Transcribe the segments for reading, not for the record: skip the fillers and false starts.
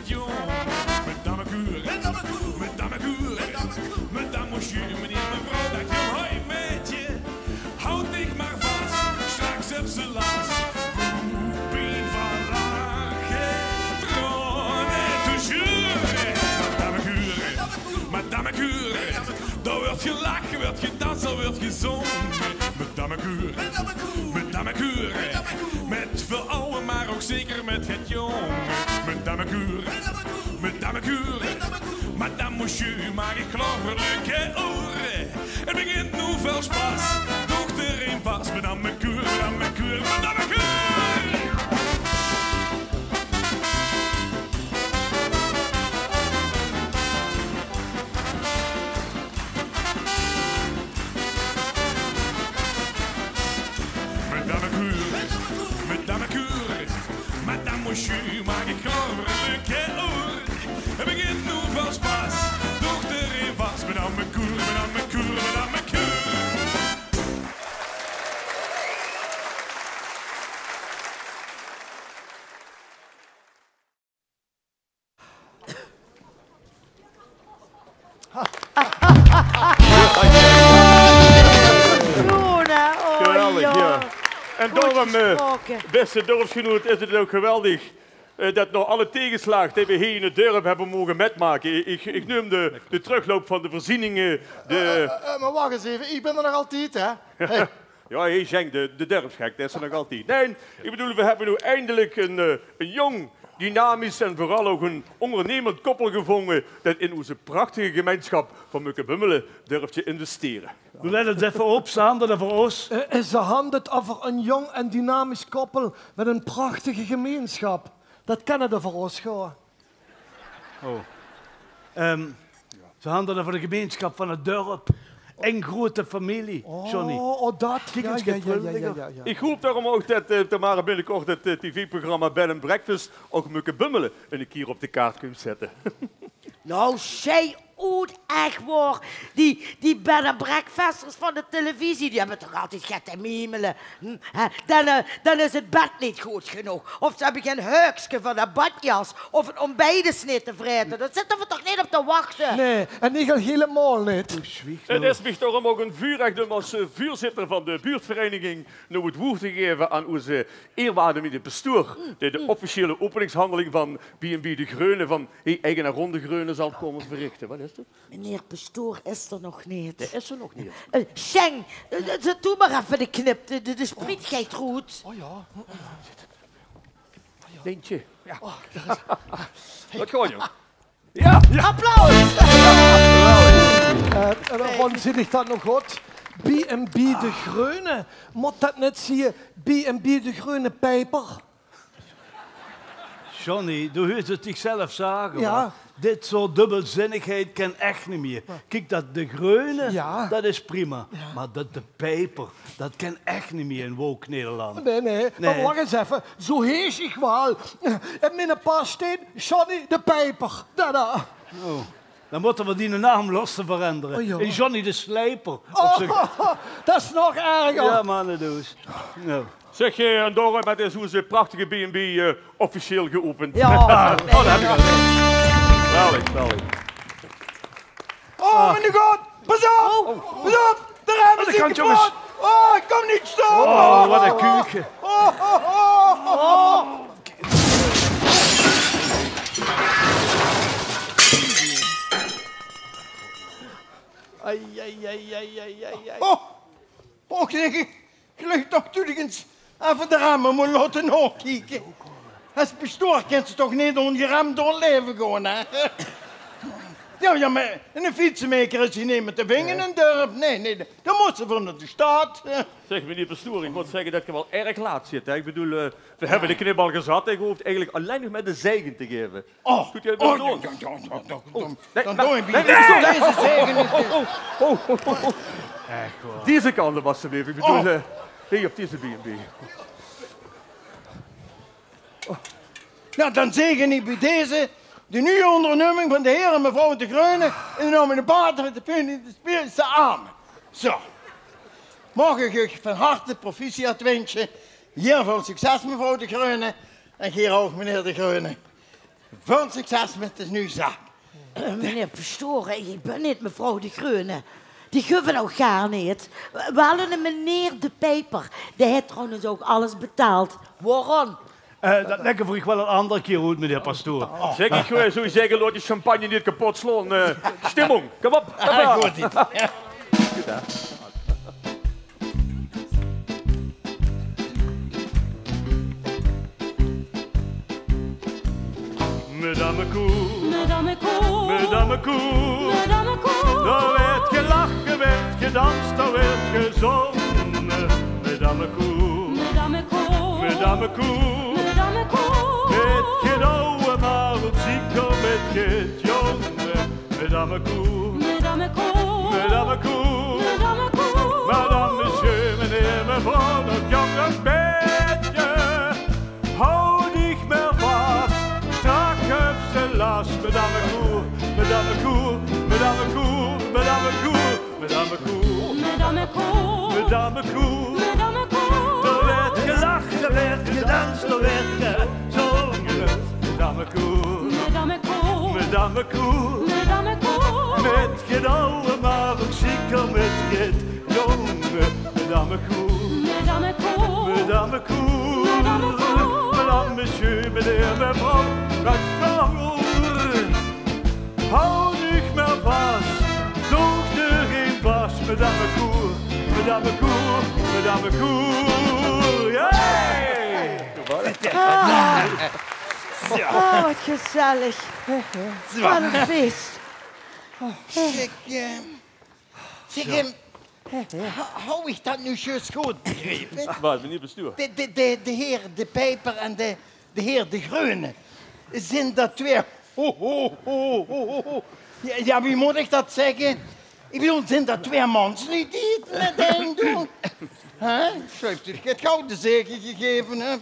jong. Madame Kuur, Madame Kuur, Madame Monsieur, meneer, mevrouw, dat je hoi meidje. Houd dich maar vast, straks heb ze last. Poepien van lachen, trône toujours. Madame Kuur, Madame Kuur, dan wordt je lachen, wordt je dansen, dan wordt je zong. Madame Kuur, Madame Kuur, met veel oude, maar ook zeker met het jong. Madame Kuur, Madame Kuur, Madame Monsieur, maar ik geloof er leuke oren. Het begint nu veel spas, dochter in pas. Madame Kuur, Madame Kuur, Madame Kuur. Madame Kuur, Madame Monsieur, maar ik geloof er een leuke oor. Het begint nu veel spas, dochter in vast. Madame Kuur, Madame Kuur, Madame Kuur. Geweldig, ja. En daarom, beste dorpsgenoot, is het ook geweldig dat nog alle tegenslagen die we hier in het dorp hebben mogen metmaken. Ik noem de terugloop van de voorzieningen. Maar wacht eens even, ik ben er nog altijd, hè? Hey. Ja, hey Schenk, de dorpsgek, dat is er nog altijd. Nee, ik bedoel, we hebben nu eindelijk een jong, dynamisch en vooral ook een ondernemend koppel gevonden dat in onze prachtige gemeenschap van Mückebummelen durft te investeren. We let het even op, Sander, voor ons. Ze handelt over een jong en dynamisch koppel met een prachtige gemeenschap. Dat kennen we voor ons gewoon. Ze handelen voor de gemeenschap van het dorp. Een grote familie, Johnny. Dat. Kijk eens, Ja. Ik hoop daarom ook dat Tamara binnenkort het tv-programma Bed and Breakfast ook Mückebummelen een keer op de kaart kunt zetten. Nou, zij oud echt hoor. Die bed and breakfasters van de televisie, die hebben toch altijd gekke memelen. Dan is het bed niet goed genoeg. Of ze hebben geen heukje van de badjas. Of een ontbijtensnit te vreten. Daar zitten we toch niet op te wachten? Nee, en niet helemaal niet. Het is mij daarom ook een vuurrecht om als vuurzitter van de buurtvereniging nou het woord te geven aan onze eerwaarde meneer Pastoor. Die de officiële openingshandeling van B&B De Greune van eigenaar Ronde Greune zal komen verrichten. Wat is het? Meneer Pastoor is er nog niet. Dat is er nog niet. Schenk, doe maar even de knip. De sprietgeit roet. Oh ja. Leentje. Ja. Wat gewoon, jong. Ja. Applaus! Waarom zit ik dat nog goed? B&B De Greune. Moet dat net zien? B&B De Greune Pijper. Johnny, doe je het zichzelf zagen. Ja. Maar dit soort dubbelzinnigheid kan echt niet meer. Kijk, dat de Greune, Ja. dat is prima. Ja. Maar dat de Pijper, dat kan echt niet meer in woke Nederland. Nee. Maar wacht eens even. Zo hees ik wel. En mijn pa staat Johnny de Pijper. Daar. Oh. Dan moeten we die naam los te veranderen. Oh, ja. In Johnny de Slijper. Dat is nog erger. Ja, mannen, dus. Nou. Zeg je, en daarom is onze prachtige B&B officieel geopend. Ja. Dat heb ik al gezegd. Geweldig. Meneer God, pas op! Pas op! Daar hebben ze kant, jongens. Ik kom niet stoppen! Oh, wat een kuken. Je ligt toch toedegens even de ramen moet laten nakijken. Als bestuur kent ze toch niet ongeremd door leven gewoon, hè? Ja, maar een fietsenmaker is hier niet met de vinger in een dorp. Nee, dan moet ze van de staat. Zeg, meneer Pastoor, ik moet zeggen dat je wel erg laat zit. Hè? Ik bedoel, we hebben de knip al gezet en je hoeft eigenlijk alleen nog met de zeigen te geven. Doet jij het wel doen? Dan doe ik deze zeigen niet. Deze kant was ze weer. Ik bedoel, hier op deze B&B. Nou, dan zegen ik bij deze de nieuwe onderneming van de heer en mevrouw De Greune in de naam van de baten met de punt in de spierste armen. Zo. Mag ik u van harte proficiat wensen. Heel veel succes, mevrouw De Greune. En hier ook, meneer De Greune. Veel succes met de nieuwe zaak. Meneer Pastoor, ik ben niet mevrouw de Groene. Die geven nou gaar niet. We hadden een meneer de Peper. Die heeft trouwens ook alles betaald. Waarom? Dat lekker voor ik wel een andere keer goed, meneer Pastoor. Zeg ik gewoon, zou je zeggen, laat je champagne niet kapot slaan. Stimmung, kom op. Kom op. Goed, dit. Ja. Madame Koe, Madame Koe, Madame Koe. Madame Koe, Daar werd gelachen, werd gedanst, daar werd gezongen. Madame Koe, Madame Koe, Madame Koe. Madame Koe, Met je oude maar het zieke, met je jonge. Madame Koe, Madame Koe, Madame Koe. Madame Koe, Madame, monsieur, meneer, mevrouw, dat jonge beetje. Hou dich meer vast, strak op zijn last. Madame Koe, Madame Koe, Madame Koe, Madame Koe, Madame Koe, Madame Koe, Madame Koe. Madame Koe, Er werd gelacht, er werd gedanst, er werd gezongen. Madame Koe, Madame Koe, Madame Koe. Madame Koe, Met geen oude, maar ook zieker met geen jonge. Madame Koe, Madame Koe, Madame Koe. Madame Koe. Madame, monsieur, meneer, mevrouw, dat vrouw. Hou dich meer vast, zoek er geen pas. Madame Koe, Madame Koe, Madame Koe. Hey! Oh, wat gezellig. Wat een feest. Hou ik dat nu juist goed begrepen? Wat, meneer bestuur? De heer de Peper en de heer de Groene. Zijn dat twee... Ja, wie moet ik dat zeggen? Ik bedoel, zijn dat twee mans niet die het met één doen? Zo heeft u het gouden zegen gegeven, hè?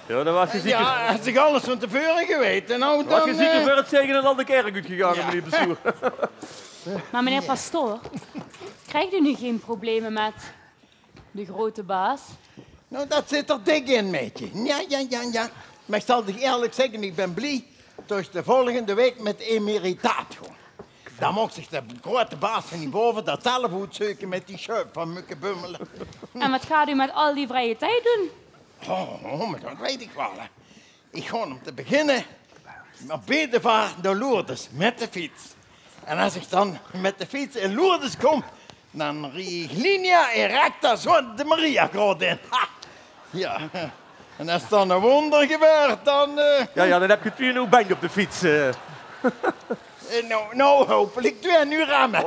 Ja, dan was je zeker... Ja, als ik alles van tevoren geweten. Nou, Was je dan... zeker voor het zeggen dat de kerk uitgegaan, Ja. meneer bestuur? Maar meneer Pastoor, krijgt u nu geen problemen met de grote baas? Nou, dat zit er dik in, meidje. Ja. Maar ik zal je eerlijk zeggen, ik ben blij dat ik de volgende week met emeritaat ga. Dan mag zich de grote baas van hierboven dat zelf uitzoeken met die schuip van Mukkebummelen. En wat gaat u met al die vrije tijd doen? Oh, maar dat weet ik wel. Hè. Ik ga om te beginnen naar bedevaart naar Lourdes met de fiets. En als ik dan met de fiets in Lourdes kom, dan rieg linea recta zo de Maria groot in. Ha! Ja, en als dan een wonder gebeurt, dan... Ja, dan heb je 2 uur band op de fiets. Nou, hopelijk 2 uur rammen.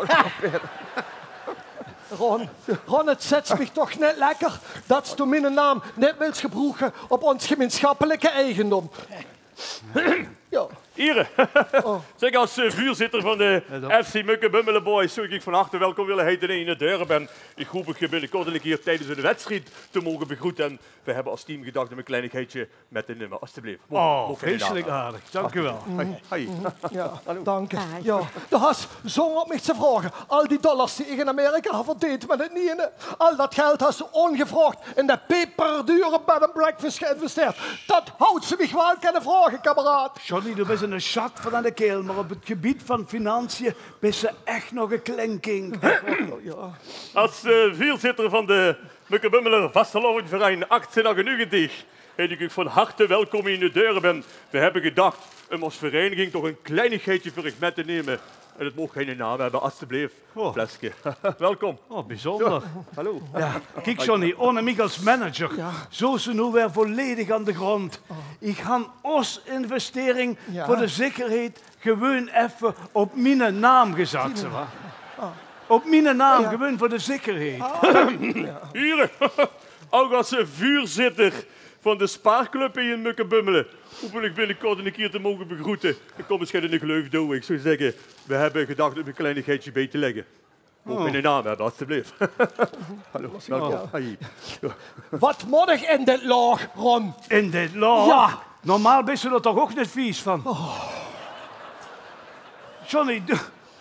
Ron, het zet me toch net lekker dat je mijn naam net wilt gebruiken op ons gemeenschappelijke eigendom. Ja. Ire, zeg als vuurzitter van de FC Mukkebummelen Boys zou ik van harte welkom willen heten in de deuren. En ik hoop je binnenkort een keer tijdens de wedstrijd te mogen begroeten. En we hebben als team gedacht om een kleinigheidje met een nummer, alstublieft. Feestelijk aardig, dank u wel. Hoi. Ja, dank je. Ja, de has zong op mij te vragen. Al die dollars die ik in Amerika heb verdiend met het niene. Al dat geld has ze ongevraagd in de peperdure bed and breakfast geïnvesteerd. Dat houdt ze mij wel kunnen vragen, kameraad. Johnny, du bent een schat van aan de keel, maar op het gebied van financiën ben ze echt nog een klinking. Als voorzitter van de Mukkebummelen Vastelovendverein 1898 heet ik u van harte welkom in de deuren ben. We hebben gedacht om als vereniging toch een kleinigheidje voor ik met te nemen. En het mag geen naam hebben, alstublieft. Flesje. Welkom. Oh, bijzonder. Hallo. Ja, kijk Johnny, ohne mij als manager, zo is ze nu weer volledig aan de grond. Ik ga ons investering voor de zekerheid gewoon even op mijn naam gezet. Ze, wa? Op mijn naam, gewoon voor de zekerheid. Hier, ook als vuurzitter van de spaarclub in Mukkebummelen. Hoop ik binnenkort een keer te mogen begroeten. Ik kom misschien in de geloof doen. Ik zou zeggen, we hebben gedacht om een kleinigheidje bij te leggen. Ook in de naam hebben, alstublieft. Hallo, welkom. Hi. Wat moet ik in dit laag, Ron? In dit laag? Ja. Normaal ben je er toch ook niet vies van? Johnny,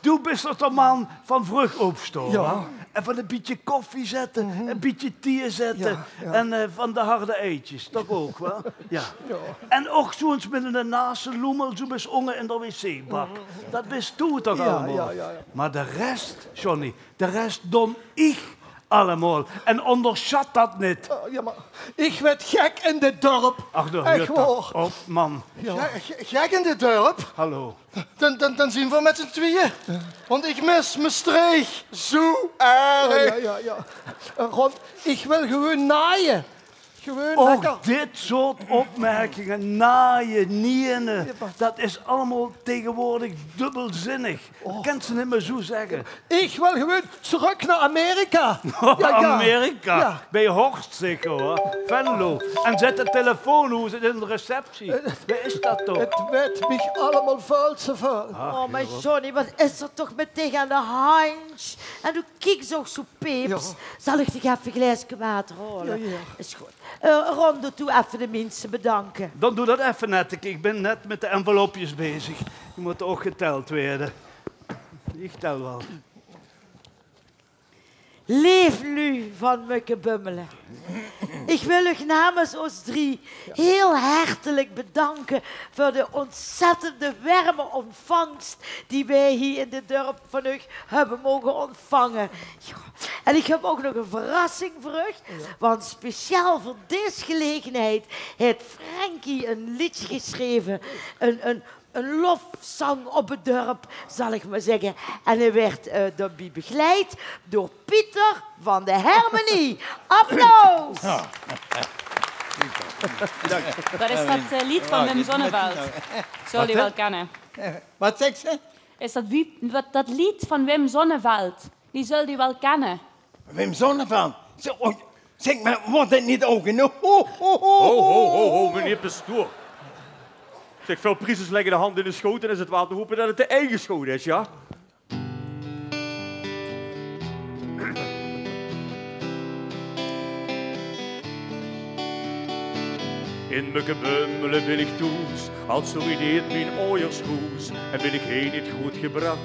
du bist er de man van vroeg opstaan. Ja. Even een beetje koffie zetten, een beetje thee zetten. En van de harde eitjes, toch ook, wel? Ja. En ook zo eens met een nase loemel, zo eens ongen in de wc-bak. Dat wist toe toch allemaal. Maar de rest, Johnny, de rest don ik allemaal. En onderschat dat niet. Ja, maar ik werd gek in dit dorp. Ach, de Echt waar. op, man. Gek in dit dorp? Hallo. Dan zien we met z'n tweeën. Want ik mis mijn streek zo erg. Ja. Ron, ik wil gewoon naaien. Gewoon lekker. Ook dit soort opmerkingen, naaien, nienen, dat is allemaal tegenwoordig dubbelzinnig. Kent ze niet meer zo zeggen. Ik wil gewoon terug naar Amerika. Amerika? Ja. Bij Horst zeker hoor. Venlo. En zet de telefoon, hoe zit in de receptie? Wie is dat toch? Het werd mich allemaal vuil te vuil. Oh, maar Johnny, wat is er toch met tegen aan de hand? En du kijkt zo peeps. Zal ik dich even glaasje water halen? Ja. Is goed. Ron, doe even de mensen bedanken. Dan doe dat even net. Ik ben net met de envelopjes bezig. Die moeten ook geteld worden. Ik tel wel. Leef nu van Mukke Bummelen. Ik wil u namens ons drie heel hartelijk bedanken voor de ontzettende warme ontvangst die wij hier in dit dorp van u hebben mogen ontvangen. Ja. En ik heb ook nog een verrassing voor u, want speciaal voor deze gelegenheid heeft Frankie een liedje geschreven, een lofzang op het dorp, zal ik maar zeggen. En hij werd daarbij begeleid door Pieter van de Harmonie. Applaus! Dat is dat lied van Wim Sonneveld. Zou die wel kennen. Wat zegt ze? Is dat lied van Wim Sonneveld. Die zul die wel kennen. Wim Sonneveld. Zeg maar, wordt het niet ook genoeg? Ho, meneer pastoor. Zeg, veel priesters leggen de hand in de schoot en is het water hopen dat het de eigen schoot is, ja? In Mukke Bummelen ben ik toes, als zo ideet mijn ooierschoes, en ben ik heen niet goed gebracht.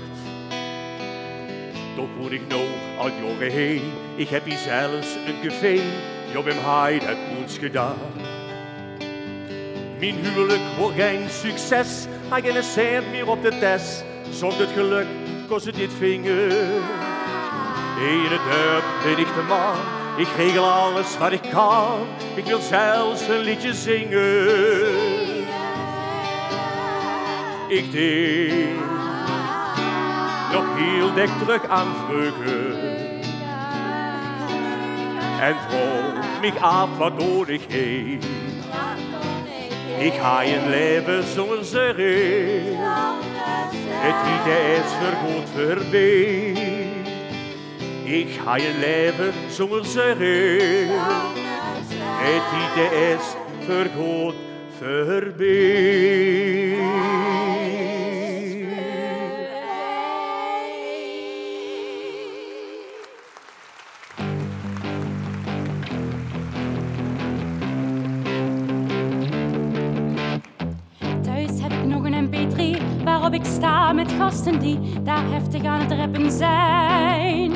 Toch moet ik nou al jaren heen, ik heb hier zelfs een café, job hem haai dat moeds gedaan. Mijn huwelijk wordt geen succes, hij geen cent meer op de test. Zonder het geluk kost het dit vinger. In het dorp ben ik de man, ik regel alles wat ik kan. Ik wil zelfs een liedje zingen. Ik denk nog heel dik terug aan vroeger. En vroeg mich af wat nodig heeft. Ik ga een leven zonder zorgen. Het niet is vergoed voorbij. Ik ga een leven zonder zorgen. Het niet is vergoed voorbij. Waarop ik sta met gasten die daar heftig aan het rappen zijn.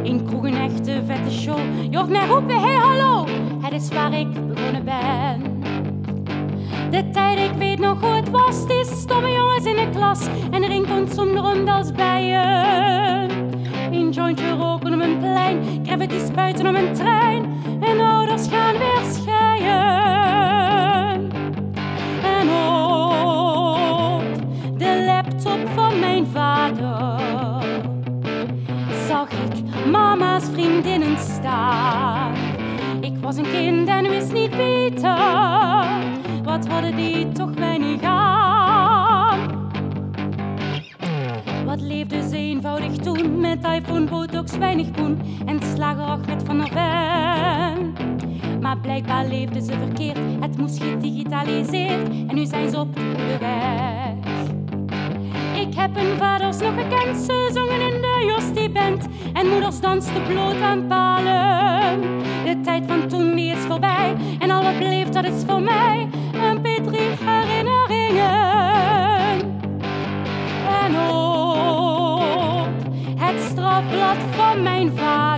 In kroeg een echte vette show. Je hoort mij roepen, hey hallo, het is waar ik begonnen ben. De tijd, ik weet nog hoe het was, die stomme jongens in de klas. En de ring komt zonder rond als bijen. Een jointje roken op een plein, graffiti spuiten op een trein. En ouders gaan weer scheiden. En de laptop van mijn vader zag ik mama's vriendinnen staan. Ik was een kind en wist niet beter. Wat hadden die toch weinig aan? Wat leefde ze eenvoudig toen met iPhone, botox, weinig poen en slager Ahmed van der Ven. Maar blijkbaar leefden ze verkeerd, het moest gedigitaliseerd en nu zijn ze op de goede weg. Ik heb hun vaders nog gekend, ze zongen in de Jostie-band en moeders dansten bloot aan palen. De tijd van toen die is voorbij en al wat bleef dat is voor mij een P3 herinneringen. En op het strafblad van mijn vader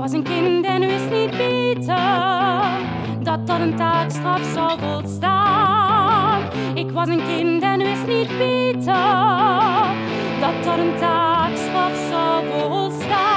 was een kind en wist niet beter dat tot een taakstraf zou volstaan. Ik was een kind en wist niet beter dat tot een taakstraf zou volstaan.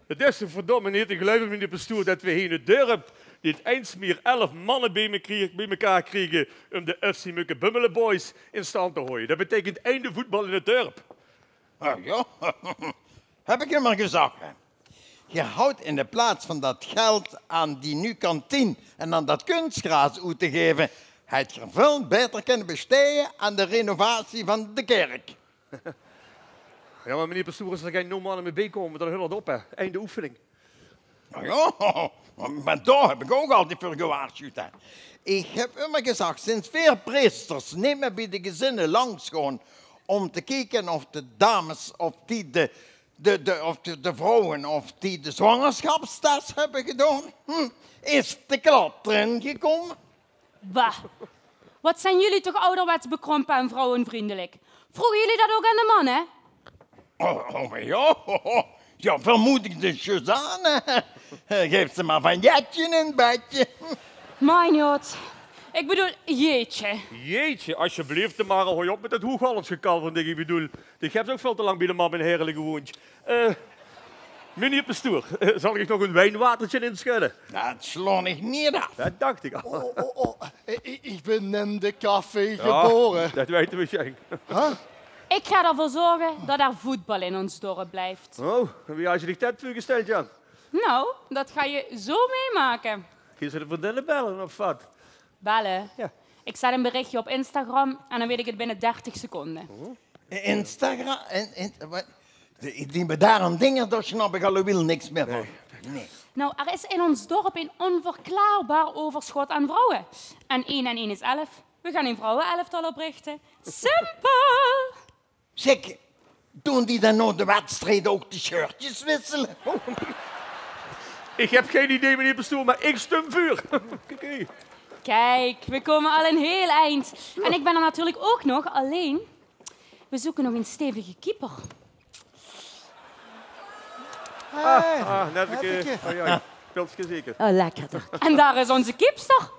Het is een verdomme niet te geloven, meneer Pastoor, dat we hier in het dorp dit eens meer 11 mannen bij elkaar kregen om de FC Mukkebummelen Boys in stand te houden. Dat betekent einde voetbal in het dorp. Ah, ja, heb ik hem maar gezegd. Hè. Je houdt in de plaats van dat geld aan die nu kantine en aan dat kunstgras uit te geven, had je veel beter kunnen besteden aan de renovatie van de kerk. Ja, maar meneer Pastoor, als er geen mannen mee bijkomen, dan hult het op, hè. Einde oefening. Nou ja, maar daar heb ik ook altijd voor gewaarschuwd. Hè. Ik heb immer gezegd, sinds 4 priesters niet meer bij de gezinnen langs gaan om te kijken of de dames, of die de vrouwen, of die de zwangerschapstest hebben gedaan, is de klap erin gekomen. Bah, wat zijn jullie toch ouderwets bekrompen en vrouwenvriendelijk? Vroegen jullie dat ook aan de mannen? Oh, ja, ja, vermoed ik de Suzanne. Geef ze maar van Jetje in het bedje. Mijn god. Ik bedoel, jeetje. Jeetje, alsjeblieft, maar hoi op met het hooghalsgekal, ik bedoel. Die hebt ook veel te lang bij de man in een heerlijke woontje. Meneer Pastoor, zal ik nog een wijnwatertje inschudden? Dat sla ik niet af. Dat dacht ik al. Ik ben in de café geboren. Dat weten we, Schenk. Ik ga ervoor zorgen dat er voetbal in ons dorp blijft. Oh, en wie had je zich dat voorgesteld, Jan? Nou, dat ga je zo meemaken. Ga je de vriendinnen bellen of wat? Bellen? Ja. Ik zet een berichtje op Instagram en dan weet ik het binnen 30 seconden. Instagram? Die me daar aan dingen, daar snap ik al wil niks meer van. Nee. Nou, er is in ons dorp een onverklaarbaar overschot aan vrouwen. En 1 en 1 is 11. We gaan een vrouwenelftal oprichten. Simpel! Zeg, doen die dan nog de wedstrijd ook de shirtjes wisselen? Ik heb geen idee, meneer Pastoor, maar ik stem vuur. Kijk. Kijk, we komen al een heel eind. En ik ben er natuurlijk ook nog alleen. We zoeken nog een stevige keeper. Net een keer. Ja, pilsje zeker. Oh, lekker. En daar is onze keepster.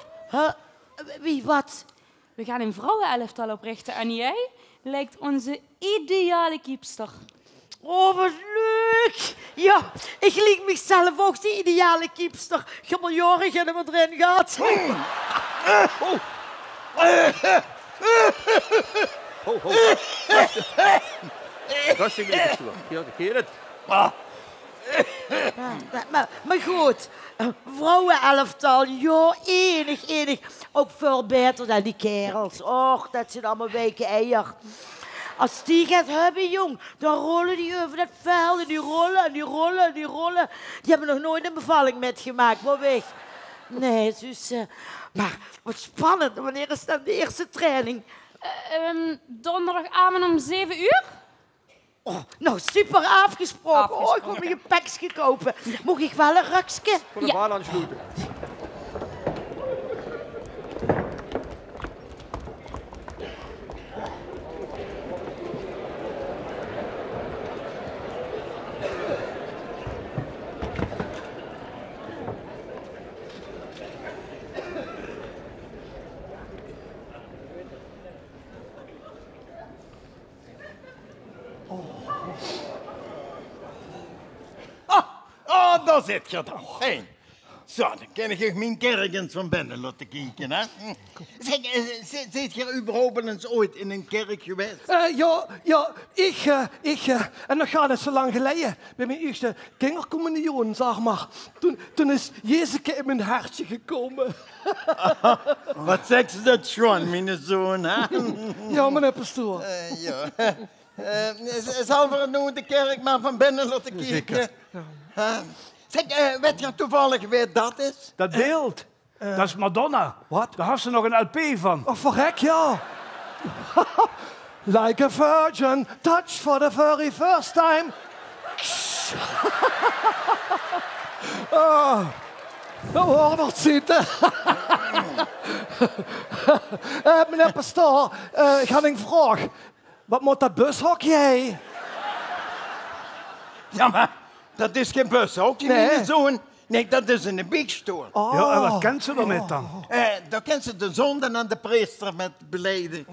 Wie, wat? We gaan een vrouwenelftal oprichten en jij lijkt onze ideale keepster. Oh, wat leuk. Ja, ik liek mezelf ook de ideale keepster. Gemiljorig en er erin gaat. Rustig, meneer Pastoor. Ja, ik heer het. Maar goed, vrouwenelftal, ja, enig. Ook veel beter dan die kerels. Och, dat zijn allemaal weken eier. Als die gaat hebben, jong, dan rollen die over dat veld en die rollen. Die hebben nog nooit een bevalling metgemaakt, maar weg. Nee, zus. Maar wat spannend, wanneer is dan de eerste training? Donderdagavond om 7 uur? Oh, nou, super afgesproken. Oh, ik moet me een pakje kopen. Moet ik wel een rukje? Voor de baan aansluiten. Daar zit je dan. Hey. Zo, dan kan ik mijn kerk eens van binnen laten kijken. Hè? Zeg, zit je überhaupt eens ooit in een kerk geweest? Ik. En dat gaat het zo lang geleden. Bij mijn eerste kindercommunion, zeg maar. Toen is Jezus in mijn hartje gekomen. Wat zegt ze dat schon, mijn zoon? Hè? Ja, meneer Pastoor. Ja. Zal we nu de kerk maar van binnen laten kijken? Zeg, weet je toevallig wie dat is? Dat beeld. Dat is Madonna. Wat? Daar had ze nog een LP van. Oh, verrek, ja. Like a virgin, touched for the very first time. Dat wordt het zitten. Meneer Pastoor, ik had een vraag. Wat moet dat bushokje? Ja, maar dat is geen bus, ook Nee. niet zo'n. Nee, dat is een biechtstoel. Ja, en wat kent ze ermee dan? Dan kan ze de zonde aan de priester met beleiden.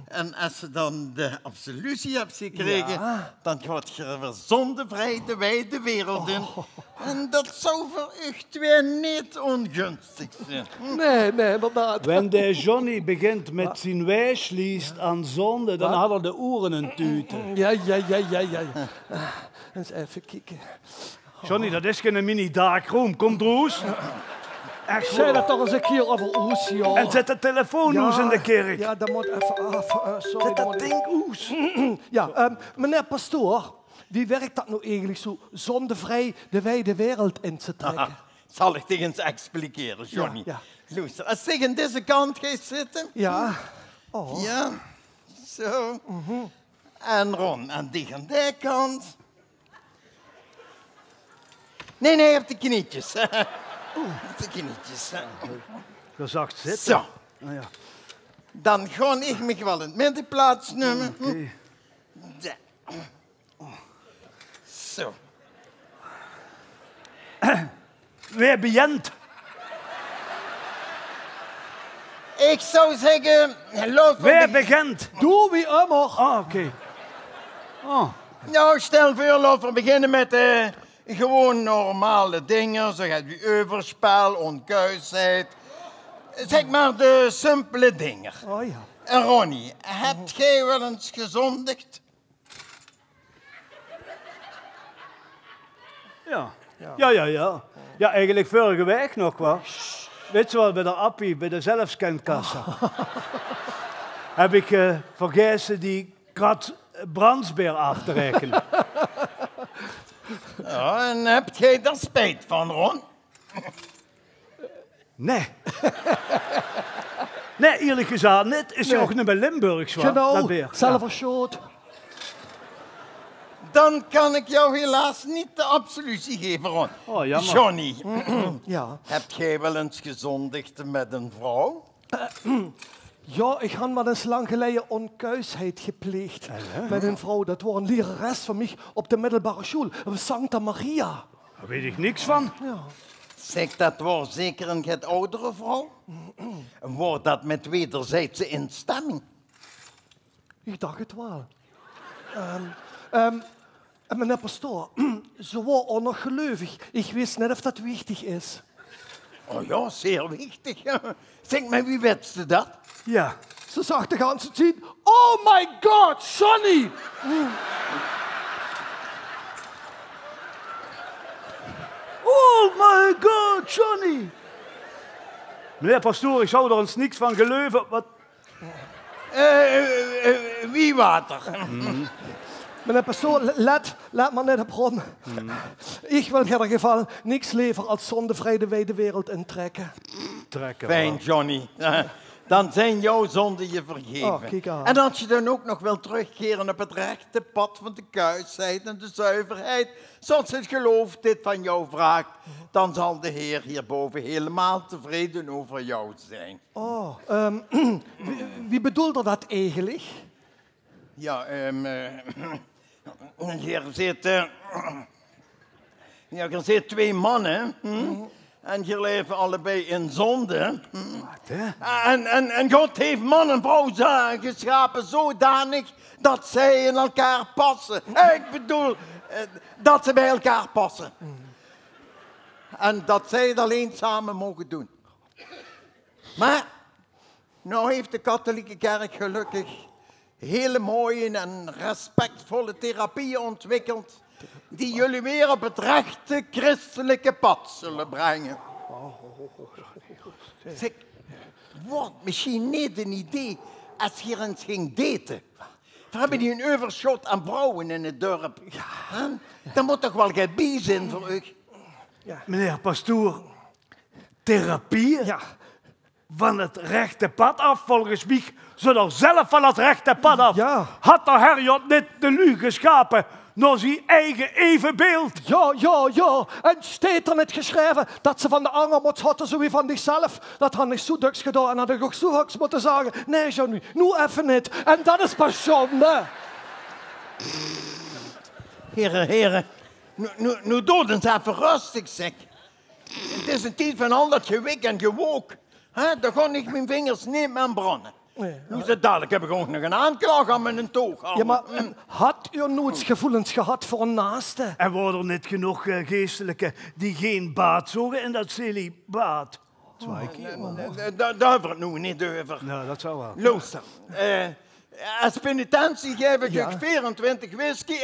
En als ze dan de absolutie hebt gekregen, dan gaat je weer zondevrij de wijde wereld in. En dat zou voor u twee niet ongunstig zijn. Nee, inderdaad. Wanneer de Johnny begint met zijn wijsliest aan zonde, dan hadden de oren een tute. Ja. Eens even kijken. Johnny, dat is geen mini darkroom. Kom, Droes. Echt Zeg dat toch eens een keer over oes, joh. En zet de telefoonhoes in de kerk. Ja, dat moet even af. Sorry. Zet dat ding oes. Ja, meneer Pastoor, wie werkt dat nou eigenlijk zo zondevrij de wijde wereld in te trekken? Zal ik tegen eens expliceren, Johnny? Ja. Luister, als ik aan deze kant ga zitten. Ja. Ja, zo. En Ron, aan die kant. Nee, op de knietjes. Op de knietjes. Gezacht zitten. Zo. Ah, ja. Dan ga ik me wel in het midden plaatsnemen. Okay. Ja. Zo. Weer bejent. Ik zou zeggen, Weer begint. Doe wie immer. Ah, oké. Nou, stel voor, laten we beginnen met gewoon normale dingen, zoals overspel, onkuisheid. Zeg maar de simpele dingen. Oh ja. En Ronnie, hebt jij wel eens gezondigd? Ja. Ja, eigenlijk vorige week nog wel. Weet je wel, bij de Appie, bij de zelfscankassa. Heb ik vergeten die krat brandsbeer af te rekenen. Ja, en hebt jij daar spijt van, Ron? Nee. Nee, eerlijk gezegd, net is ook niet bij Limburgs, dat Genau, beer. zelf schuld. Dan kan ik jou helaas niet de absolutie geven, Ron. Oh, jammer. Johnny, Ja. hebt jij wel eens gezondigd met een vrouw? Ja, ik had wel eens lang geleden onkuisheid gepleegd met een vrouw. Dat was een lerares van mij op de middelbare school, Santa Maria. Daar weet ik niks van. Zeg, dat was zeker een get oudere vrouw? Wordt dat met wederzijdse instemming? Ik dacht het wel. Meneer Pastoor, ze was ook nog gelovig. Ik wist net of dat wichtig is. Oh ja, zeer wichtig. Zeg maar, wie wetste dat? Ja. Ze zag de ganse tijd. Oh my God, Sonny! Oh my God, Johnny. Meneer Pastoor, ik zou er ons niks van geloven. Wat? Wie water? Meneer Pastoor, laat maar net op Ron. Ik wil in ieder geval niks liever als zondevrij de wijde wereld intrekken. Trekken. Fijn, Johnny. Dan zijn jouw zonden je vergeven. Oh, kijk aan. En als je dan ook nog wil terugkeren op het rechte pad van de kuisheid en de zuiverheid, zoals het geloof dit van jou vraagt, dan zal de Heer hierboven helemaal tevreden over jou zijn. Oh, wie bedoelde dat eigenlijk? Ja, hier zitten twee mannen. En die leven allebei in zonde. En God heeft man en vrouw geschapen zodanig dat zij in elkaar passen. Ik bedoel, dat ze bij elkaar passen. En dat zij het alleen samen mogen doen. Maar, nou heeft de katholieke kerk gelukkig hele mooie en respectvolle therapieën ontwikkeld die jullie weer op het rechte christelijke pad zullen brengen. Zeg, wordt misschien niet een idee als je eens ging daten. We hebben die een overschot aan vrouwen in het dorp. Ja. Dat moet toch wel geen bij zijn voor u? Meneer Pastoor, therapie? Ja, van het rechte pad af, volgens wie ze er zelf van het rechte pad af. Ja. Had de Herjot niet de lu geschapen, naar zijn eigen evenbeeld? Ja. En staat er niet geschreven dat ze van de ander moet hadden, zo wie van zichzelf? Dat had ik zo duks gedaan en had ik ook zo hoogs moeten zeggen. Nee, Johnny, nu even niet. En dat is pas zonde. Heren, nu doden ze even rustig, zeg. Het is een tijd van al dat gewik en gewook. Daar kan ik mijn vingers niet meer aan branden. Nee, Nu ze dadelijk heb ik ook nog een aanklager aan mijn toog. Ja, maar had u nooit gevoelens gehad voor een naaste? En worden er niet genoeg geestelijken die geen baat zogen in dat celibaat? Daar hebben we het nu niet over. Nou, dat zou wel. Luister, als penitentie geef ik je 24 whisky,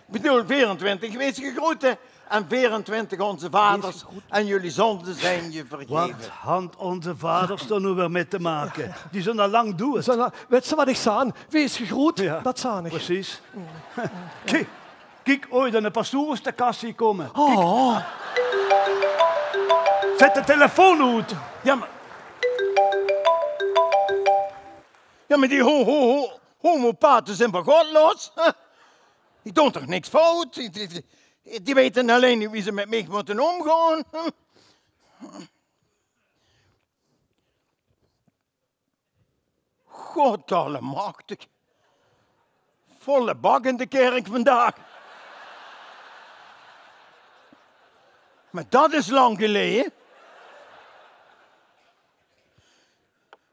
bedoel 24 whiskygroeten en 24 onze vaders. En jullie zonden zijn je Wat vergeven. had onze vaders er nu weer mee te maken? Die zijn al lang doen. Weet je wat ik zei? Wees gegroet, Ja, dat zei ik. Precies. Kijk, ooit aan de pastoors de kassie komen. Oh, Zet de telefoon uit. Ja, maar die homopaten zijn van godloos. Die doen toch niks fout? Die weten alleen niet wie ze met mij moeten omgaan. God allemachtig. Volle bak in de kerk vandaag. Maar dat is lang geleden.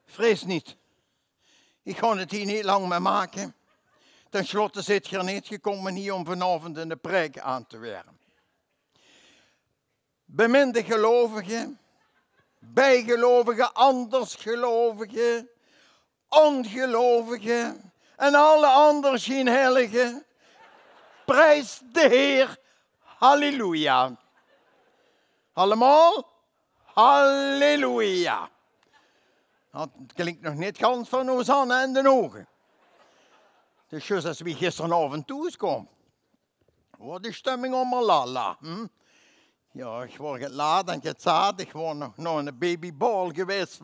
Vrees niet. Ik ga het hier niet lang mee maken. Ten slotte zit je er niet gekomen hier om vanavond in de preek aan te werken. Beminde gelovigen, bijgelovigen, andersgelovigen, ongelovigen en alle andere schijnheiligen. Prijs de Heer. Halleluja. Allemaal? Halleluja. Dat klinkt nog niet gans van Hosanna en de ogen. Dus juist als we gisteravond thuiskomen. Wat de stemming allemaal lala. Ja, ik word het laat en het zaad. Ik word nog naar een babyball geweest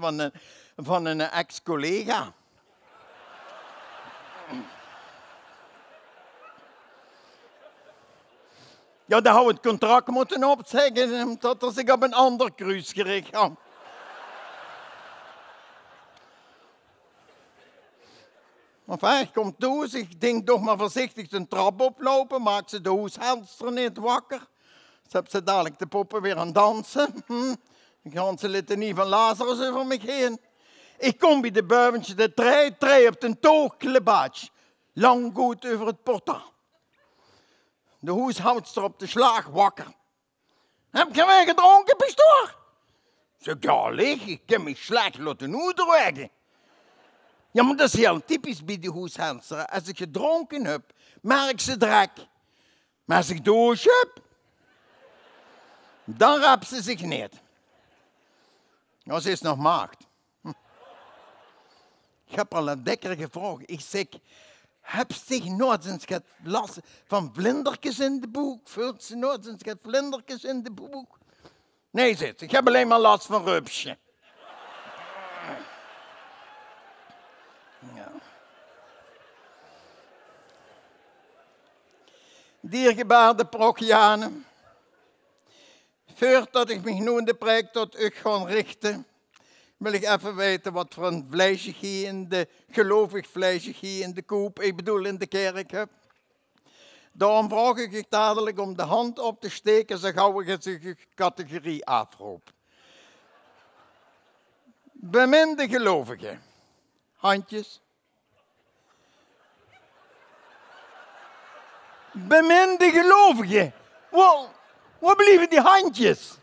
van een ex-collega. Ja, dan had het contract moeten opzeggen, omdat er zich op een ander cruise gericht had. Enfin, ik kom thuis, ik denk toch maar voorzichtig de trap oplopen, maak ze de huishelster niet wakker. Ze hebben ze dadelijk de poppen weer aan het dansen. Dan gaan ze litanie van Lazarus over me heen. Ik kom bij de buiventje, de trei op de toogklebaatje. Lang goed over het portaal. De huishoudster op de slag wakker. Heb je weer gedronken, pastoor? Zeg, ja, lig, ik heb me slecht laten uitdrukken. Ja, maar dat is heel typisch bij de huishoudster. Als ik gedronken heb, merk ze drek. Maar als ik douche heb, dan rapt ze zich niet. Ja, ze is nog maagd. Ik heb al een dikker gevraagd. Ik zeg, heb ze nooit eens gehad last van vlindertjes in de boek? Voelt ze nooit eens gehad vlindertjes in de boek? Nee, zit. Ik heb alleen maar last van rupsje. Ja. Diergebaarde parochianen. Voordat ik me nu in de preek tot u ga richten, wil ik even weten wat voor een vleesje je in de gelovig vleesje je in de koep, ik bedoel in de kerk hebt. Daarom vraag ik je dadelijk om de hand op te steken, zo gauw ik de categorie afroep. Beminde gelovigen. Handjes. Beminde gelovigen. Waar blijven die handjes?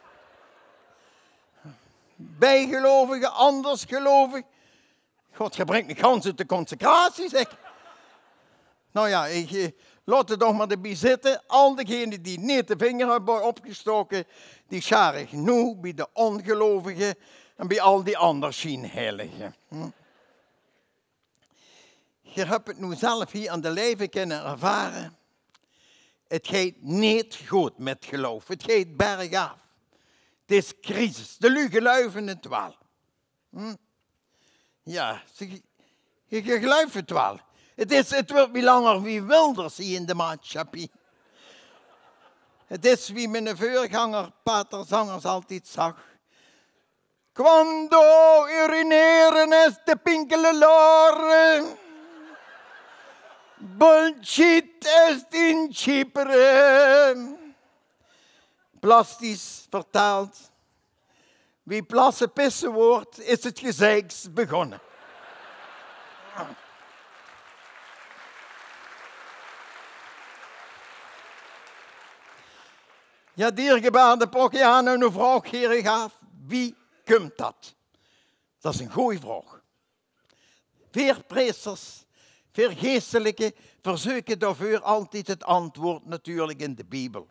Bijgelovigen, andersgelovigen. God, je brengt me gans uit de consecratie, zeg. Nou ja, laat het toch maar erbij zitten. Al diegenen die niet de vinger hebben opgestoken, die scharen ik nu bij de ongelovigen en bij al die andere schijnheiligen. Je hebt het nu zelf hier aan de lijve kunnen ervaren. Het gaat niet goed met geloof. Het gaat bergaf. Het is crisis. De lui geloven het wel. Ja, je gelooft het wel. Het wordt wie langer wie wilder zie in de maatschappij. Het is wie mijn voorganger Pater Zangers altijd zag. Quando urineren es de pinkele lore. Bullshit est in Chypre. Plastisch vertaald. Wie plassen pissen wordt, is het gezeiks begonnen. Ja, diergebaarde Pokiano, een vraag hier gaf. Wie komt dat? Dat is een goeie vraag. Veel priesters, veel geestelijke verzoeken daarvoor altijd het antwoord natuurlijk in de Bijbel.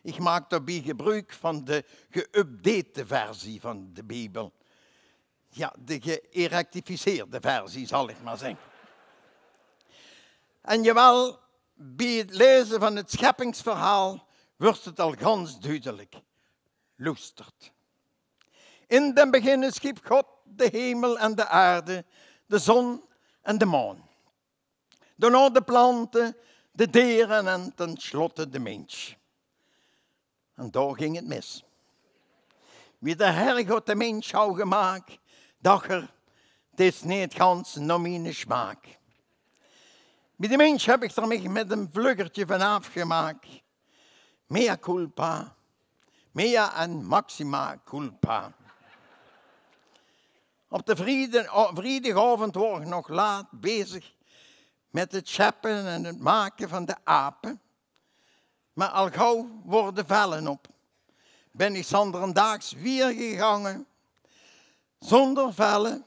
Ik maak daarbij gebruik van de geüpdate versie van de Bijbel. Ja, de gerectificeerde versie zal ik maar zeggen. En jawel, bij het lezen van het scheppingsverhaal wordt het al ganz duidelijk. Luistert. In den beginnen schiep God de hemel en de aarde, de zon en de maan. Daarna de planten, de dieren en tenslotte de mens. En daar ging het mis. Wie de Heer God de mens zou gemaakt, dacht er, het is niet gans naar mijn smaak. Bij de mens heb ik er mij met een vluggertje van afgemaakt. Mea culpa, mea en maxima culpa. Op de vrijdagavond was ik nog laat bezig met het scheppen en het maken van de apen. Maar al gauw worden vellen op. Ben ik zonderendaags weer gegangen, zonder vellen,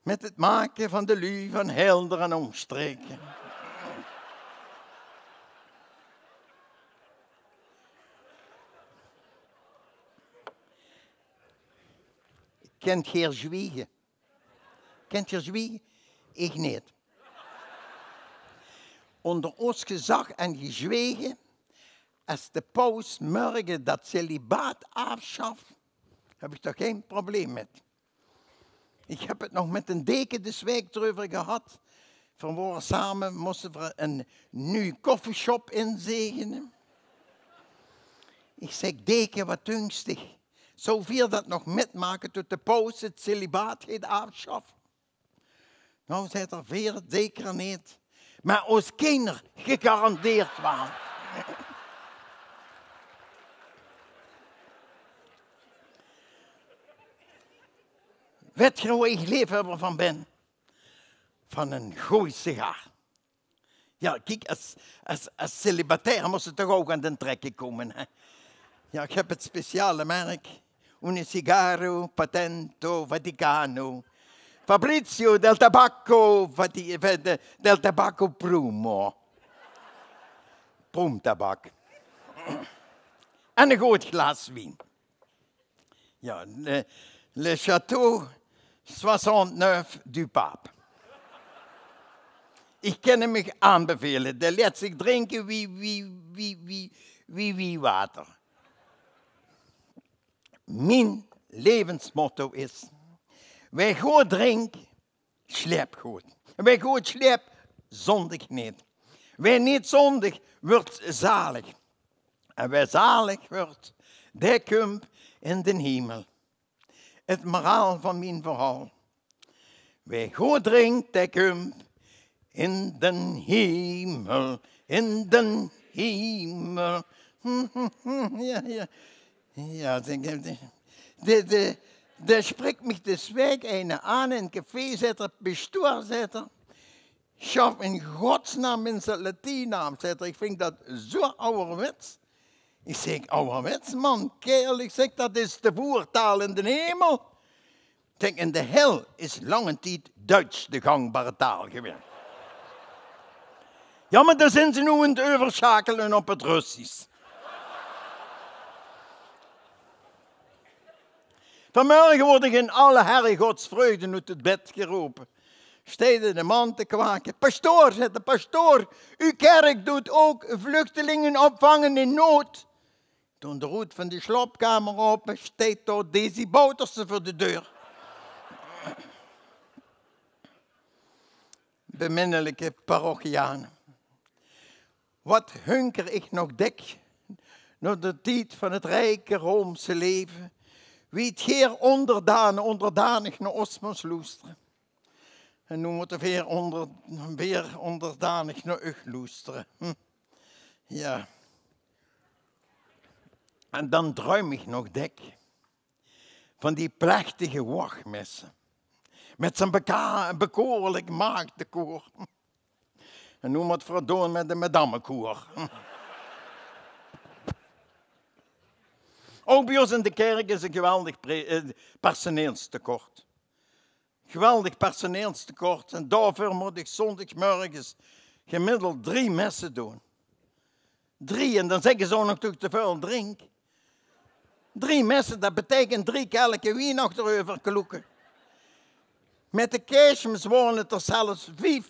met het maken van de lui van helder en omstreken. Kent je zwiegen? Kent je zwiegen? Ik niet. Onder ons gezag en gezwegen, als de paus morgen dat celibaat afschaft, heb ik daar geen probleem met. Ik heb het nog met een deken de week erover gehad. Van samen moesten we een nieuw koffieshop inzegenen. Ik zeg, deken, wat gunstig. Zoveel dat nog metmaken tot de paus het celibaat gaat afschaffen. Nou, zei er veel, zeker niet. Maar als kinder gegarandeerd waren. Weet je hoe ik liefhebber van ben? Van een goeie sigaar. Ja, kijk, als celibatair moest het toch ook aan de trekken komen. Hè? Ja, ik heb het speciale merk. Un sigaro patento Vaticano. Fabrizio del Tabacco, del Tabacco Prumo. Prumtabak. En een goed glas wien. Ja, le Château 69 du Pape. Ik kan hem aanbevelen. De laat zich drinken wie water. Mijn levensmotto is, wij goed drinken, sleep goed. Wij goed sleep, zondig niet. Wij niet zondig, wordt zalig. En wij zalig wordt, die komt in de hemel. Het moraal van mijn verhaal. Wij goed drinken, die komt in de hemel. In de hemel. Ja. Ja, daar spreekt mich de week een aan in een café-zetter, bestuurzetter. Schaf in godsnaam in zijn Latinaam, zetter. Ik vind dat zo ouderwets. Ik zeg, ouderwets, man, kerel. Ik zeg, dat is de voertaal in de hemel. Ik denk, in de hel is lange tijd Duits de gangbare taal geweest. Ja, maar daar zijn ze nu aan het overschakelen op het Russisch. Vanmorgen word ik in alle herregodsvreugde uit het bed geroepen. Steden de man te kwaken. Pastoor, zegt de pastoor, uw kerk doet ook vluchtelingen opvangen in nood. Toen de roet van de slaapkamer open, steekt door Daisy Bouterse voor de deur. Beminnelijke parochianen. Wat hunker ik nog dik naar de tijd van het rijke Roomse leven. Wie het Heer onderdanig naar ons moest loesteren. En nu moet er weer onderdanig naar u loesteren. Ja. En dan droom ik nog dik van die plechtige wachtmessen. Met zijn bekoorlijk maagdenkoor. En noem het verdoen met de madammekoor. Ook bij ons in de kerk is een geweldig personeelstekort. Geweldig personeelstekort. En daarvoor moet ik zondagsmorgens gemiddeld 3 messen doen. 3, en dan zeggen ze ook nog te veel drink. 3 messen, dat betekent 3 kelken wien achterover kloeken. Met de kerstmis waren het er zelfs 5.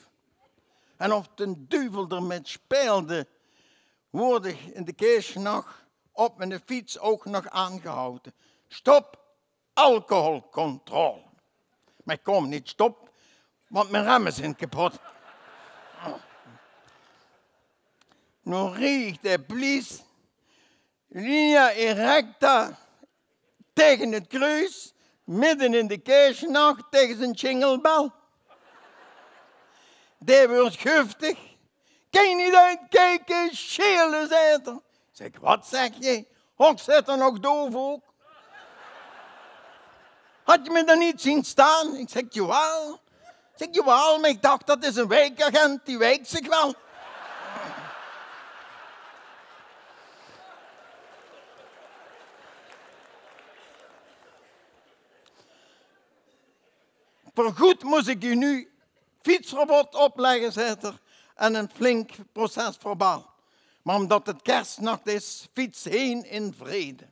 En of de duivel er met speelde, word ik in de kerstnacht op mijn fiets ook nog aangehouden. Stop, alcoholcontrole. Maar ik kom niet stop, want mijn remmen zijn kapot. Nu richt de politie, linea erecta, tegen het kruis, midden in de kerstnacht, tegen zijn jinglebel. Die wordt giftig. Kan je niet uitkijken, schelen, zei er. Zeg, wat zeg je? Och, zit er nog doof ook? Had je me dan niet zien staan? Ik zeg, jawel. Ik zeg, jawel, maar ik dacht, dat is een wijkagent, die wijkt zich wel. Voorgoed moest ik u nu fietsverbod opleggen, zegt er, en een flink proces verbaal. Maar omdat het kerstnacht is, fiets heen in vrede.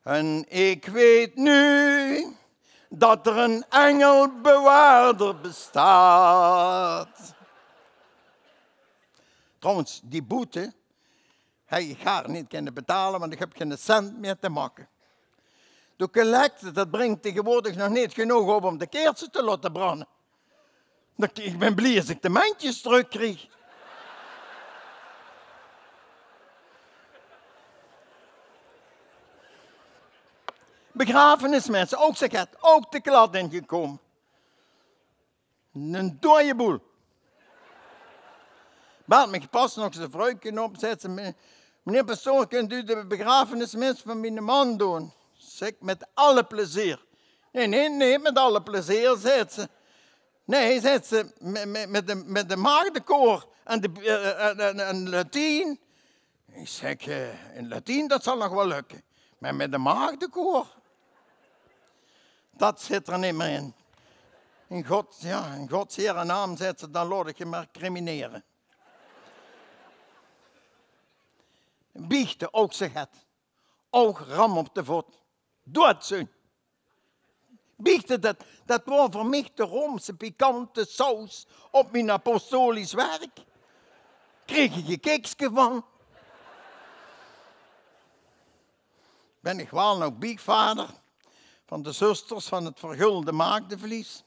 En ik weet nu dat er een engelbewaarder bestaat. Trouwens, die boete, hij gaat niet kunnen betalen, want ik heb geen cent meer te maken. De collecte, dat brengt tegenwoordig nog niet genoeg op om de keertsen te laten branden. Ik ben blij als ik de mandjes terugkrijg. Begrafenismensen, ook zeg het, ook te klad ingekomen. Een dode boel. Belt me pas nog zijn vrouwtje op, zegt ze, meneer pastoor, kunt u de begrafenismens van mijn man doen? Zeg, met alle plezier. Nee, met alle plezier, zegt ze. Nee, zegt ze, met de maagdenkoor en Latijn. Ik zeg, in Latijn, dat zal nog wel lukken. Maar met de maagdenkoor, dat zit er niet meer in. In Gods Heere naam, zegt ze, dan laat ik je maar crimineren. Biechten, ook zeg het. Ook ram op de voet. Doodzoen. Biechten, dat was voor mij de Roomse pikante saus op mijn apostolisch werk. Kreeg je je keksje van. Ben ik wel nog biegvader van de zusters van het vergulde maagdenvlies.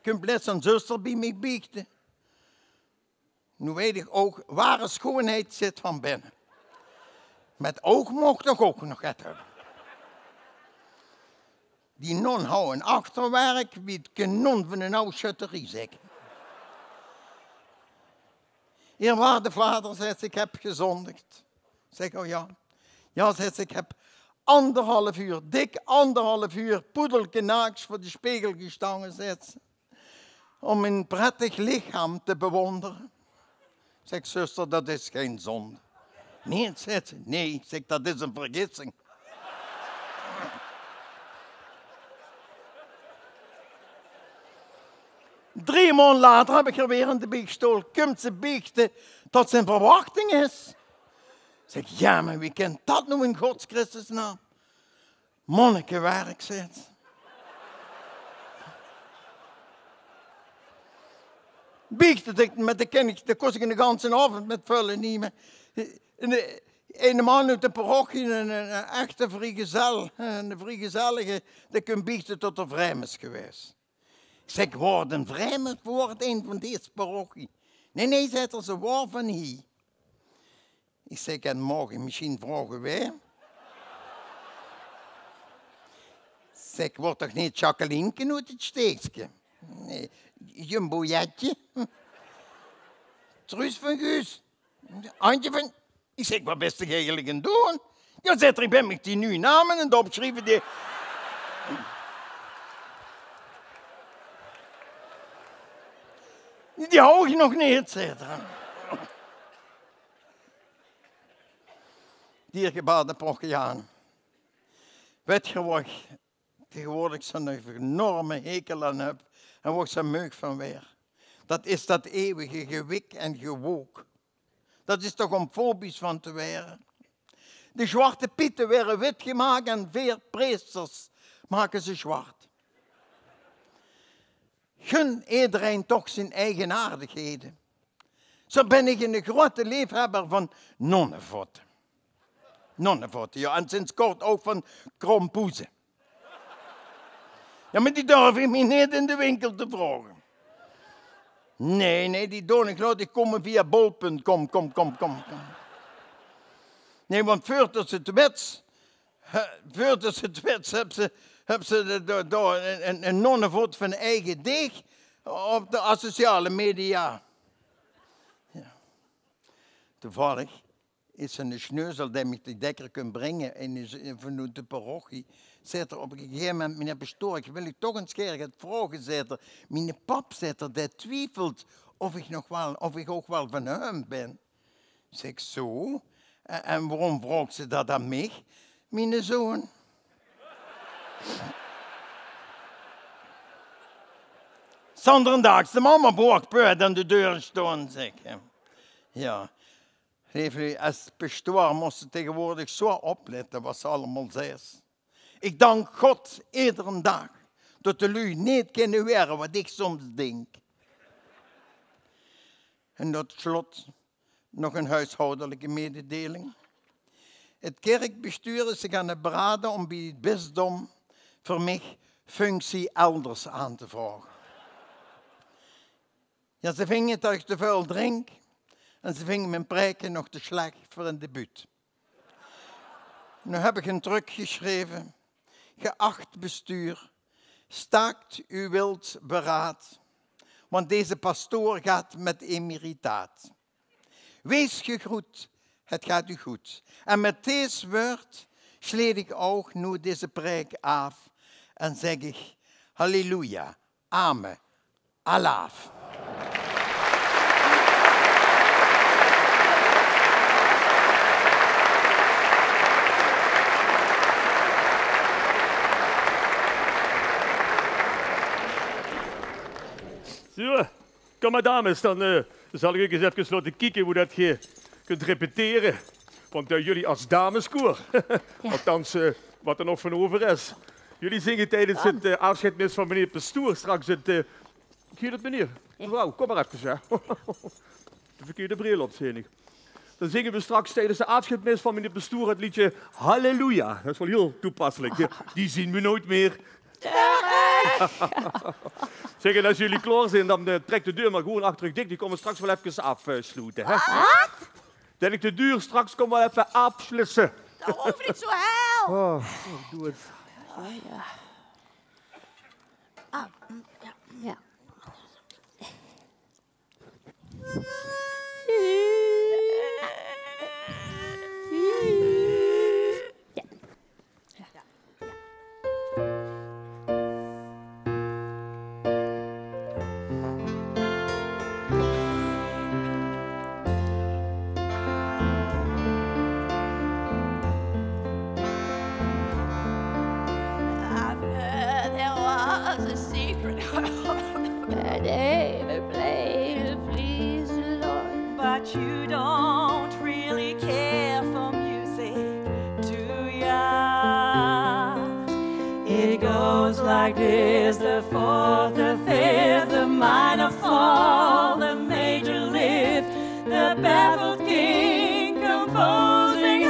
Compleet zo'n zuster bij mij biechten. Nu weet ik ook waar schoonheid zit van binnen. Met oog mocht ik ook nog het hebben. Die non hou een achterwerk wie het kanon van een oude schutterie zeggen. Eerwaarde vader, zegt ze, ik heb gezondigd. Zeg, oh ja. Ja, zegt ze, ik heb 1,5 uur, dik 1,5 uur, poedelke naaks voor de spiegel gestangen, zegt ze. Om een prettig lichaam te bewonderen. Zeg, zuster, dat is geen zonde. Nee, zegt ze, nee, zeg, dat is een vergissing. Drie maanden later heb ik er weer in de biechtstoel. Komt ze biechten tot zijn verwachting is. Zeg, ja, maar wie kent dat nou in Gods Christus naam? Monnikenwerk, zegt ze. Biechten met de kennis, dat kost ik een ganse avond met vullen nemen. een man uit de parochie, een echte vrijgezel, een vrijgezellige, die kunt biechten tot een vrijmes geweest. Ik zeg, word een vrijmes voor het een van deze parochie. Nee, zegt er, ze wordt van hier. Ik zeg, en morgen misschien vragen wij. Zeg, wordt toch niet Jacqueline uit het steekje? Nee, Jumbo-jetje. Truus van Guus. Antje van... Ik zeg, wat best ik eigenlijk aan doen? Ja, zet er, ik ben met die nu namen en daarop schrijven die... Die hou je nog niet, zegt er. Diergebaarde Prochiaan. Weet je wat ik tegenwoordig zo'n enorme hekel aan heb en waar ik zo meug van weer? Dat is dat eeuwige gewik en gewook. Dat is toch om fobisch van te werden. De zwarte pieten werden wit gemaakt en veerpreesters maken ze zwart. Gun iedereen toch zijn eigenaardigheden. Zo ben ik een grote liefhebber van nonnenvotten. Nonnenvotten, ja, en sinds kort ook van krompoezen. Ja, maar die durf ik me niet in de winkel te vragen. Nee, die doen ik nooit. Die komen via bol.com. Kom. Nee, want voordat ze het wets hebben ze een nonnenvot van eigen deeg op de sociale media. Ja. Toevallig is er een schneuzel die me de dekker kan brengen vanuit de parochie. Zegt er op een gegeven moment, meneer Pastoor, ik wil u toch eens keer het vragen, zegt er. Mijn pap, zegt er, die twijfelt of ik ook wel van hem ben. Zeg zo, en waarom vraagt ze dat aan mij, mijn zoon? Zonderdags, de mama bracht buiten aan de deur staan, zeg. Ja. Als pastoor moest ze tegenwoordig zo opletten wat ze allemaal zegt. Ik dank God iedere dag dat de lui niet kunnen horen wat ik soms denk. En tot slot nog een huishoudelijke mededeling. Het kerkbestuur is zich aan het beraden om bij het bisdom voor mij functie elders aan te vragen. Ja, ze vingen dat ik te veel drink en ze vingen mijn preken nog te slecht voor een debuut. Nu heb ik een druk geschreven. Geacht bestuur, staakt uw wild beraad, want deze pastoor gaat met emeritaat. Wees gegroet, het gaat u goed. En met deze woord sleed ik ook nu deze preek af en zeg ik, halleluja, amen, alaaf. Zo, kom maar dames, dan zal ik eens even laten kijken hoe dat je kunt repeteren. Want jullie als dameskoor, althans wat er nog van over is. Jullie zingen tijdens het afscheidmis van meneer Pastoor straks het... Zie je dat meneer? Mevrouw, kom maar even, ja. De verkeerde bril op, zie ik. Dan zingen we straks tijdens de afscheidmis van meneer Pastoor het liedje Halleluja. Dat is wel heel toepasselijk. Die zien we nooit meer. Zeg, en als jullie klaar zijn, dan trek de deur maar gewoon achter u dicht. Die komen straks wel even afsluiten. Wat? Dat ik de deur straks kom wel even afsluiten. Dat hoeft niet zo heel. Oh, doe het. Oh, ja. Ah, ja. But you don't really care for music, do ya? It goes like this: the fourth, the fifth, the minor fall, the major lift, the baffled king composing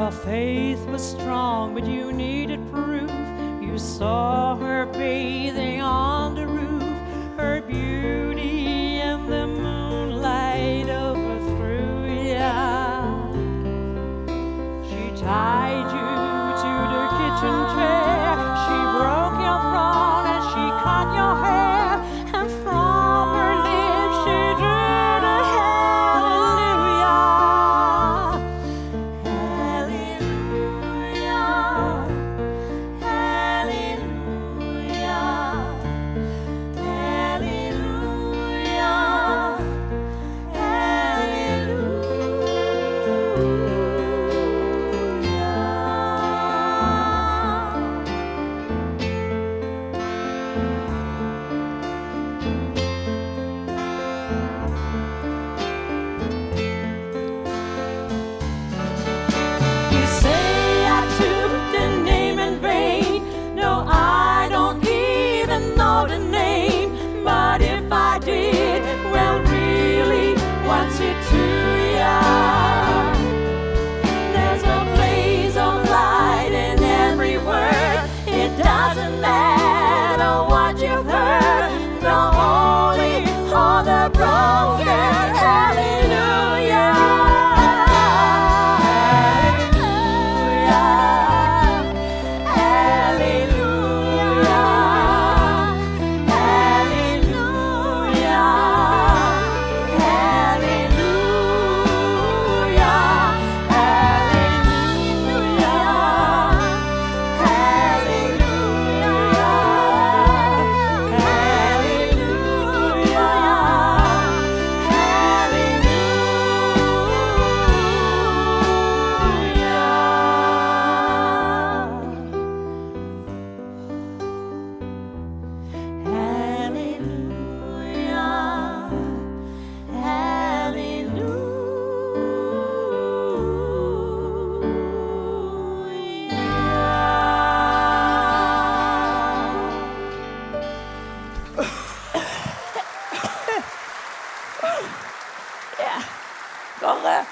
Your faith was strong, but you needed proof. You saw her bathing on the roof, her beauty in the moonlight overthrew ya. She tied you to the kitchen chair, she broke your throne and she cut your hair, and from her lips she drew the hallelujah.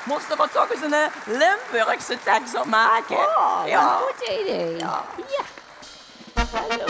Moesten we toch eens een Limburgse tekst op maken? Oh, ja. een goed idee. Ja. Ja. Hallo.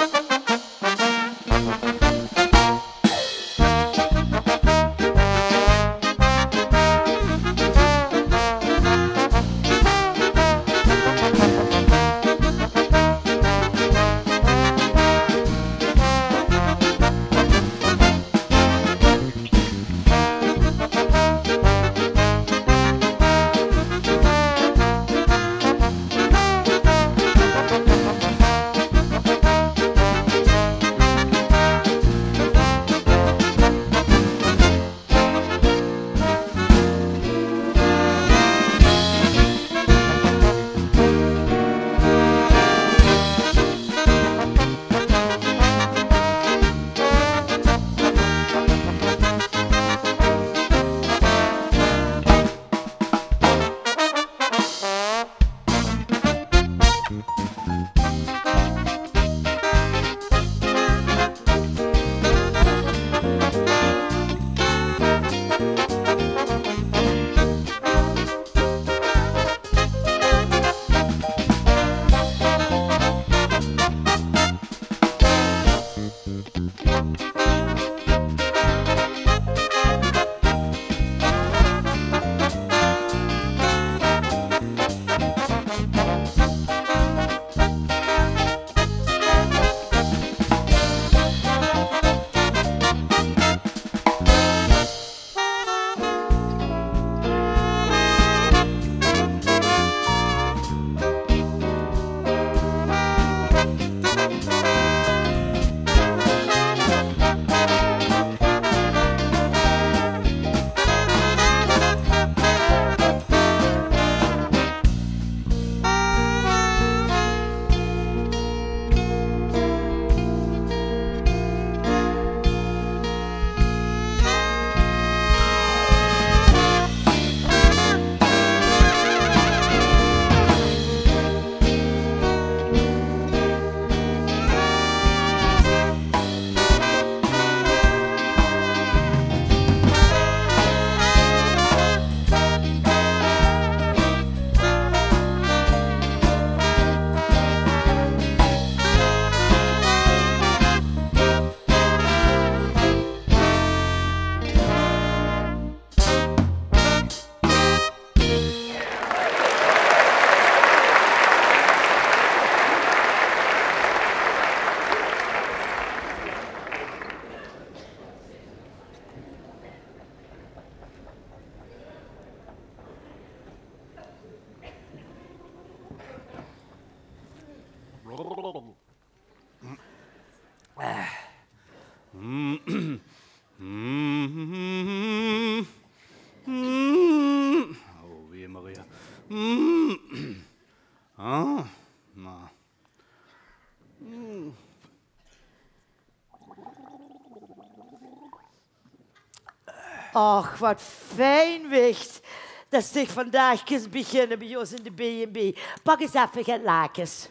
Ach, wat fijn, Wicht. Dat zich vandaag eens beginnen bij ons in de B&B. Pak eens even geen lakens.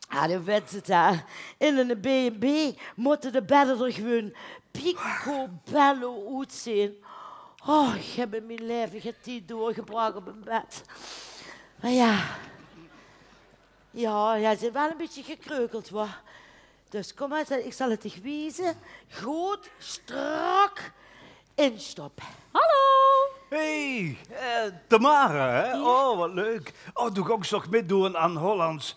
Ah, dan weet het, hè. In een B&B moeten de bedden er gewoon picobello uitzien. Oh, ik heb in mijn leven tijd doorgebracht op een bed. Maar ja, ze zijn wel een beetje gekreukeld, hoor. Dus kom maar, ik zal het je wijzen. Goed, strak, instoppen. Hallo! Hey, Tamara, hè? Oh, wat leuk. Oh, doe ik ook nog meedoen aan Hollands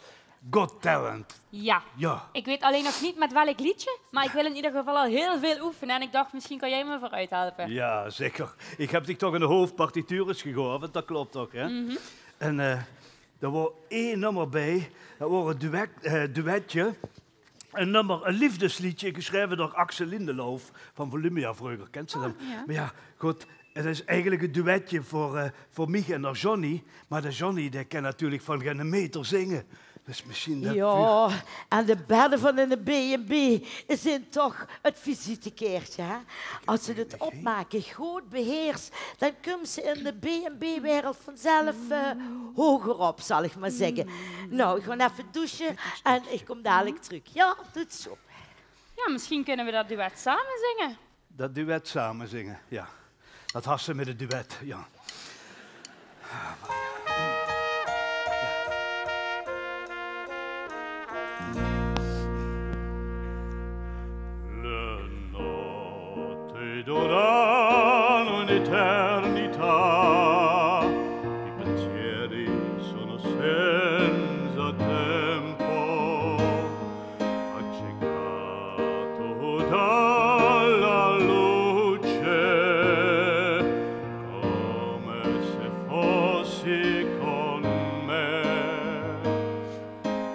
Got Talent. Ja. Ja. Ik weet alleen nog niet met welk liedje, maar ik wil in ieder geval al heel veel oefenen en ik dacht, misschien kan jij me vooruit helpen. Ja, zeker. Ik heb dich toch in de hoofdpartituur eens gehoord, dat klopt toch, hè? En er wordt één nummer bij, dat wordt een duetje. Een nummer, een liefdesliedje, geschreven door Axel Lindeloof van Volumia vroeger. Kent ze hem? Ja. Maar ja, goed, het is eigenlijk een duetje voor Mich en Johnny. Maar de Johnny, die kan natuurlijk van geen meter zingen. Dus misschien dat... Ja, en de bedden van in de B&B zijn toch het visitekaartje, hè? Als ze het opmaken, goed beheerst, dan komen ze in de B&B-wereld vanzelf hoger op, zal ik maar zeggen. Nou, ik ga even douchen en ik kom dadelijk terug. Ja, doe het zo. Ja, misschien kunnen we dat duet samen zingen. Dat duet samen zingen, ja. Dat had ze met het duet, ja. Le notte durano un'eternità, i pensieri sono senza tempo, accecato dalla luce, come se fossi con me,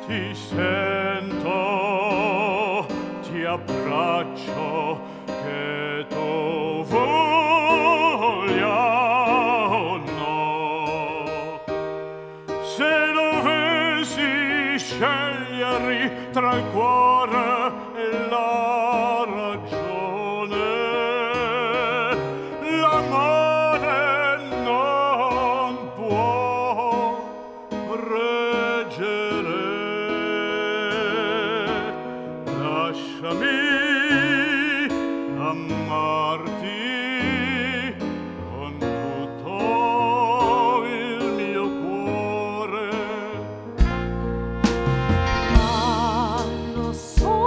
ti sento, ti abbraccio, che tu voglia o no. Se dovessi scegliere tra il cuore e la ragione, l'amore non può reggere. Lasciami amarti con tutto il mio cuore. Quando sono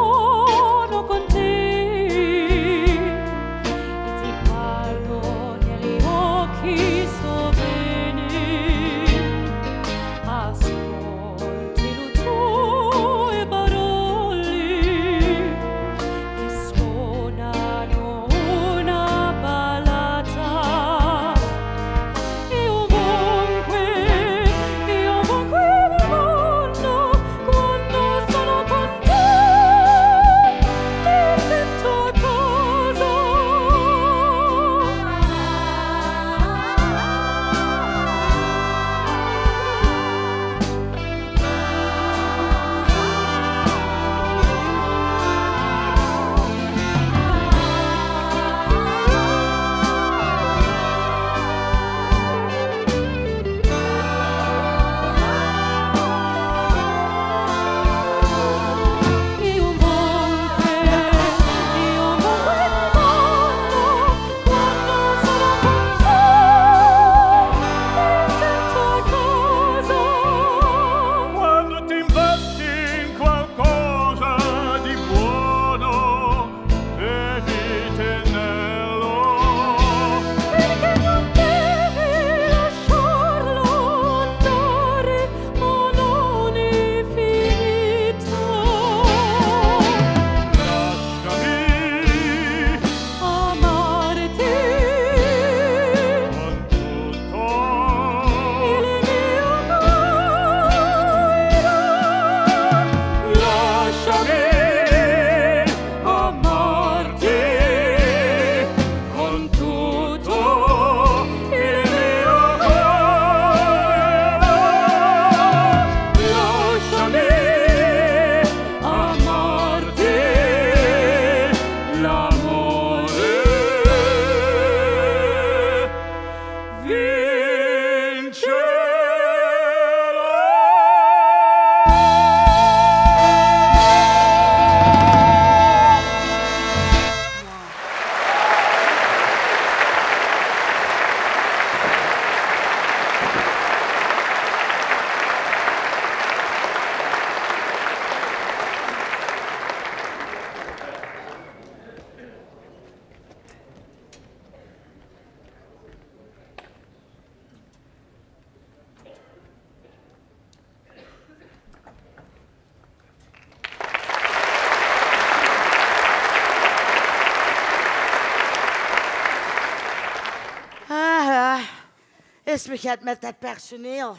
is me gaat met dat personeel.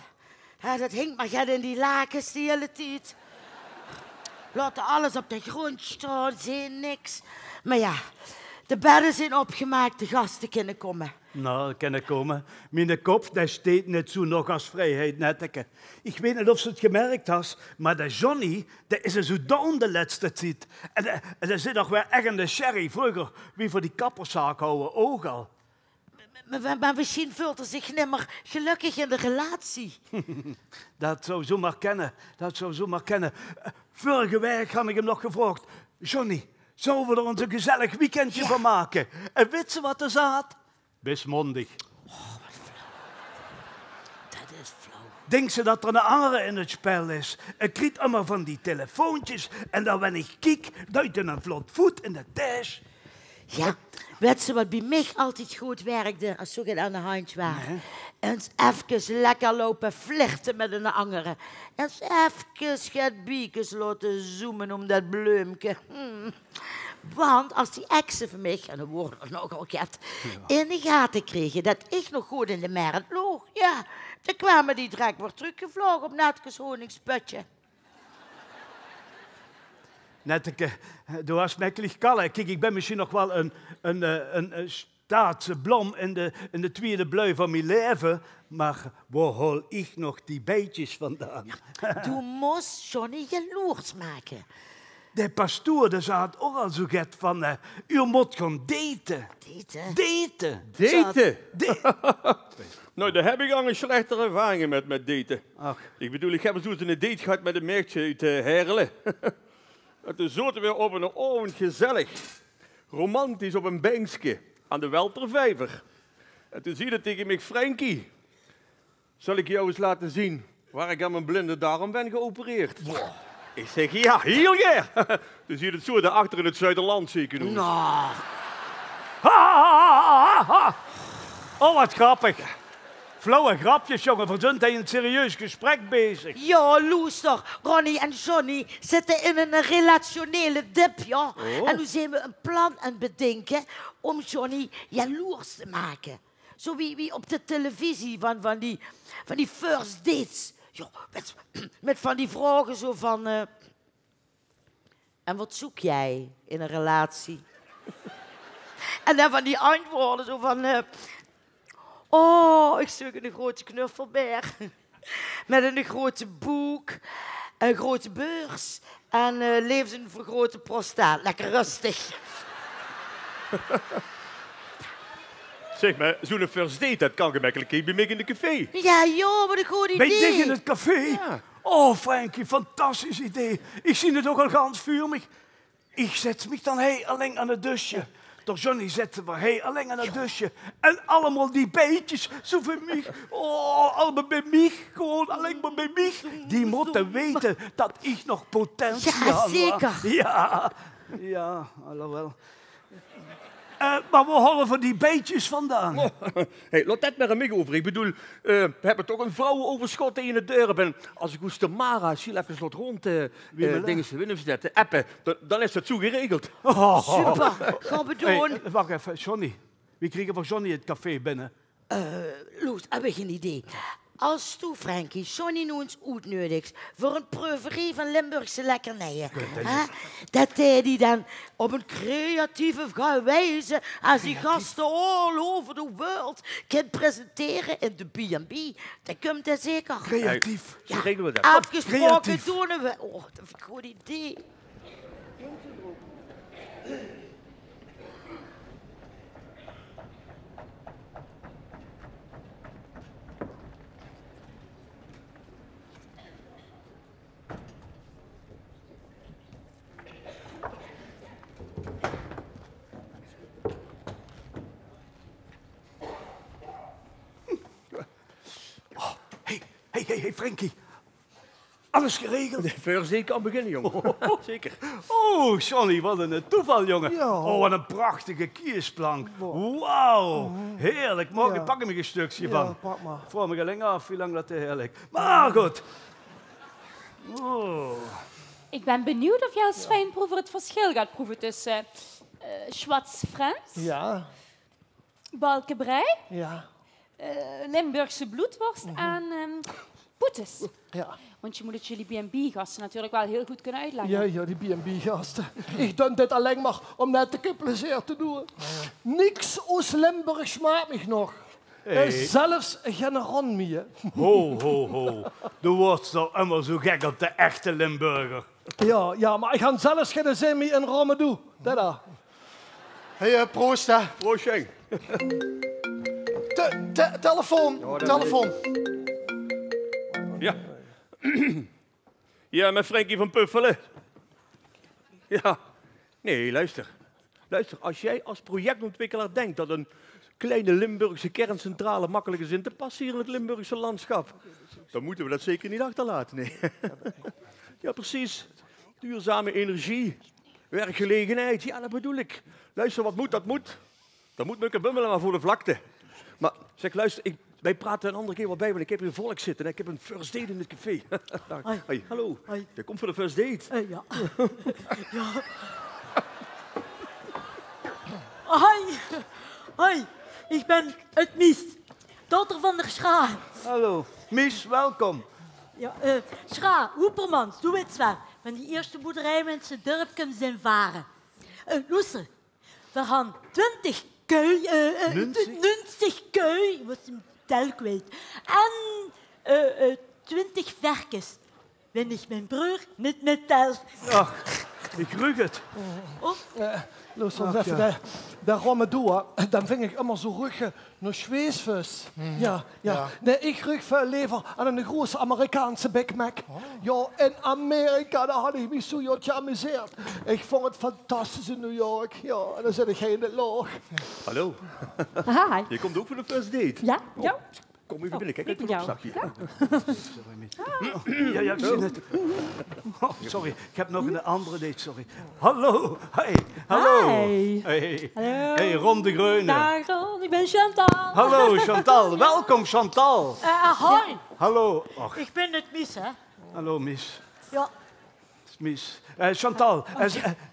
Ja, dat hinkt maar gaat in die lakens de hele tijd. Laten alles op de grond staan, zien niks. Maar ja, de bedden zijn opgemaakt, de gasten kunnen komen. Nou, kunnen komen. Mijn kop, dat steekt net zo nog als vrijheid, netteke. Ik weet niet of ze het gemerkt had, maar de Johnny, dat is er zo down de laatste tijd. En er zit nog wel echt in de sherry. Vroeger, wie voor die kapperszaak houden, ook al. Maar misschien voelt hij zich niet meer gelukkig in de relatie. Dat zou zomaar kennen. Vorige week had ik hem nog gevraagd. Johnny, zouden we er ons een gezellig weekendje van maken? En weet ze wat er zat? Besmondig. Oh, wat flauw. Dat is flauw. Denkt ze dat er een andere in het spel is? Ik kriet allemaal van die telefoontjes. En dan wanneer ik kijk, duidt er een vlot voet in de tas. Ja, weet ze wat bij mij altijd goed werkte als zo aan de hand waren? Eens even lekker lopen flirten met een andere. Eens even gaat biekes laten zoomen om dat bloemke. Want als die exen van mij, en dan worden er nogal gehad, in de gaten kregen dat ik nog goed in de merk loog, ja, dan kwamen die direct weer teruggevlogen op Netkes honingsputje. Netteke, du hast merklich kallen. Kijk, ik ben misschien nog wel een staatsblom in de tweede blui van mijn leven, maar waar haal ik nog die beetjes vandaan? Du moest Johnny jaloers maken. De pastoor de zat ook al zo get van, u moet gaan daten. Daten? Nou, daar heb ik al een slechtere ervaringen met daten. Ach. Ik bedoel, ik heb eens een date gehad met een meisje uit Herle. En toen zaten we op een avond gezellig, romantisch op een bankje aan de Weltervijver. En toen zei hij tegen mij, Frankie, zal ik jou eens laten zien waar ik aan mijn blinde darm ben geopereerd? Wow. Ik zeg, ja, hier. Toen zie je het zo daarachter in het Zuiderland, zeker doen. Nou. Oh, wat grappig. Flauwe grapjes, jongen. We zijn in een serieus gesprek bezig. Ja, loester. Ronnie en Johnny zitten in een relationele dip, ja. Oh. En nu zijn we een plan aan het bedenken om Johnny jaloers te maken. Zo wie op de televisie van die first dates. Ja, met van die vragen zo van... en wat zoek jij in een relatie? En dan van die antwoorden zo van... oh, ik zoek een grote knuffelbeer. Met een grote boek, een grote beurs en leeft een vergrote prostaat. Lekker rustig. Zeg maar, zo'n first date, dat kan gemakkelijk bij mij in de café. Ja, joh, wat een goed idee. Bij dich in het café? Ja. Oh, Frankie, fantastisch idee. Ik zie het ook al gans vuurmig. Ik zet me dan alleen aan het dusje. Toch Johnny zette we alleen aan het dusje. En allemaal die beetjes, zo voor mij. Oh, allemaal bij mij. Gewoon alleen maar bij mij. Die moeten weten dat ik nog potentie had. Ja, zeker. Ja, alhoewel. Maar we halen van die beetjes vandaan. Oh, hey, laat dat maar aan mij over. Ik bedoel, we hebben toch een vrouwenoverschot in de deur. En als ik de Mara zie even slot rond dingen te winnen zetten, appen, dan is dat zo geregeld. Super, gaan we doen. Hey, wacht even, Johnny. Wie kregen van Johnny het café binnen? Loes, heb ik een idee. Als toe, Frankie, Johnny nu eens uitnodigt voor een proeverie van Limburgse lekkernijen. Dat hij dan op een creatieve wijze als die gasten all over the world kan presenteren in de B&B. Dat komt hij zeker. Creatief. Zo regelen we dat. Afgesproken doen we. Oh, dat is een goed idee. Hey, Frankie. Alles geregeld? De first date kan beginnen, jongen. Zeker. Oh, Johnny, wat een toeval, jongen. Ja. Oh, wat een prachtige kiesplank. Wauw. Heerlijk. Morgen pak ik me een stukje van. pak maar. Vraag me alleen af hoe lang dat heerlijk. Maar goed. Oh. Ik ben benieuwd of jij als fijnproever het verschil gaat proeven tussen Schwarz Frans, Ja, Balkenbrei, ja. Limburgse bloedworst en boetes. Ja. Want je moet het jullie B&B-gasten natuurlijk wel heel goed kunnen uitleggen. Ja, die B&B-gasten. Ik doe dit alleen maar om net een keer plezier te doen. Niks aus Limburg smaakt mich nog. Zelfs geen ron meer. Ho. Du wordt zo immer zo gek op de echte Limburger. Ja, maar ik ga zelfs geen zin meer in Rome doen. Tada. Hey, proost, hè. Proost, Schenk. Telefoon. Ja. Ja, met Frankie van Puffelen. Ja. Nee, luister. Luister, als jij als projectontwikkelaar denkt dat een kleine Limburgse kerncentrale makkelijk is in te passen hier in het Limburgse landschap, dan moeten we dat zeker niet achterlaten, nee. Ja, precies. Duurzame energie, werkgelegenheid, ja, dat bedoel ik. Luister, wat moet, dat moet. Dat moet Mukke bummelen maar voor de vlakte. Maar zeg, luister, wij praten een andere keer wat bij, want ik heb hier volk zitten en ik heb een first date in het café. Hoi, hallo. Hoi. Jij komt voor de first date? Ja. Ja. Hoi, ik ben het Mies, dochter van de Schra. Hallo, Mies, welkom. Ja, Schra, Hoepermans, doe het wel. Van die eerste boerderij met zijn dorpjes zijn varen. Luister, we gaan 20 keu, 90 keu, ik was een tel kwijt. En 20 verkens. Wenn ik mijn broer niet met tel. Ach, ik ruik het. Luister eens even, dat Rome doen, dan vind ik immer zo ruggen naar Schweesvis. Ja. Nee, ik ruik veel liever aan een grote Amerikaanse Big Mac. Ja, in Amerika, daar had ik me zo jotje amuseerd. Ik vond het fantastisch in New York. Ja, en dan zit ik geen in het loog. Hallo. Hi. Je komt ook voor de first date? Ja? Kom even binnen, kijk uit het opslagje. Ja, ik zie het. Oh, sorry, ik heb nog een andere date, sorry. Hallo, hallo. Hi. Hey, Ron de Greunen. Dag Ron, ik ben Chantal. Hallo, Chantal. Welkom, Chantal. Hoi, Hallo. Och, ik ben het Mies, hè. hallo, Mies. Ja. Mies. Chantal,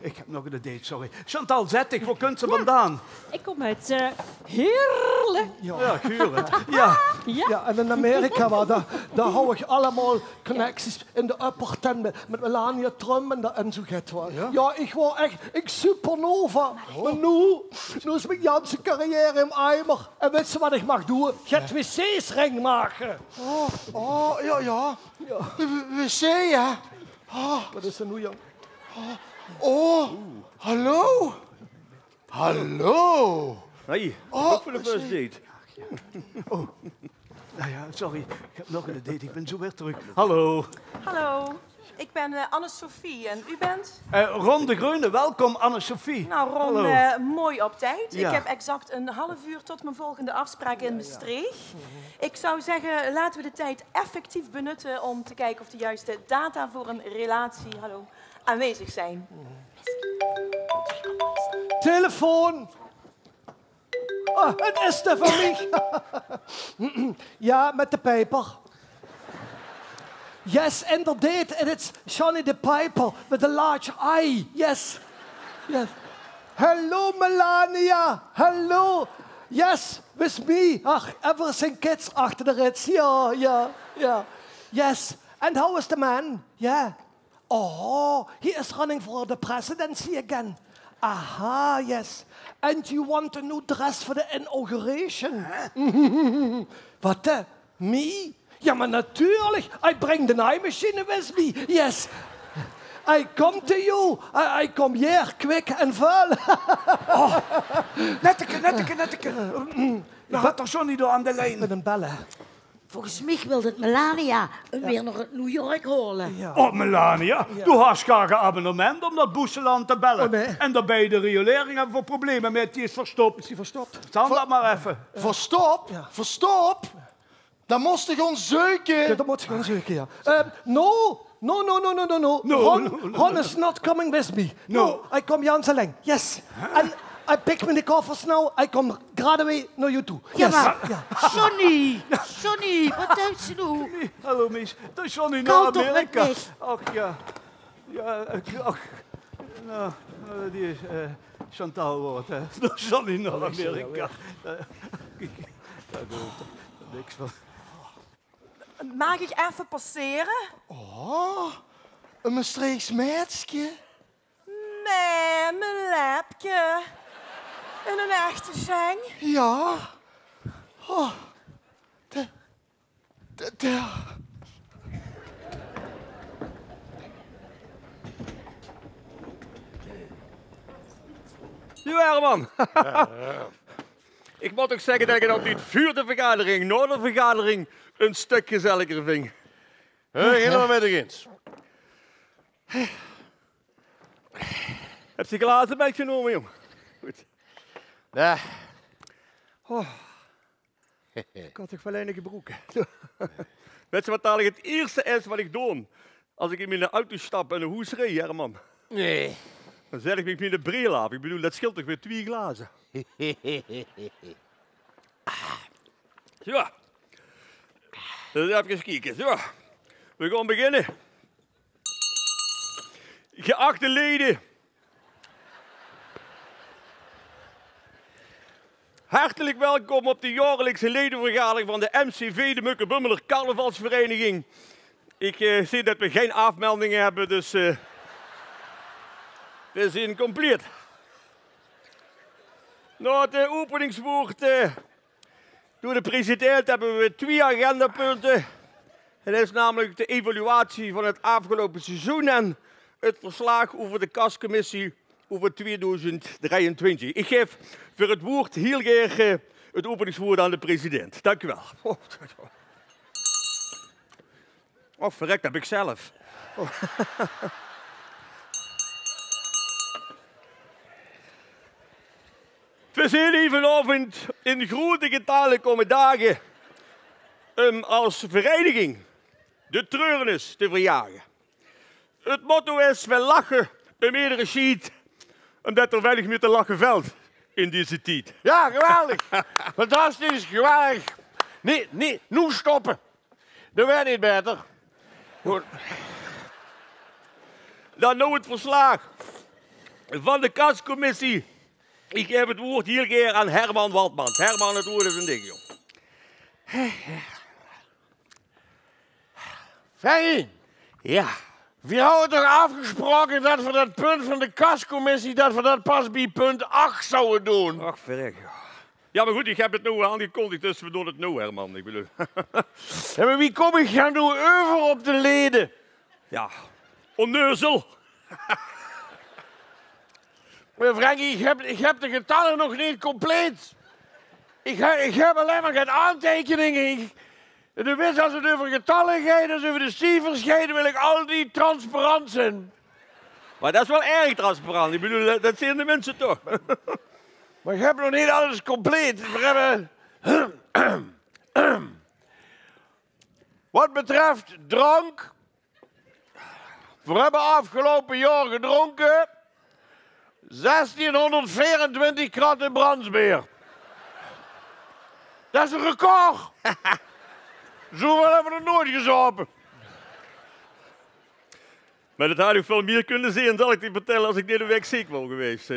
ik heb nog een date, sorry. Chantal, zet dich, waar kunt ze vandaan? Ik kom uit Heerlen. Ja, ik huur het. Ja. Ja, en in Amerika, daar hou ik allemaal connecties in de upper ten met Melania Trump en zo gaat wel. Ja, ik word echt, ik supernova. Maar nu is mijn ganse carrière im eimer. En weet je wat ik mag doen? Gaat wc's ring maken. Ja. Wc, ja. Wat is er nu, jong? Hallo. Hey, ook voor de first date. Nou ja, sorry, ik heb nog een date, ik ben zo weer terug. Hallo. Hallo, ik ben Anne-Sophie en u bent? Ron de Greunen, welkom Anne-Sophie. Nou Ron, mooi op tijd. Ja. Ik heb exact een half uur tot mijn volgende afspraak in Maastricht. Ik zou zeggen, laten we de tijd effectief benutten om te kijken of de juiste data voor een relatie aanwezig zijn. Telefoon. Het is er voor mij. Ja, met de pijper. Yes, inderdaad. And it's Johnny the Piper with a large eye. Yes. Hello, Melania. Hello. Yes, with me. Ach, everything kids achter de rits. Ja. Yes. And how is the man? Yeah. Oh, he is running for the presidency again. Aha, yes. And you want a new dress for the inauguration? Wat? Me? Ja, maar natuurlijk. I bring the naaimachine with me. Yes. I come to you. I come here, quick and vuil. Netteke. Dan gaat toch Johnny door aan de lijn. Met een bellen. Volgens mij wil het Melania weer naar New York holen. Ja. Oh, Melania, du hast graag een abonnement om dat Boeseland te bellen. Oh, nee. En dan bij de riolering hebben we problemen met, die is verstopt. Is hij verstopt? Staan dat maar even. Verstop. Dan moest ik ons zeuken. Ja, dat moet je gaan zoeken, ja. No. Ron is not coming with me. No, I come hier aan zijn lijn. Yes. And I pick my koffers now. I come right away naar you toe. Ja, Yes. maar Johnny, wat doet ze nu? Hallo, Mies. Dat is Johnny Kan naar toch met Amerika. Mies? Ach, ja. Ach. Nou, die is Chantal wordt, hè. Dat is Johnny naar Amerika. Mag ik even passeren? Oh, een Maastrichts meisje. Nee, mijn lepje. En een echte zeng. Ja. Oh. Ja, Herman. Ik moet ook zeggen dat ik het op die vierde vergadering, na de vergadering, een stuk gezelliger vind. Helemaal met de eens. Heb je glazen meegenomen, jong? Goed. Ja. Oh. Ik had toch wel enige broeken. Weet je wat eigenlijk het eerste is wat ik doe als ik in mijn auto stap en een hoes rijd, Herman? Nee. Dan zet ik me in de bril af. Ik bedoel, dat scheelt toch weer 2 glazen. Zo. Dus even kijken. Zo. We gaan beginnen. Geachte leden. Hartelijk welkom op de jaarlijkse ledenvergadering van de MCV, de Mukke-Bummeler Carnavalsvereniging. Ik zie dat we geen afmeldingen hebben, dus we zijn compleet. Na het openingswoord door de president hebben we 2 agendapunten. Het is namelijk de evaluatie van het afgelopen seizoen en het verslag over de kascommissie over 2023. Ik geef voor het woord heel graag het openingswoord aan de president. Dank u wel. Oh, verrekt, heb ik zelf. Oh. We zijn hier vanavond in grote getalen komen dagen als vereniging de treurnis te verjagen. Het motto is, we lachen om iedere sheet, omdat er weinig meer te lachen valt in deze tijd. Ja, geweldig. Fantastisch, geweldig. Nee, nu stoppen. Dat werd niet beter. Goed. Dan nou het verslag van de kascommissie. Ik geef het woord hier keer aan Herman Waldman. Herman, het woord is een ding, joh. Ferry. Ja. We hadden toch afgesproken dat we dat punt van de kascommissie, dat we dat pas bij punt 8 zouden doen. Ach, verrek. Ja, maar goed, ik heb het nu aangekondigd, dus we doen het nu, Herman. Ik bedoel. Ja, maar wie kom ik gaan doen over op de leden? Ja, onneuzel. Maar Frankie, ik heb de getallen nog niet compleet. Ik heb alleen maar geen aantekeningen. En dus als het over getallen gaat, als het over de cijfers gaat, wil ik al die transparant zijn. Maar dat is wel erg transparant. Ik bedoel, dat zien de mensen toch. Maar ik heb nog niet alles compleet. We hebben... Wat betreft drank. We hebben afgelopen jaar gedronken 1624 kratten brandsbeer. Dat is een record. Zoveel hebben we nog nooit gezopen. Maar dat had ik veel meer kunnen zien, zal ik je vertellen, als ik deze week ziek was geweest.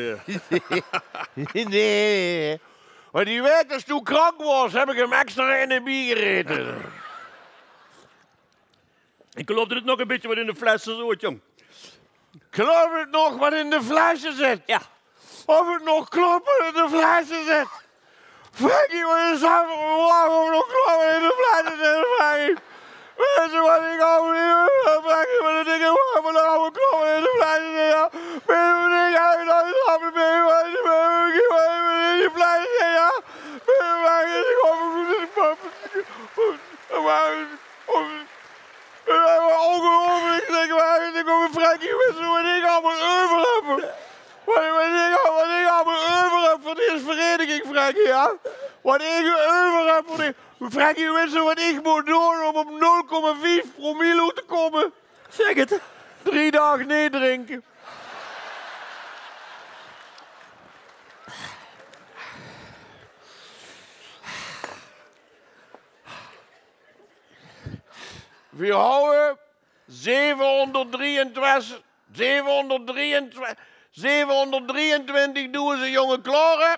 Nee. Maar die week als toen krank was, heb ik hem extra in de bier gereden. Ik geloof dat het nog een beetje wat in de flessen zit, jong. Klopt het nog wat in de flessen zit? Ja. Of het nog klopt wat in de flessen zit? Frankie, wat is dat voor een wacht of het nog klopt wat in de flessen zit, Frankie? Weet je wat ik al hier Frankie, wat de dingen waar we nog allemaal klopt wat in de flessen zit, ja? Weet je wat ik uit dat is af en toe wat in die flessen zit, ja? Weet je wat ik ongelooflijk, ik kom Frankie, weet je wat ik allemaal over heb? Wat ik allemaal over heb voor deze vereniging, Frankie, ja? Wat ik over heb voor die... Frankie, weet je wat ik moet doen om op 0,5 promille te komen? Zeg het. 3 dagen niet drinken. We houden 723 jonge kloren.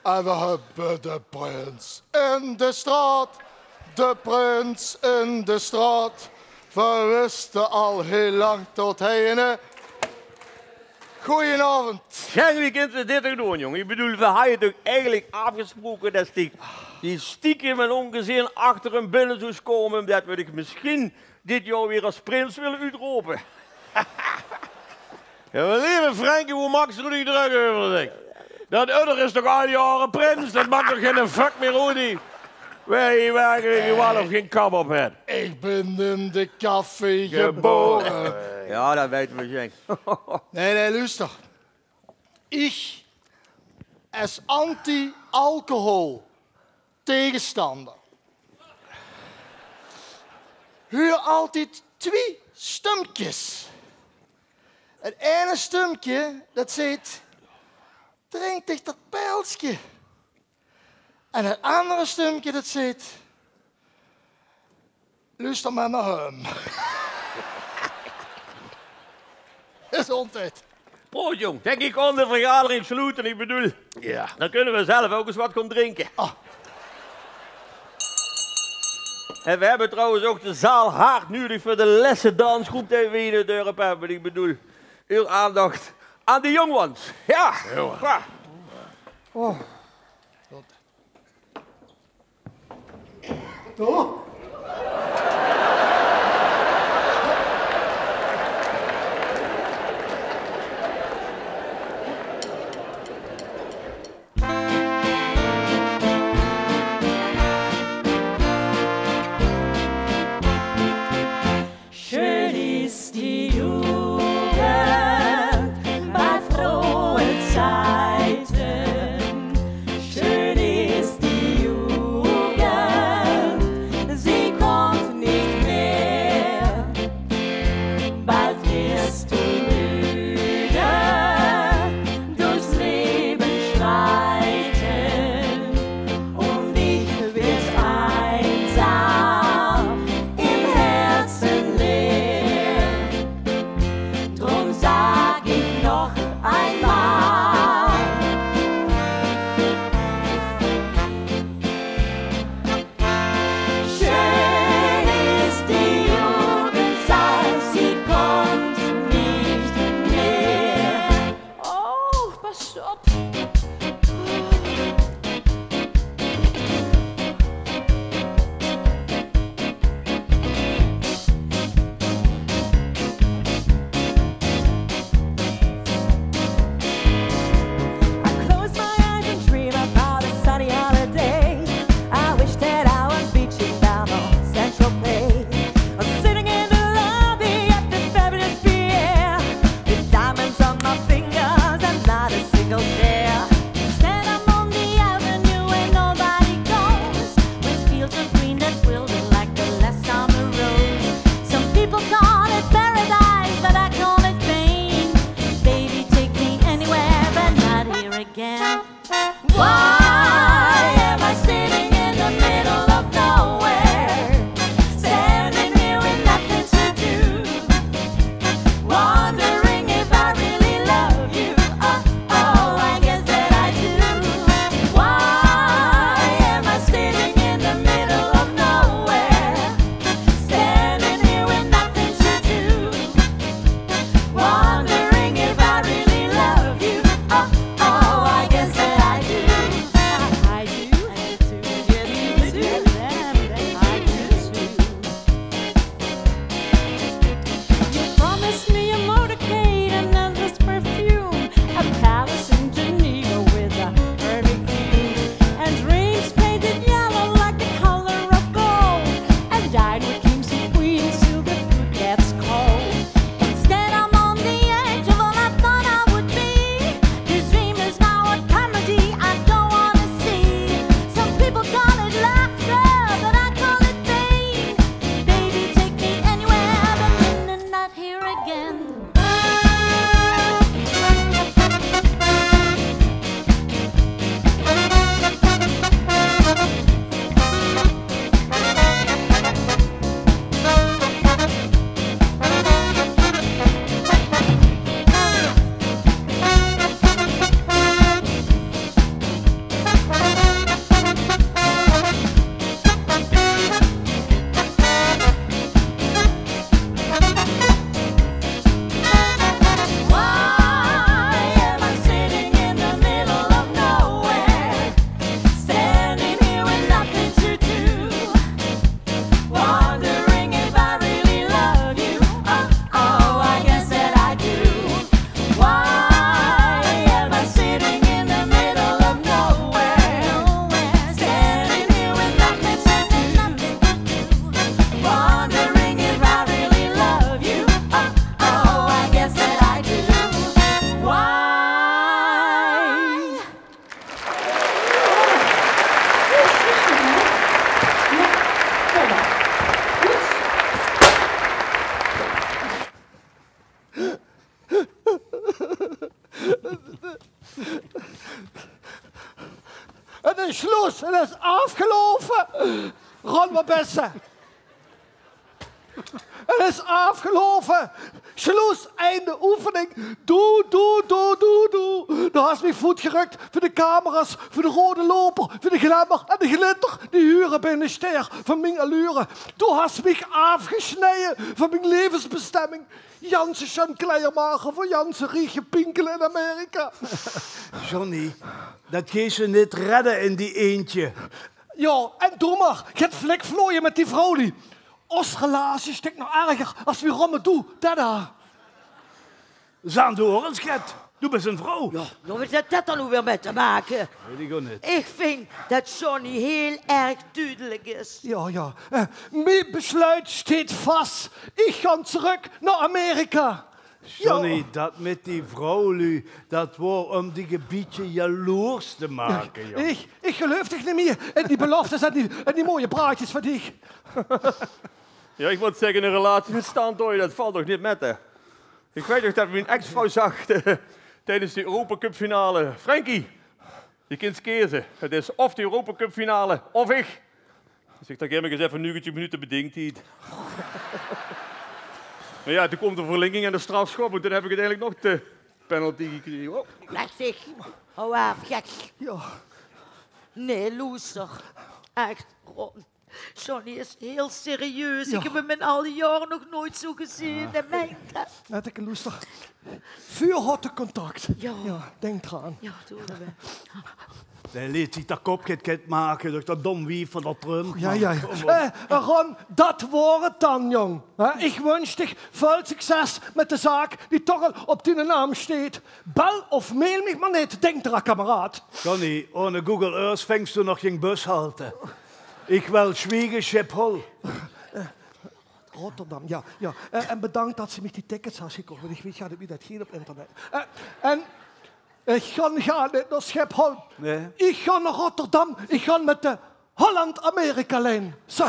En we hebben de prins in de straat. De prins in de straat. We wisten al heel lang tot hij in. Goedenavond. Zeg, wie kunt dit toch doen, jongen? Ik bedoel, we hadden toch eigenlijk afgesproken dat die stiekem en ongezien achter hem binnen zou komen, omdat we zich misschien dit jaar weer als prins willen uitroepen. Ja, maar lieve Frankie, hoe maakt ze er niet druk over, zeg? Dat Udder is toch al jaren prins? Dat maakt toch geen fuck meer, Rudy? Wij waren gewoon of geen kap op het. Ik ben in de café geboren. Ja, dat weten we, Jenk. Nee, luister. Ik, als anti-alcohol tegenstander, huur altijd 2 stumpjes. Het ene stumpje, dat zegt, drink dich dat pijltje. En het andere stumpje, dat zegt, luister maar naar hem. Gezondheid. Proost, jong. Denk ik aan de vergadering sluiten. Ik bedoel, ja, dan kunnen we zelf ook eens wat gaan drinken. En we hebben trouwens ook de zaal hard nodig voor de lessendansgroep die we in het dorp hebben. Ik bedoel, uw aandacht aan de jongens. Ja. Ja. Oh. Oh. Schön ist die Jugend bei frohen Zeiten. Schön ist die Jugend, het is afgelopen. Ron, wat best. Het is afgelopen. Schluss, einde oefening. Doe. Du hast mich voet gerukt voor de camera's, voor de rode loper, voor de glamour en de glitter. Die huren bij een ster van mijn allure. Du hast mich afgesneden van mijn levensbestemming. Janse Sean Kleiermacher voor Janse Rietje Pinkel in Amerika. Johnny, dat geeft ze niet redden in die eentje. Ja, en doe maar. Je hebt flikvlooien met die vrouw die. Ons relatie stikt nog erger als we rommen doen. Tada. Zaan de oren, schat. Du bent een vrouw. Ja, wat heeft dat dan nu weer mee te maken? Weet ik ook niet. Ik vind dat Johnny heel erg duidelijk is. Ja. Mijn besluit staat vast. Ik ga terug naar Amerika. Johnny, dat met die vrouw, dat was om die gebiedje jaloers te maken. Ja, ik geloof dich niet meer. En die beloftes en die mooie praatjes van dich. Ja, ik moet zeggen, een relatie met Staantooi, dat valt toch niet met, hè? Ik weet nog dat mijn ex-vrouw zag tijdens de Europa Cup finale. Frankie, je kunt kiezen. Het is of de Europa Cup finale, of ik. Dus ik dacht, eens even een minuten bedingt. Maar ja, toen komt de verlenging en de strafschop. En toen heb ik uiteindelijk nog de penalty gekregen. Oh. Lastig. Hou af, gek. Ja. Nee, loser. Echt, Ron. Johnny is heel serieus. Ja. Ik heb hem in al die jaren nog nooit zo gezien. Dat meent dat. Net ik een loester. Vuurhotte contact. Ja. Denk eraan. Ja, doe dat. Hij liet zich dat kopje maken door dat dom wief van dat Trump. Ja. Ron, dat wordt het dan, jong. Ik wens dich veel succes met de zaak die toch al op die naam staat. Bel of mail mich maar niet, denk eraan, kameraad. Johnny, ohne Google Earth vangst du nog geen bushalte. Ik wil Schwiegen Schiphol. Rotterdam, ja. En bedankt dat ze me die tickets had gekocht. Want ik weet niet wie dat ging op internet. En ik ga niet naar Schiphol. Nee. Ik ga naar Rotterdam. Ik ga met de Holland-Amerika-lijn. Zo.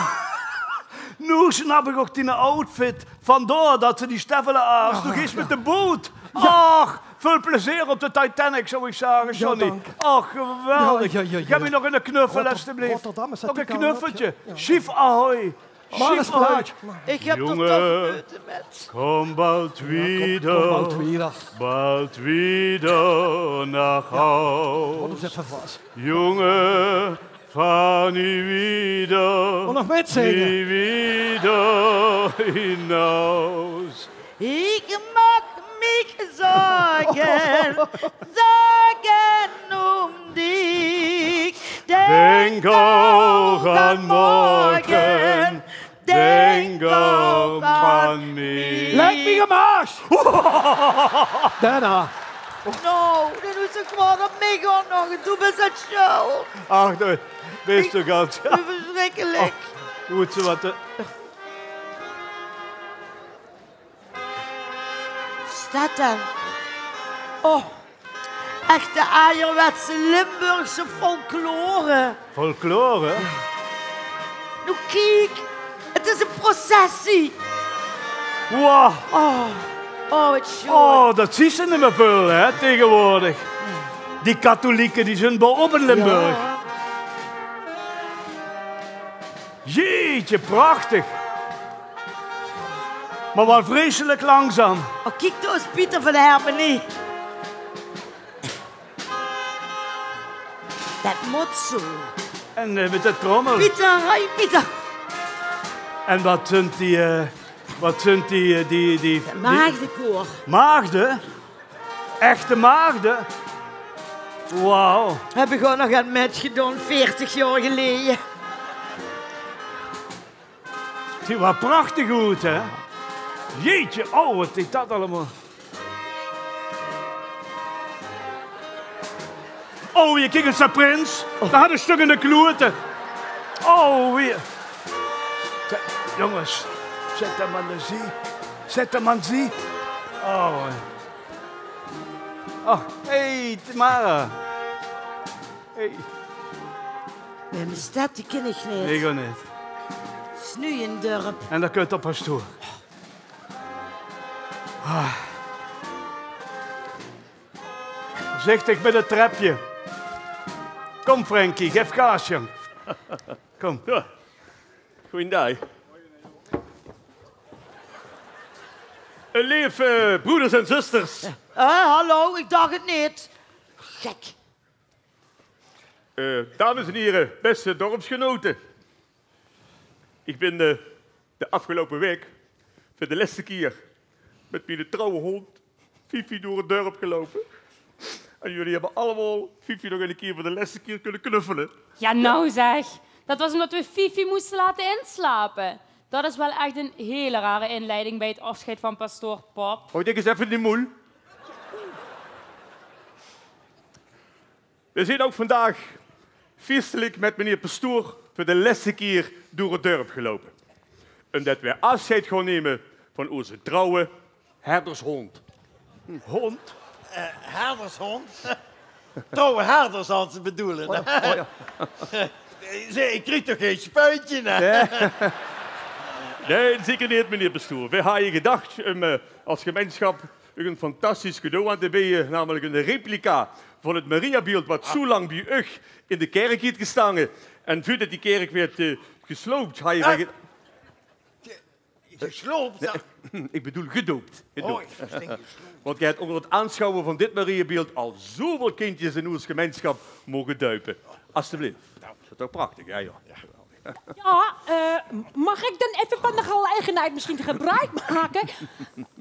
Nu snap ik ook die outfit. Vandaar dat ze die steffelen aast. Toen gist met de boot. Ach, veel plezier op de Titanic, zou ik zeggen, Johnny. dank. Ach, geweldig. Ja. Geef me nog een knuffel, alstublieft. Rotterdam, is dat Nog een die knuffeltje. kant op? Ja. Chief ahoy. Maar eens plaatje. Ik heb er toch Jongen, moeten met. kom bald wieder. Kom bald wieder. Bald wieder nach Haus. Wat is even vast. Junge, fahr nie wieder. Und noch mitzingen. Nie wieder hinaus. Ik mag mich sorgen um dich. Denk auch an morgen. Denk auch an mich. Lijkt me am Arsch. Daarna. Nou, dan is het gewoon op mij gaan nog. Doe best het show. Ach, du bist du ganz. Verschrikkelijk. Goed zo wat. Staat dan? Oh, echte Ajerwetse Limburgse folklore. Folklore? Nou kijk, het is een processie. Wow. Oh, het show. Oh, dat zie ze niet meer veel, hè, tegenwoordig. Die katholieken die zijn boven in Limburg. Ja. Jeetje, prachtig. Maar wel vreselijk langzaam. Oh, kijk, daar is Pieter van de Hermenie. Dat moet zo. En met het trommel. Pieter, hoi Pieter. En wat zijn die Maagdenkoor. maagden? Echte maagden? Wauw. Heb ik gewoon nog een match gedaan, 40 jaar geleden. Die was prachtig goed, hè? Jeetje, oh, wat is dat allemaal? Oh, je kijkt eens naar Prins. Daar had een stuk in de kloerte. Oh, weer. Jongens, zet hem aan de zee. Zet hem aan de zee. Oh. Oh, hey, Tamara. Hey. Bij mijn stad, die ken ik niet. Nee, gewoon niet. Snuiendorp. En dan kun je op haar stoel. Voorzichtig met het trapje. Kom Frankie, geef gas, jong. Kom. Ja. Goeiedag. Een leef, broeders en zusters. Hallo, ik dacht het niet. Gek. Dames en heren, beste dorpsgenoten. Ik ben de afgelopen week voor de laatste keer met mijn trouwe hond Fifi door het dorp gelopen. En jullie hebben allemaal Fifi nog een keer voor de laatste keer kunnen knuffelen. Ja, nou zeg. Dat was omdat we Fifi moesten laten inslapen. Dat is wel echt een hele rare inleiding bij het afscheid van pastoor Pop. Houd ik eens even die moel. We zijn ook vandaag feestelijk met meneer pastoor voor de laatste keer door het dorp gelopen. Omdat wij afscheid gaan nemen van onze trouwe herdershond. Hond? Herdershond? Trouwe herders hadden ze bedoelen. Oh ja. Ik kreeg toch geen spuitje? Hè? Nee, zeker niet, meneer pastoor. Wij hadden gedacht om als gemeenschap een fantastisch cadeau aan te bieden, namelijk een replica van het Mariabeeld wat zo lang bij u in de kerk heeft gestaan. En voordat die kerk werd gesloopt, had je... Gesloopt? Ik bedoel gedoopt. Oh, ik versteek gesloopt. Want jij hebt onder het aanschouwen van dit Mariabeeld al zoveel kindjes in onze gemeenschap mogen duipen. Alsjeblieft. Nou, dat is toch prachtig, ja. Ja, mag ik dan even van de gelegenheid misschien gebruik maken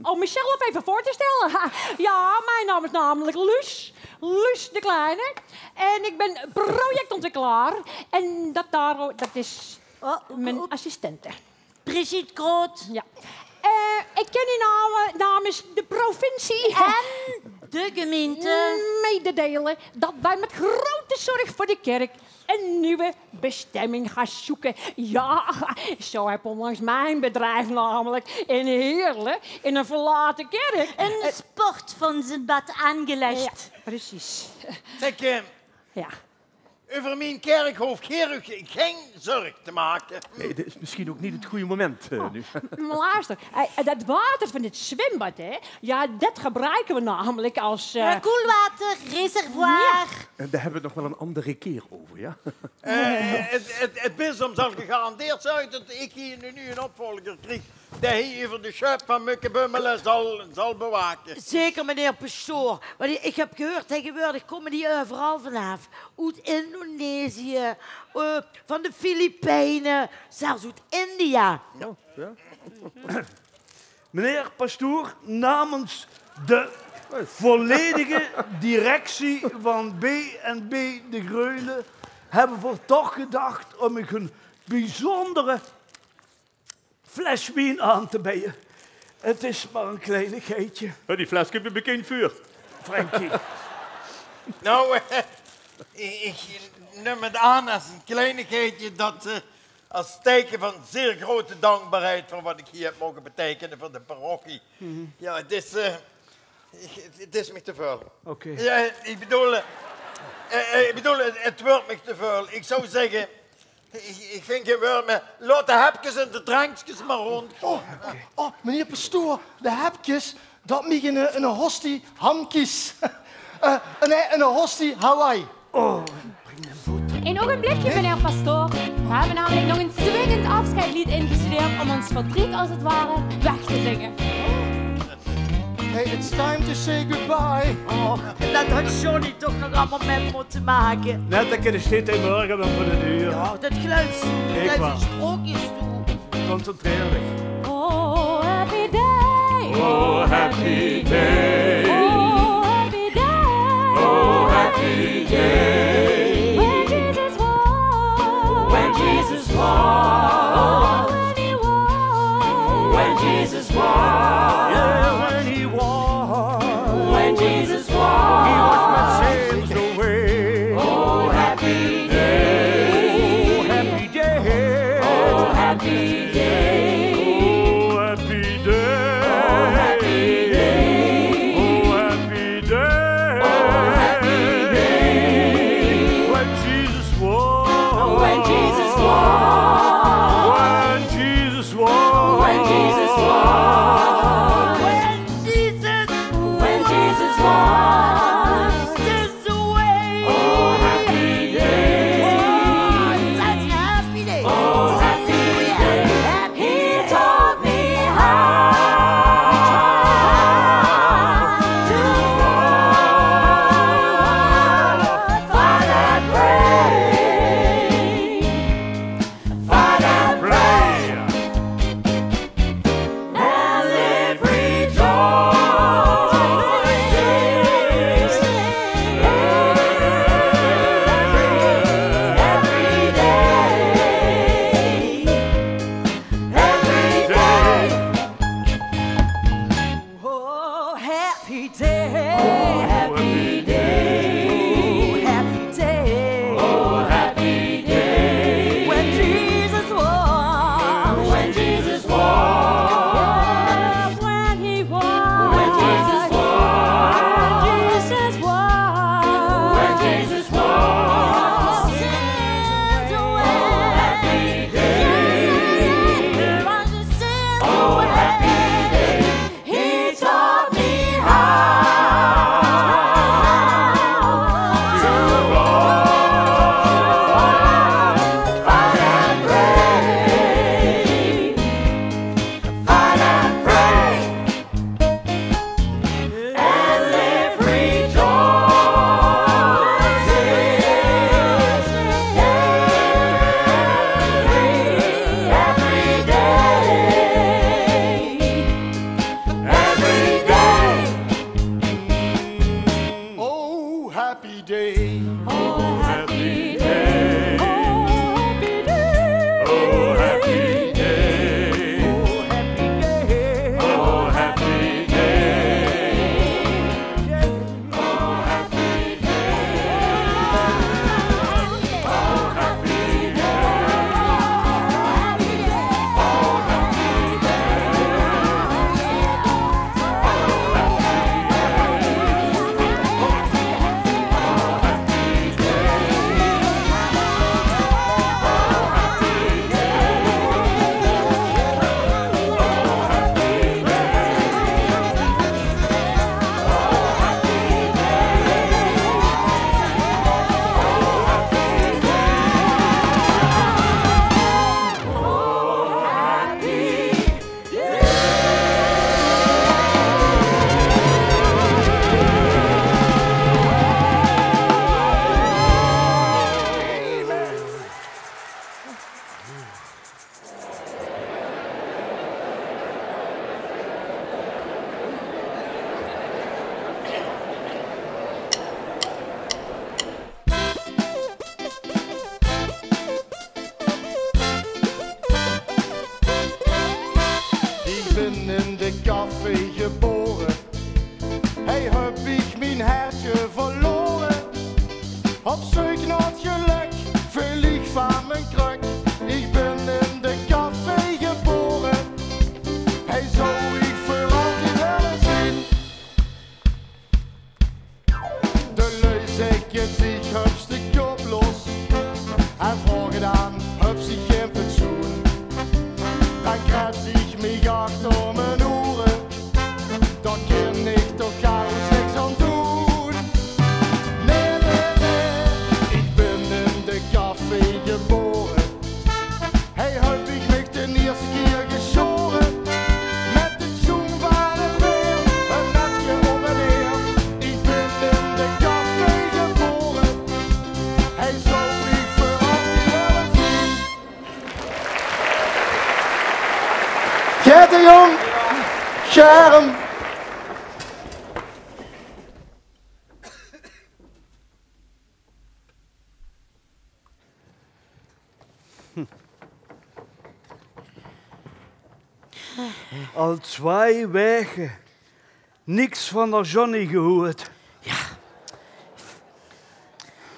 om mezelf even voor te stellen? Ja, mijn naam is namelijk Luus. Luus de Kleine. En ik ben projectontwikkelaar. En dat is mijn assistente. Brigitte Groot. Ja. Ik ken die namens de provincie en de gemeente mededelen dat wij met grote zorg voor de kerk een nieuwe bestemming gaan zoeken. Ja, zo heb onlangs mijn bedrijf namelijk in Heerlen in een verlaten kerk een sport van zijn bad aangelegd. Ja, precies. Zeg, ja. Over mijn kerk hoeft geen zorg te maken. Nee, dit is misschien ook niet het goede moment nu. Maar luister, dat water van dit zwembad, hè, ja, dat gebruiken we namelijk als... koelwaterreservoir. Ja. En daar hebben we het nog wel een andere keer over, ja? Het bisdom zal gegarandeerd zijn dat ik hier nu een opvolger krijg die hij over de schuip van Mukkebummelen zal bewaken. Zeker, meneer pastoor. Want ik heb gehoord, tegenwoordig komen die overal vanaf. Uit Indonesië, van de Filipijnen, zelfs uit India. Ja. Meneer pastoor, namens de volledige directie van B&B De Greunen hebben we toch gedacht om een bijzondere fles wien aan te bieden. Het is maar een kleinigheidje. Die fles heb je bekend vuur. Frankie. Nou, ik neem het aan als een kleinigheidje dat als teken van zeer grote dankbaarheid voor wat ik hier heb mogen betekenen voor de parochie. Ja, het is me te veel. Oké. Ja, ik bedoel, het wordt me te veel. Ik zou zeggen, ik vind je wel, maar laat de hapjes en de drankjes maar rond. Oh, meneer pastoor, de hapjes, dat liggen een hostie hamkies. Een hostie Hawaii. Oh, Een ogenblikje, meneer pastoor. We hebben namelijk nog een zwingend afscheidlied ingestudeerd om ons verdriet als het ware weg te zingen. Hey, it's time to say goodbye. Oh, dat had Johnny toch nog allemaal met moeten maken. Net een keer de steed in morgen dan voor de deur. Ja, dat geluid in sprookjes toe. Concentreer dich. Oh, happy day. Oh, happy day. Oh, happy day. Oh, happy day. When Jesus walked. When Jesus walked. When he walked. When Jesus walked. Yeah, when he walked. When Jesus walked. He washed my sins away. Oh, happy day. Oh, happy day. Oh, happy day. achter mijn oren. Dan kan ik toch gauw niks aan doen. Nee, nee, nee, ik ben in de café geboren. Hey, heb ik mich de eerste keer geschoren. Met de schoen van het weer, een netje op en neer. Ik ben in de café geboren. Hij zou ik voor altijd willen zien. Gerte jong, scherm. Al 2 weken. Niks van de Johnny gehoord.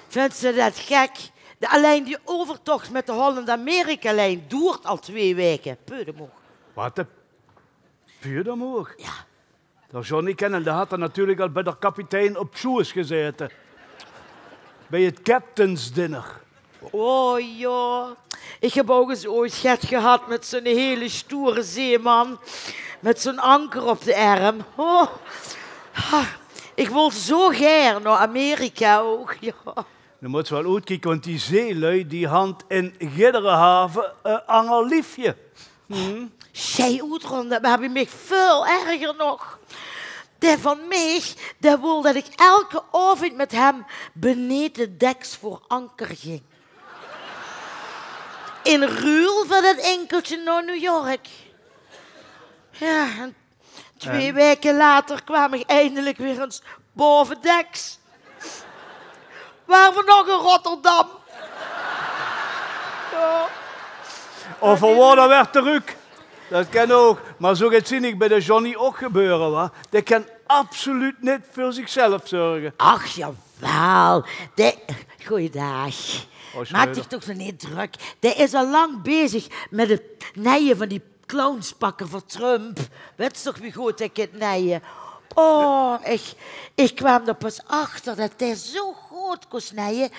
Vindt ze dat gek? Alleen die overtocht met de Holland-Amerika-lijn duurt al 2 weken. Peudemoog. Wat de puurdemoog? Ja. De Johnny kennende had er natuurlijk al bij de kapitein op schoes gezeten. Bij het captain's dinner. Oh ja, ik heb ook eens ooit schet gehad met zo'n hele stoere zeeman. Met zo'n anker op de arm. Oh. Ik wil zo graag naar Amerika ook. Ja. Dan moet je wel uitkijken, want die zeelui die hand in Gidderenhaven een angerliefje. Zij uitronden, maar heb je mij veel erger nog. Die van mij, die wil dat ik elke avond met hem beneden deks voor anker ging. In ruil voor dat enkeltje naar New York. Ja, en 2 weken later kwam ik eindelijk weer eens boven deks. Waar we nog in Rotterdam. Ja. Of er worden werd terug. Dat kan ook. Maar zo gaat zie ik bij de Johnny ook gebeuren. Wa? Die kan absoluut niet voor zichzelf zorgen. Ach, jawel. Goeiedag. Maak zich toch zo niet druk. Die is al lang bezig met het naaien van die clownspakken voor Trump. Weet je toch wie goed ik het naaien? Oh, ik kwam er pas achter dat hij zo goed kon snijden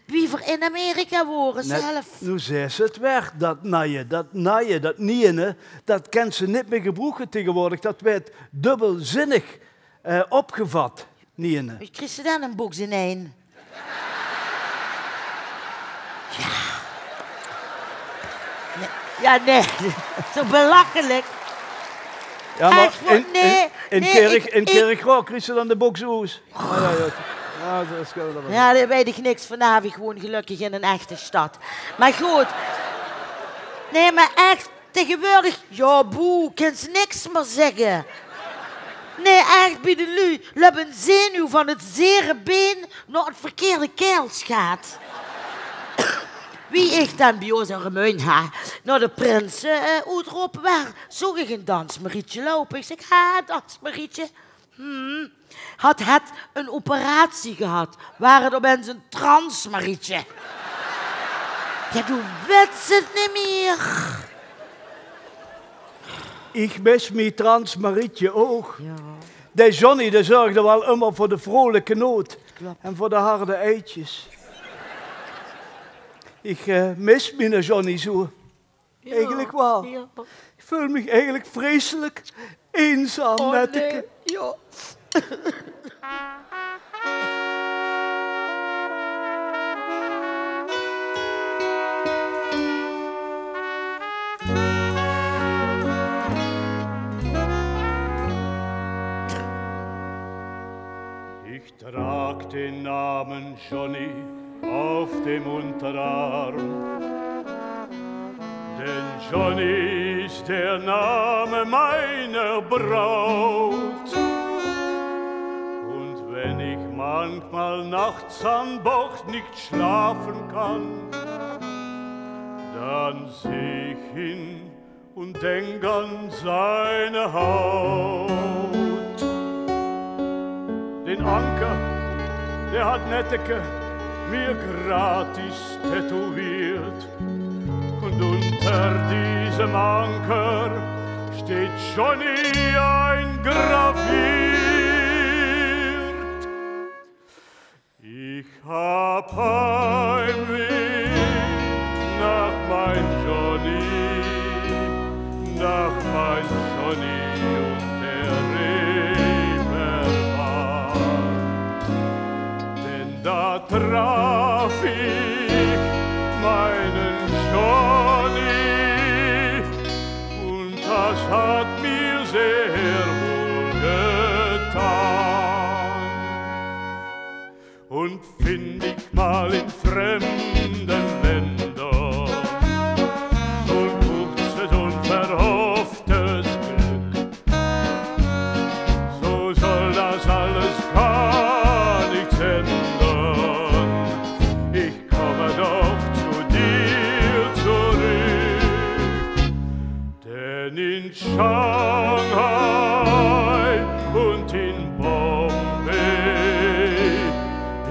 wie voor in Amerika waren zelf. Nu zei ze het weg, dat naaien, dat nienen, dat kent ze niet meer gebruiken tegenwoordig. Dat werd dubbelzinnig opgevat, nienen. Ik kreeg ze dan een boek in één. Ja, nee, zo belachelijk. Ja, maar echt, in Kerkrok kreeg ze dan de bokshoes. Ja, daar weet ik niks vanavond, gewoon gelukkig in een echte stad. Maar goed, nee, maar echt, tegenwoordig, ja boe, kan ze niks meer zeggen. Nee, echt, bij de lui, lep een zenuw van het zere been naar het verkeerde keels gaat. Wie ik dan bij ons een remuin ha, naar de prins uitroepen waar, zag ik een dansmarietje lopen. Ik zeg, dansmarietje. Had het een operatie gehad, waren er mensen een transmarietje. Ja, doe weet het niet meer. Ik mis mijn transmarietje ook. Ja. De Johnny die zorgde wel immer voor de vrolijke noot. En voor de harde eitjes. Ik mis mijn Johnny zo. Ja, eigenlijk wel. Ja. Ik voel me eigenlijk vreselijk eenzaam, Netteke. Ja. Ich trag den Namen Johnny auf dem Unterarm. Denn Johnny ist der Name meiner Braut. Und wenn ich manchmal nachts an Bord nicht schlafen kann, dann seh ich hin und denk an seine Haut. Den Anker, der hat Netteke mir gratis tätowiert. Und unter diesem Anker steht Johnny eingraviert. Ich hab Heimweh nach mein Johnny, nach mein Johnny. Johnny und der Reeperbahn. Denn da traf ich meinen Johnny und das hat mir sehr wohl getan. Und find ich mal in fremden Ländern so ein kurzes und verhofftes Glück, so soll das alles gar nichts ändern. Ich komme doch zu dir zurück, denn in Shanghai und in Bombay,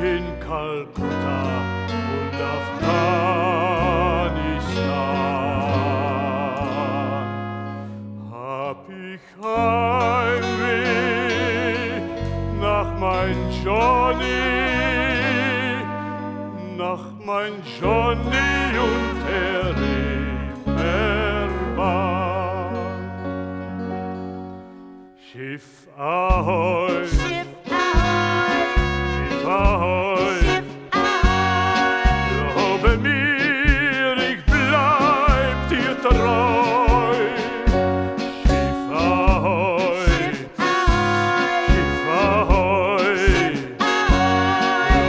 in Kalkutta und Afghanistan hab ich Heimweh nach mein Johnny und der Reeperbahn. Schiff Ahoi, Schiff Ahoi, Schiff Ahoi, Schiff Ahoi. Glaube mir, ich bleib dir treu. Schiff Ahoi, Schiff Ahoi, Schiff Ahoi.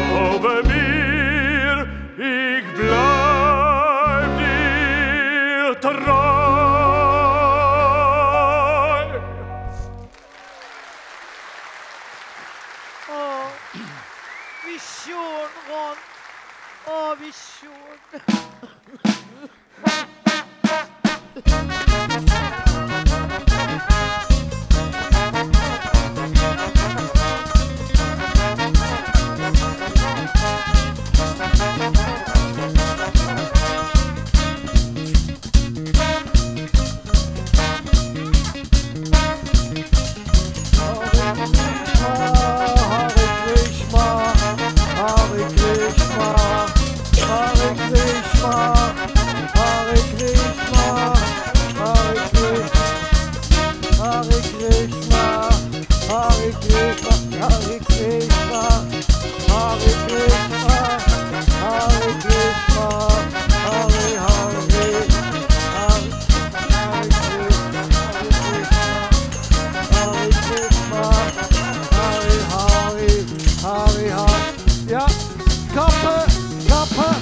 Glaube mir, ich bleib dir treu. Oh, wie schön, Ron. Oh, wie schön. Ja, kappen, kappen.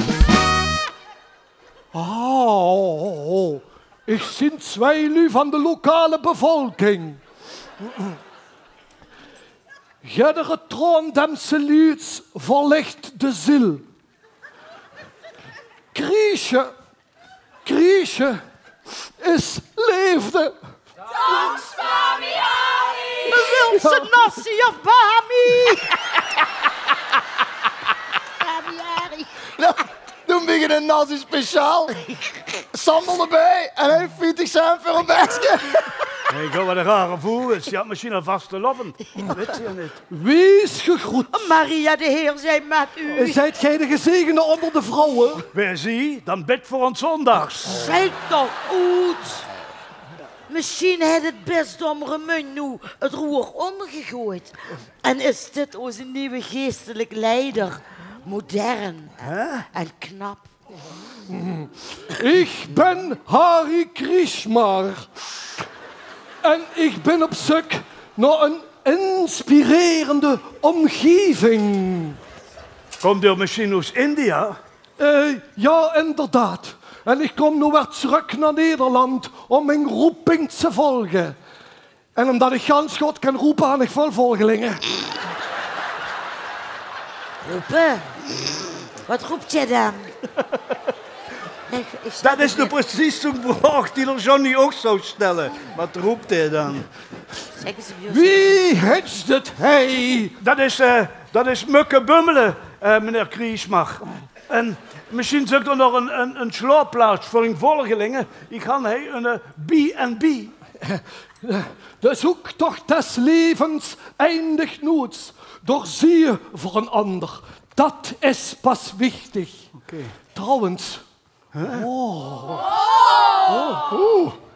Oh, ich sind zwei Lü van de lokale bevolking. Iedere troon demse lieds verlicht de ziel. Grieche is leefde. Dans Fabiani! Wilson Nassie of Bahami! Fabiani! Nou, toen begin een nazi speciaal. Sandel erbij en hij 40 cent voor een bakje. Ik heb wat een rare voel. Je had misschien een vaste loven. Weet je niet. Wees gegroet. Maria, de Heer zij met u. Zijt gij de gezegende onder de vrouwen? Wij zie, dan bid voor ons zondags. Zeg toch uit. Misschien heeft het bisdom Remun nu het roer ondergegooid. En is dit onze nieuwe geestelijk leider. Modern en knap. Ik ben Hare Krishna. En ik ben op zoek naar een inspirerende omgeving. Komt u misschien uit India? Ja, inderdaad. En ik kom nu weer terug naar Nederland om mijn roeping te volgen. En omdat ik gans God kan roepen aan ik veel volgelingen. Roepen? Wat roept je dan? Dat is nu precies zo'n vraag die er Johnny ook zou stellen. Wat roept hij dan? Wie heeft het hij? Dat is Mukke Bummelen, meneer Kriesmach. En misschien zoekt er nog een slaapplaats voor een volgelingen. Ik ga hij een B&B. De zoektocht des levens eindigt nooit door zie voor een ander. Dat is pas wichtig. Okay. Trouwens.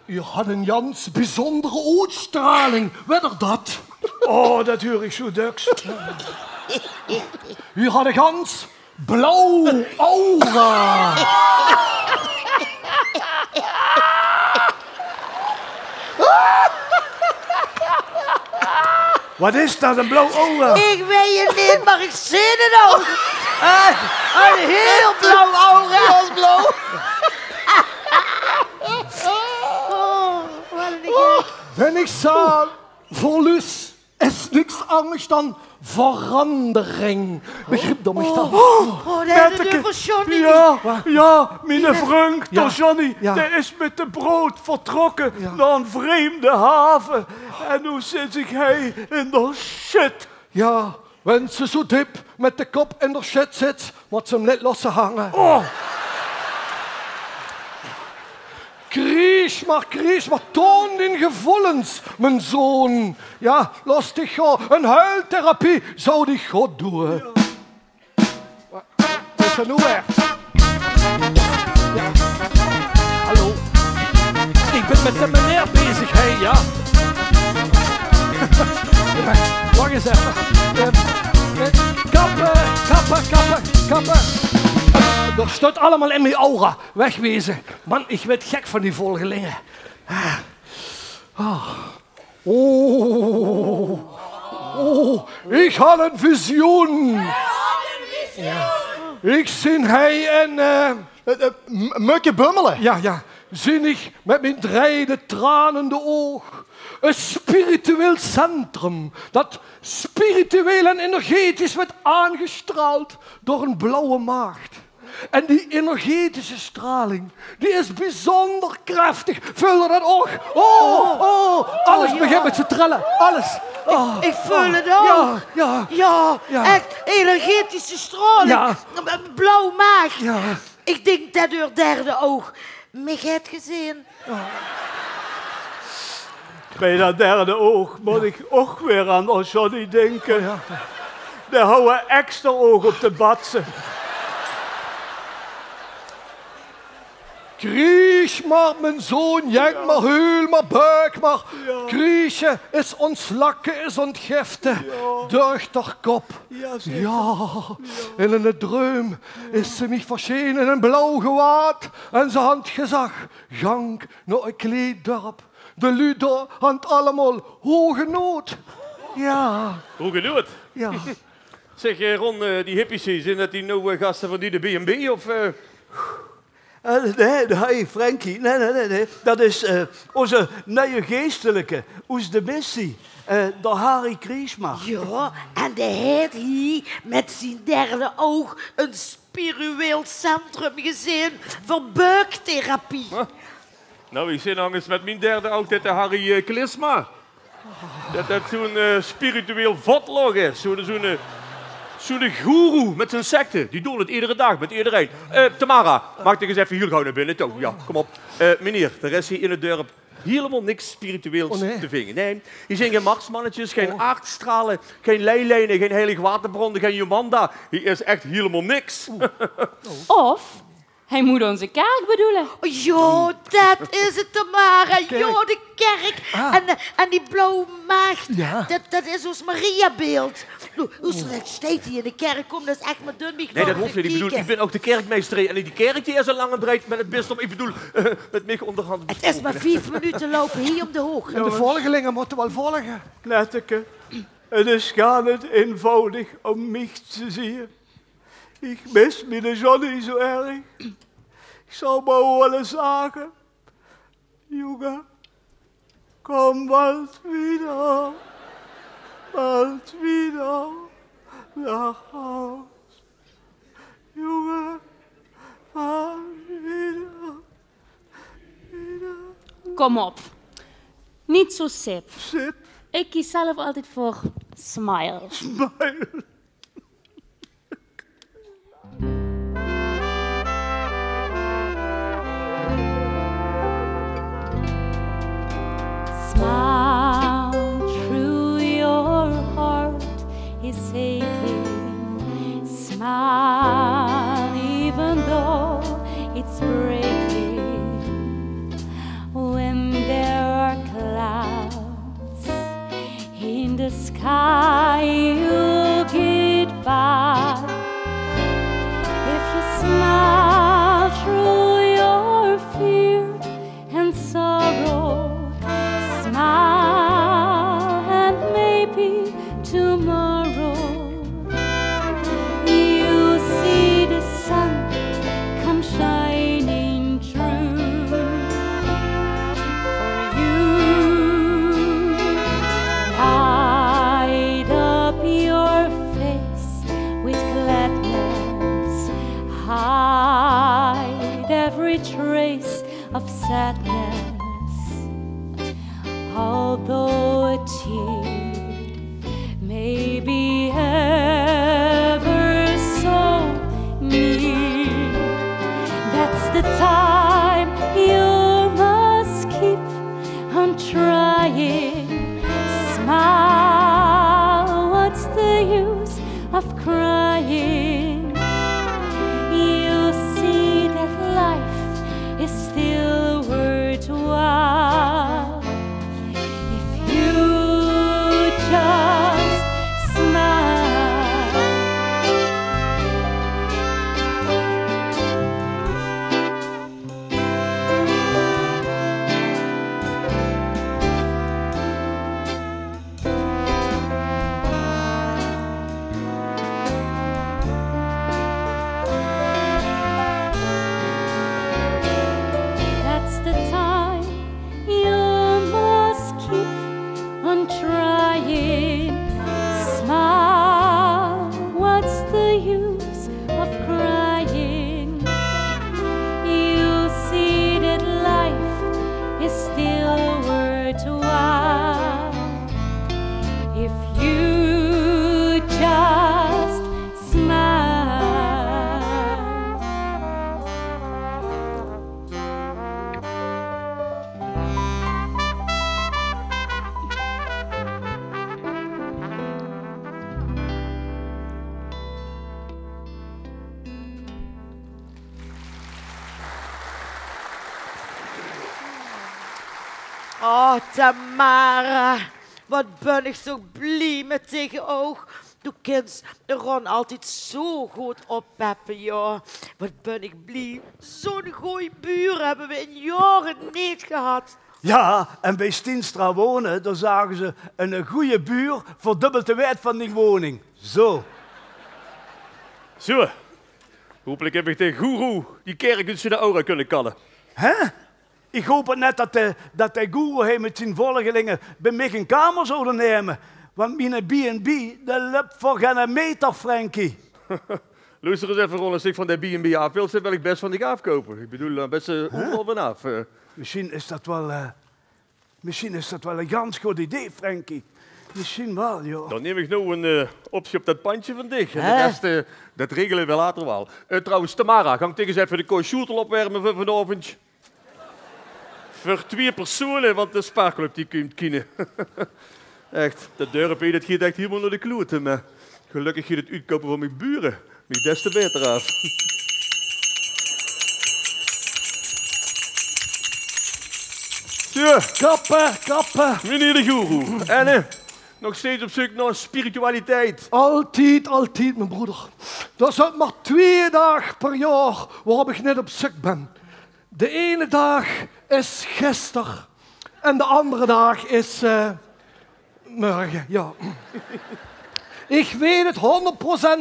U had een Jans bijzondere uitstraling. Weet er dat? Oh, dat hoor ik zo duks. U had een gans blauw aura. Wat is dat, een blauw aura? Ik weet het niet, maar ik zie het ook. Een heel blauw aura. Heel blauw. Oh, wat een gek. Wenn ik zei, voor Lus is niks anders dan verandering. Begrijp je mich dan? Oh, dat is het voor Johnny. Ja, mijn vriend, Ja. Johnny, Ja. die is met de brood vertrokken naar een vreemde haven. En nu zit ik hij in de shit. Ja, wenn ze zo diep met de kop in de shit zit, moet ze hem net lossen hangen. Oh, Kriech maar, toon in gevoelens, mijn zoon. Ja, los dich gaan. Een huiltherapie zou die goed doen. Wat is er nu weer? Ja. Hallo. Ik ben met de meneer bezig, hè, ja. Wacht eens even. Kappen. Dat staat allemaal in mijn aura. Wegwezen. Man, ik werd gek van die volgelingen. Oh, ik had een visioen. Ik zie hij en... Mukke bummelen. Ja. Zie ik met mijn dreide tranende oog. Een spiritueel centrum dat spiritueel en energetisch werd aangestraald door een blauwe maagd. En die energetische straling, die is bijzonder krachtig. Vul dat oog. Alles begint met te trillen. Alles. Ik voel het ook. Ja. Echt energetische straling. Ja. Blauw maag. Ja. Ik denk dat door derde oog mij heeft gezien. bij dat derde oog moet ik ook weer aan Johnny denken. Daar houden we extra oog op de batsen. Kriech maar, mijn zoon, jank maar, huil maar, buik maar. Kriechen is ontslakken, is ontgiften. Deugd toch kop. Ja, en in de droom is ze mich verschenen in een blauw gewaad. En ze had gezag, gang naar een kleeddorp. De ludo had allemaal hoge nood. Ja. Hoe genoeg? Ja. Zeg, Ron, die hippies, zijn dat die nieuwe gasten van die de B&B of... Nee, Frankie, nee. Dat is onze nieuwe geestelijke, ons de missie, de Harry Kriesma. Ja, en de heet hier met zijn derde oog een spiritueel centrum gezien voor buiktherapie. Huh? Nou, ik zit nog eens met mijn derde oog, dit de Harry Klisma. Dat zo'n spiritueel votlog is, zo'n goeroe met zijn secte. Die doen het iedere dag met iedereen. Tamara, maak ik eens even hier gauw naar binnen. Toe. Ja, kom op. Meneer, er is hier in het dorp helemaal niks spiritueels te vinden. Nee, hier zijn geen marsmannetjes, geen aardstralen, geen leilijnen, geen heilig waterbronnen, geen Jomanda. Hier is echt helemaal niks. Of hij moet onze kerk bedoelen. Ja, dat is het, Tamara. Ja, de kerk. En die blauwe maagd, dat is ons Mariabeeld. Hoe steekt hij in de kerk komt, dat is echt maar dun. Nee, dat hoeft niet. Ik bedoel, ik ben ook de kerkmeester. En die kerk die is al lang en breed met het bisdom. Ik bedoel, met mij onderhand. Het is maar 5 minuten lopen hier op de hoog. En de volgelingen moeten wel volgen. Netteke, het is gaat het eenvoudig om mij te zien. Ik mis mijn Johnny zo erg. Ik zou maar willen zeggen, jongen, kom bald wieder naar huis. Jongen, bald wieder. Kom op. Niet zo sip. Sip? Ik kies zelf altijd voor smile. Smile. Smile through your heart is aching. Smile even though it's breaking. When although a tear may be ever so near, that's the time you must keep on trying. Smile, what's the use of crying? You'll see that life is still worthwhile if you just smile. That's the time you must keep on trying. Smile, what's the use of crying? You'll see that life is still worthwhile if you just smile. Oh, Tamara, wat ben ik zo blij met tegen oog. Du kent Ron altijd zo goed oppeppen, joh. Wat ben ik blij. Zo'n goeie buren hebben we in jaren niet gehad. Ja, en bij Stienstra wonen, daar zagen ze een goede buur verdubbelt de waard van die woning. Zo. Zo. Hopelijk heb ik de goeroe die kerk uit zijn oren kunnen kallen. Hè? Ik hoop het net dat de goeroe hij met zijn volgelingen bij mij een kamer zouden nemen. Want mijn B&B, dat loopt voor geen meter, Frankie. Luister eens even, Ron, als ik van de B&B af wil, wil ik best van die afkopen. Ik bedoel, best overal vanaf. Misschien is dat wel een ganz goed idee, Frankie. Misschien wel, joh. Dan neem ik nou een optie op dat pandje van dich. En de rest, dat regelen we later wel. Trouwens, Tamara, ga ik tegen eens even de koolschotel opwarmen voor vanavond? Voor 2 personen, want de spaarclub die komt kiezen. Echt, dat dorp, dat gaat echt helemaal naar de kloten. Maar gelukkig gaat het uitkopen van mijn buren. Mij des te beter af. Zo. Kappen. Meneer de goeroe. En nog steeds op zoek naar spiritualiteit. Altijd, mijn broeder. Er zijn maar 2 dagen per jaar waarop ik net op zoek ben. De ene dag is gisteren en de andere dag is morgen, ja. Ik weet het 100%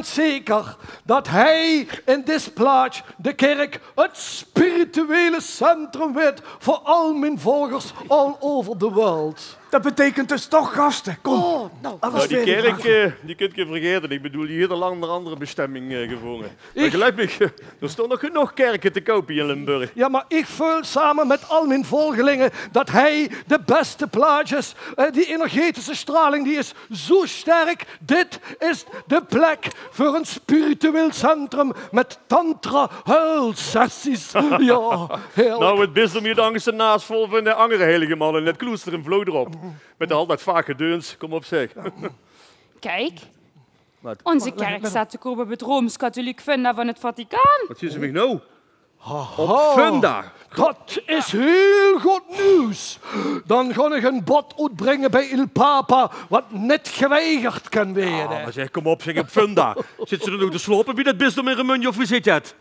zeker dat hij in dit plaats, de kerk, het spirituele centrum wordt voor al mijn volgers all over the world. Dat betekent dus toch gasten. Kom. Oh, Nou, die kerk, die kunt je vergeten. Ik bedoel, die heeft al lang naar andere bestemming gevonden. Maar gelukkig, er staan nog genoeg kerken te kopen in Limburg. Ja, maar ik voel samen met al mijn volgelingen dat hij de beste plaats is. Die energetische straling die is zo sterk. Dit is de plek voor een spiritueel centrum met tantra-huilsessies. Ja, heerlijk. Nou, het bisdom hier dankens de naast vol van de andere heilige mannen in het klooster in Vlo erop. Met al dat vaak gedeuns, kom op zeg. Kijk, Wat? onze kerk staat te koop op het Rooms-Katholiek Funda van het Vaticaan. Wat zien ze mij nou? Op Funda. Dat is heel goed nieuws. Dan ga ik een bod uitbrengen bij Il Papa, wat net geweigerd kan worden. Ah, maar zeg, kom op, zeg, op Funda. Zit ze er nog te slopen bij dat bisdom in Remunje of hoe zit dat?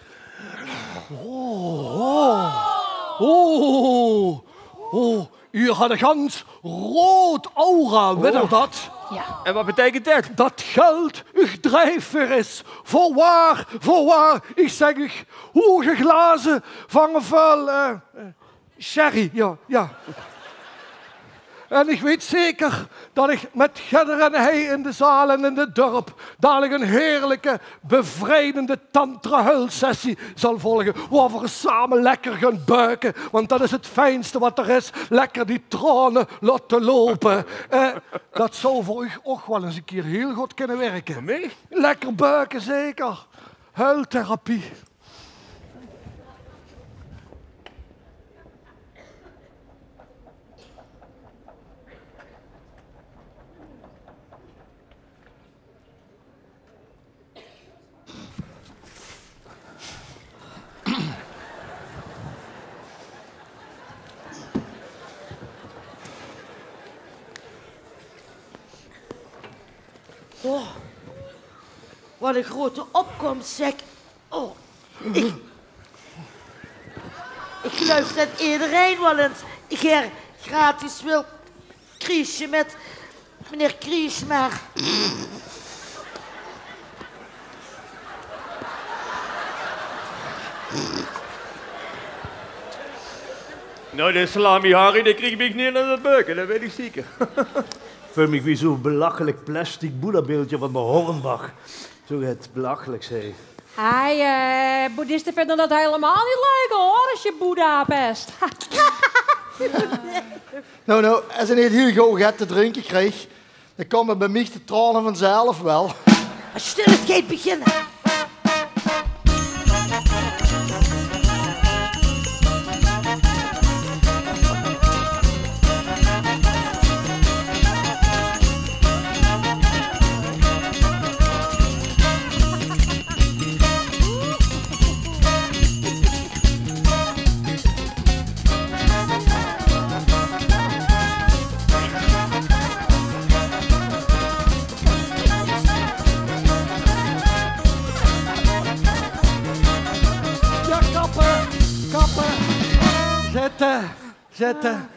U had een gans rood aura, weet je dat? Ja. En wat betekent dat? Dat geld uw drijfveer is. Voorwaar, ik zeg u, hoge glazen vangen vuil sherry, ja. En ik weet zeker dat ik met Gedder en hij in de zaal en in het dorp dadelijk een heerlijke, bevrijdende tantra-huilsessie zal volgen. Waar we samen lekker gaan buiken. Want dat is het fijnste wat er is. Lekker die tranen laten lopen. Dat zou voor u ook wel eens een keer heel goed kunnen werken. Voor mij? Lekker buiken, zeker. Huiltherapie. Oh, wat een grote opkomst, zeg. Oh, ik geloof dat iedereen wel eens gratis wil kriesje met meneer Kriesmer. Nou, de salami Harry, die kreeg ik niet aan het beuken, dat weet ik zeker. Voor mij wie zo'n belachelijk plastic boeddhabeeldje van de Hornbach. Zo het belachelijk, zei. Boeddhisten vinden dat helemaal niet leuk, hoor, als je Boeddha pest. Nou, als je niet heel gauw gaat te drinken krijgt, dan komen bij mij de tranen vanzelf wel. Als je stil gaat beginnen. Zitten.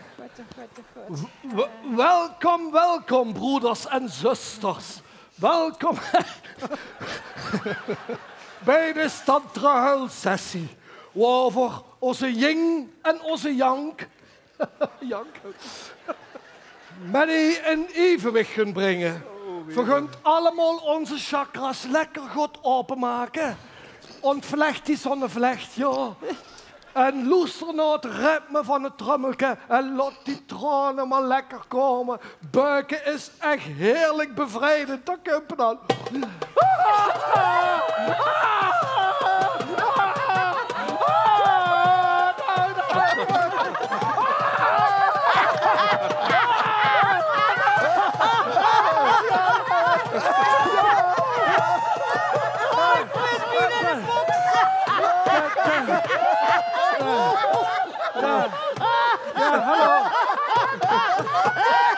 Welkom, broeders en zusters. Welkom bij de tantra-huilsessie, waar onze yin en onze yang met in evenwicht gaan brengen. We gaan allemaal onze chakras lekker goed openmaken. Ontvlecht die zonnevlecht, ja. En luister naar het ritme van het trommelke en laat die tranen maar lekker komen. Buiken is echt heerlijk bevrijdend, dat kun je dan.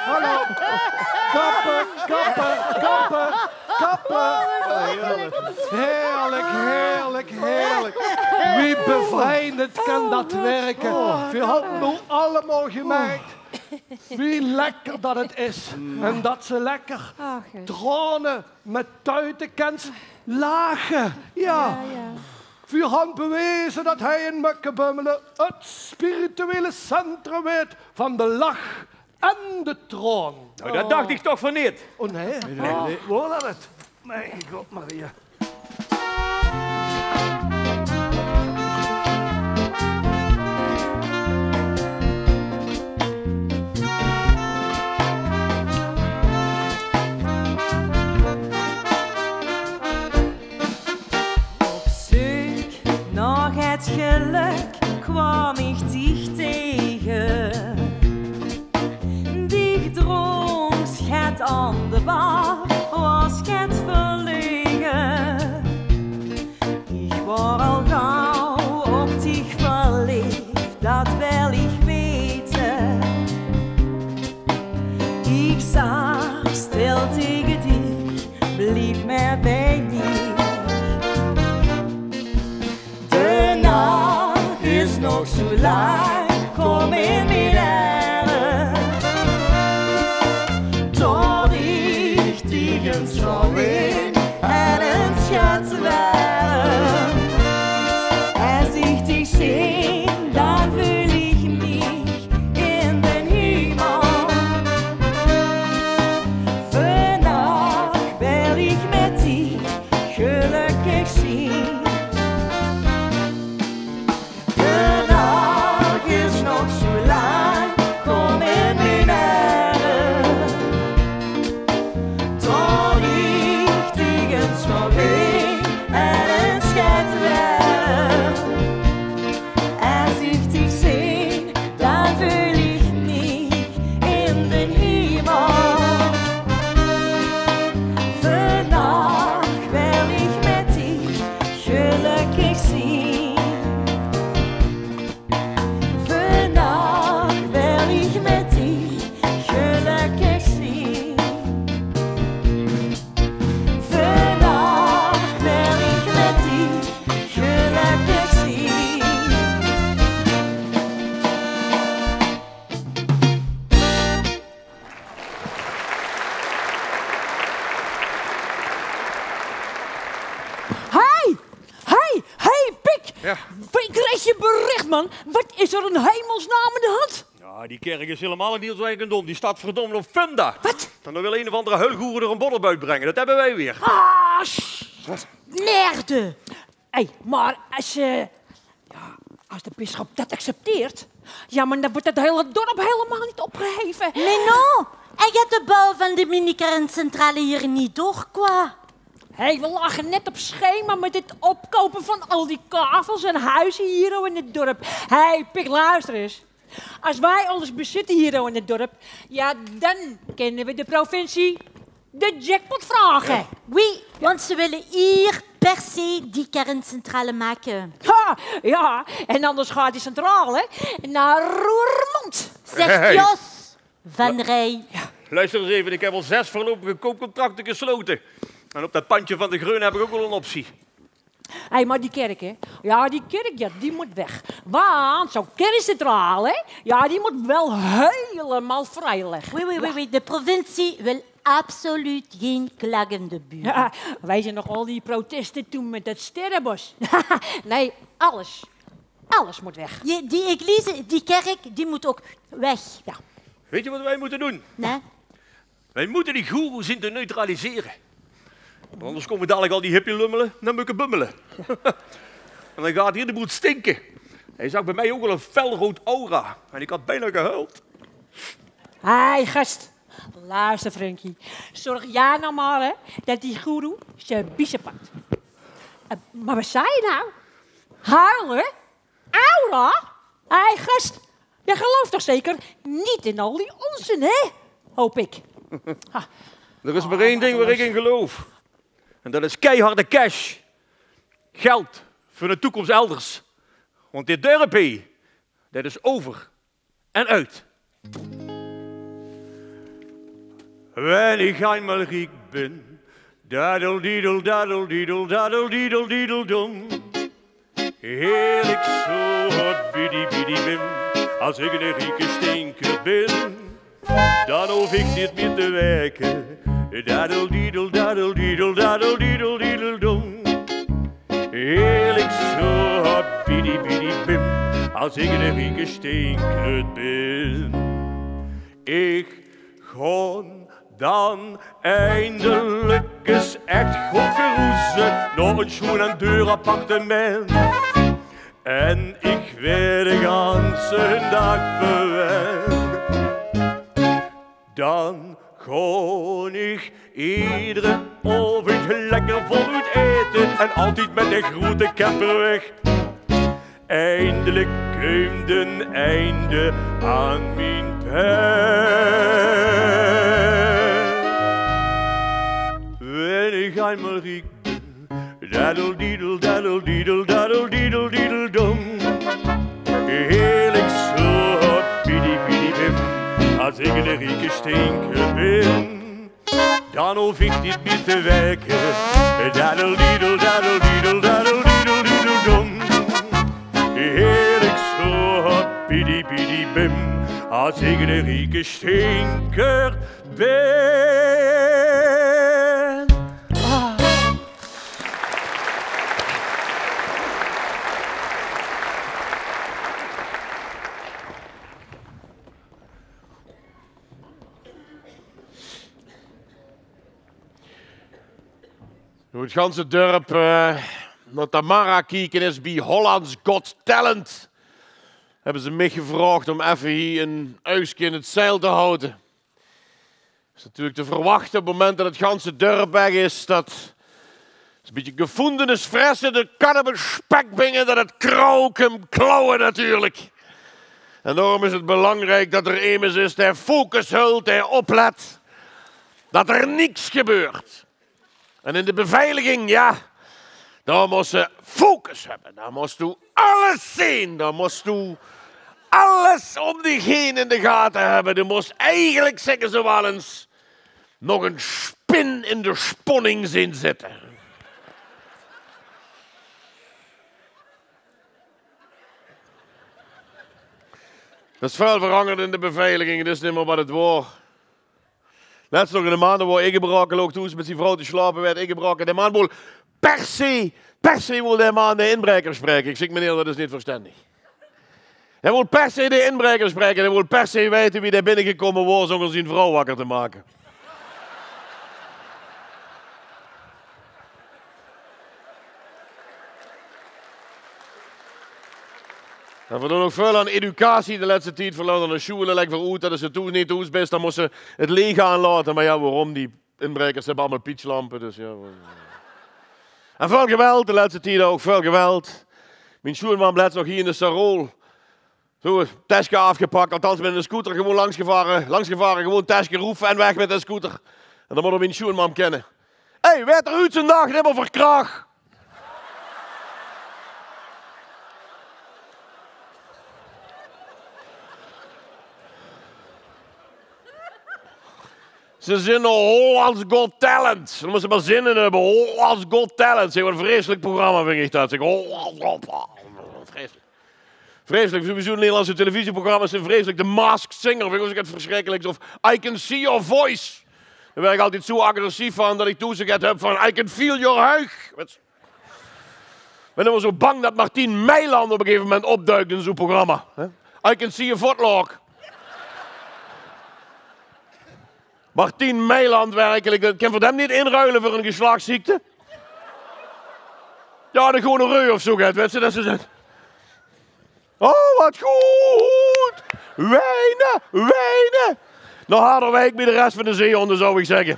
Hallo. Kappen. Heerlijk. Wie bevrijdend kan dat werken? We hadden nu allemaal gemerkt wie lekker dat het is. En dat ze lekker tranen met tuitenkens lachen. Ja. We hebben bewezen dat hij in Mukkebummelen het spirituele centrum werd van de lach en de troon. Nou, dat dacht ik toch van niet. Oh nee? Nee, waar dat het? Mijn god, Maria. Het geluk kwam ik dicht tegen. Dicht droom schet aan de bar, was schet verlegen. Ik was al gauw op dich verliefd, dat wil ik weten. Ik zag stil tegen dich, blieb mij bij niet. Is nog zo lang, kom in midden. Tot ik tegen zou win en een schat waren. Als ik dich zie, dan voel ik mich in den Himmel. man, wat is er een hemelsnaam aan de hand? Ja, die kerk is helemaal niet zo eigendom. Die staat verdomme op funda. Wat? En dan wil een of andere huilgoer er een borrel uitbrengen. Dat hebben wij weer. Ah, merde. Hé, maar als de bisschop dat accepteert, ja, maar dan wordt het hele dorp helemaal niet opgeheven. Mais non, hij gaat de bouw van de mini-kerncentrale hier niet door, qua. Hé, we lagen net op schema met het opkopen van al die kavels en huizen hier in het dorp. Hé, Pik, luister eens. Als wij alles bezitten hier in het dorp, ja, dan kunnen we de provincie de jackpot vragen. Oui, want ze willen hier per se die kerncentrale maken. Ha, ja, en anders gaat die centrale naar Roermond. Zegt Jos van Rij. Ja. Luister eens even, ik heb al 6 voorlopige koopcontracten gesloten. En op dat pandje van de Greun heb ik ook wel een optie. Hé, maar die kerk, hè? Ja, die kerk, ja, die moet weg. Want zo'n kerncentrale, ja, die moet wel helemaal vrij liggen. Oui, de provincie wil absoluut geen klagende buurt. Ja, wij zijn nog al die protesten toen met dat sterrenbos. Nee, alles moet weg. Die eglise, die kerk, die moet ook weg. Ja. Weet je wat wij moeten doen? Nee? Wij moeten die goeroes zien te neutraliseren. Want anders komen dadelijk al die hippie-lummelen naar mukken bummelen. En dan gaat hier de boel stinken. Hij zag bij mij ook wel een felrood aura. En ik had bijna gehuild. Hé, gast. Luister, Frankie. Zorg jij nou maar, hè, dat die goeroe zijn biezen pakt. Maar wat zei je nou? Huilen? Aura? Hé, gast. Jij gelooft toch zeker niet in al die onzin, hè? Hoop ik. Er is maar één ding waar ik in geloof. En dat is keiharde cash. Geld voor de toekomst elders. Want dit dorp, dat is over en uit. Wanneer ik eenmaal riek ben, daddel-diedel, daddel-diedel, daddel-diedel, dom. Heerlijk zo hard bidi-bidi-bim, als ik een rieke stinker ben. Dan hoef ik niet meer te werken. Daddel-diedel, daddel-diedel, daddel-diedel, dom. Heerlijk zo hard bidi-bidi-bim, als ik een rieke stinker ben. Ik ga dan eindelijk eens echt goed verroezen naar een schoon en deur appartement. En ik werd de ganse dag verwend. Dan ga ik iedere avond lekker voluit eten en altijd met de grote kapper weg. Eindelijk komt een einde aan mijn pijn. Wanneer ik eenmaal riek ben, daddel-diedel, daddel-diedel, daddel-diedel, dom. Heerlijk zo hard bidi-bidi-bim, als ik een rieke stinker ben. Dan hoef ik niet meer te werken, daddel-diedel, daddel-diedel, daddel-diedel, dom. Heerlijk zo hard bidi-bidi-bim, als ik een rieke stinker ben. Hoe het ganse dorp naar Tamara kijken is bij Hollands Got Talent. Hebben ze mij gevraagd om even hier een huisje in het zeil te houden. Het is natuurlijk te verwachten op het moment dat het ganse dorp weg is. Dat is een beetje gevoelens fressen, de cannabis spekbingen, dat het kroken klauwen natuurlijk. En daarom is het belangrijk dat er iemand is die focus houdt, die oplet. Dat er niks gebeurt. En in de beveiliging, ja, daar moest je focus hebben. Daar moest je alles zien. Daar moest je alles om die heen in de gaten hebben. Je moest eigenlijk, zeggen ze wel eens, nog een spin in de sponning zien zitten. Dat is veel veranderd in de beveiliging. Dat is niet meer wat het was. Net nog in de maanden waar ik gebroken lag, toen ze met zijn vrouw te slapen werd, ik gebroken. De man wil per se wil de man de inbreker spreken. Ik zeg, meneer, dat is niet verstandig. Hij wil per se de inbreker spreken. Hij wil per se weten wie daar binnengekomen was om zijn vrouw wakker te maken. En we doen ook veel aan educatie de laatste tijd. Voor aan de scholen, lekker voor dat is het toen niet thuis best, dan moesten ze het leeg aanlaten. Maar ja, waarom? Die inbrekers hebben allemaal pietslampen, dus ja. En veel geweld, de laatste tijd ook, veel geweld. Mijn schoolman blijft nog hier in de Sarol. Zo, tasje afgepakt, althans met een scooter gewoon langsgevaren, gewoon tasje roefen en weg met een scooter. En dan moet we mijn schoolman kennen. Hé, hey, werd er uit zijn dag, helemaal verkraag. Ze zinnen Hollands Got Talent. Dan moeten ze maar zin in hebben. Hollands Got Talent. Zeg, wat een vreselijk programma vind ik dat. Zeg, Hollands Got Talent. Vreselijk. Vreselijk. Sowieso Nederlandse televisieprogramma's zijn vreselijk. The Masked Singer vind ik het verschrikkelijks. Of I Can See Your Voice. Daar ben ik altijd zo agressief van dat ik toezegd heb van I Can Feel Your Huig. Ik ben immer zo bang dat Martien Meiland op een gegeven moment opduikt in zo'n programma. I Can See Your Footlock. Martien Meiland werkelijk, dat kan voor hem niet inruilen voor een geslachtsziekte. Ja, de gewone reu of zo gaat, weet je, dat ze zegt. Oh, wat goed! Wijnen! Nou, Harderwijk bij de rest van de zeehonden, zou ik zeggen.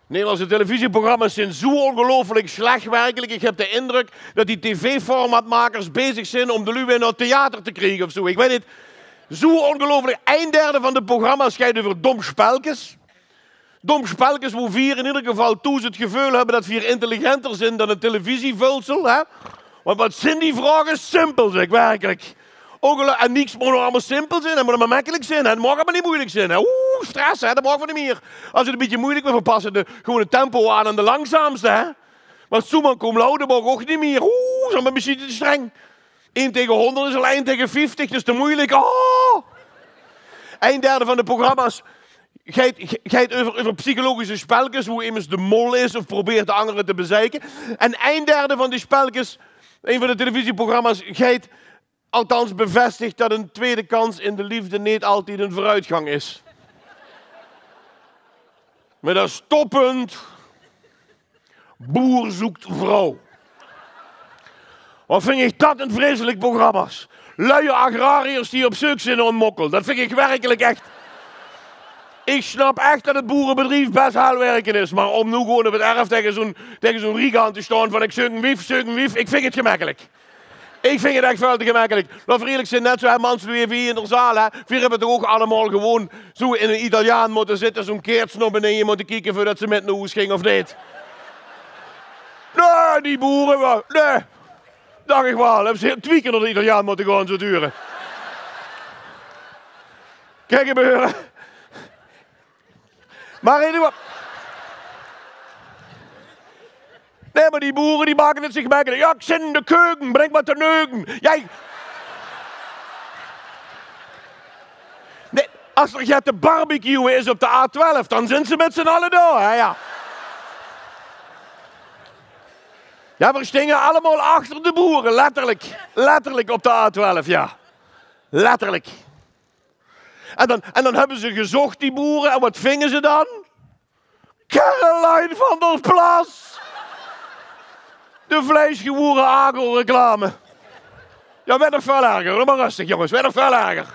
Nederlandse televisieprogramma's zijn zo ongelooflijk slecht werkelijk. Ik heb de indruk dat die tv-formatmakers bezig zijn om de lui weer naar het theater te krijgen of zo. Ik weet niet. Zo ongelooflijk. 1/3 van de programma's gaat over domspelkes. Domspelkes hoe vier in ieder geval toe het gevoel hebben dat vier intelligenter zijn dan een televisievulsel. Hè? Want wat zijn die vragen? Simpel zeg, werkelijk. En niks moet nog allemaal simpel zijn. Het moet maar makkelijk zijn. Het mag maar niet moeilijk zijn. Hè? Oeh, stress, hè? Dat mag we niet meer. Als het een beetje moeilijk wil verpassen, gewoon het tempo aan de langzaamste. Hè? Want zomaar kom lauw, mag ook niet meer. Oeh, dat is een beetje te streng. 1 tegen 100 is al 1 tegen 50, dus te moeilijk. Oh! 1/3 van de programma's gaat over psychologische spelletjes, hoe immers de mol is of probeert de anderen te bezeiken. En 1/3 van die spelletjes, een van de televisieprogramma's, gaat althans bevestigt dat een tweede kans in de liefde niet altijd een vooruitgang is. Met als toppunt, boer zoekt vrouw. Wat vind ik dat een vreselijk programma's. Luie agrariërs die op zoek zijn naar een mokkel. Dat vind ik werkelijk echt. Ik snap echt dat het boerenbedrijf best hard werken is. Maar om nu gewoon op het erf tegen zo'n rigaan te staan van ik zoek een wief. Ik vind het gemakkelijk. Ik vind het echt veel te gemakkelijk. Dat we eerlijk zijn net zo, mensen die even hier in de zaal, hè. We hebben toch ook allemaal gewoon zo in een Italiaan moeten zitten. Zo'n keertje naar beneden moeten kijken voordat ze met naar huis ging of niet. Nee, die boeren, nee. Dacht ik wel, hebben ze 2 keer naar de Italiaan moeten gaan, zo duren. Kijk gebeuren. Maar nee, maar die boeren die maken het zich makkelijk. Ja, ik zit in de keuken, breng maar te neuken. Jij... Nee, als er gaat de barbecue is op de A12, dan zijn ze met z'n allen daar, hè, ja. Ja, we stingen allemaal achter de boeren, letterlijk. Letterlijk op de A12, ja. Letterlijk. En dan hebben ze gezocht, die boeren, en wat vingen ze dan? Caroline van der Plas. De vleesgewoeren Agel-reclame. Ja, werd nog veel erger. Maar rustig, jongens, werd nog veel erger.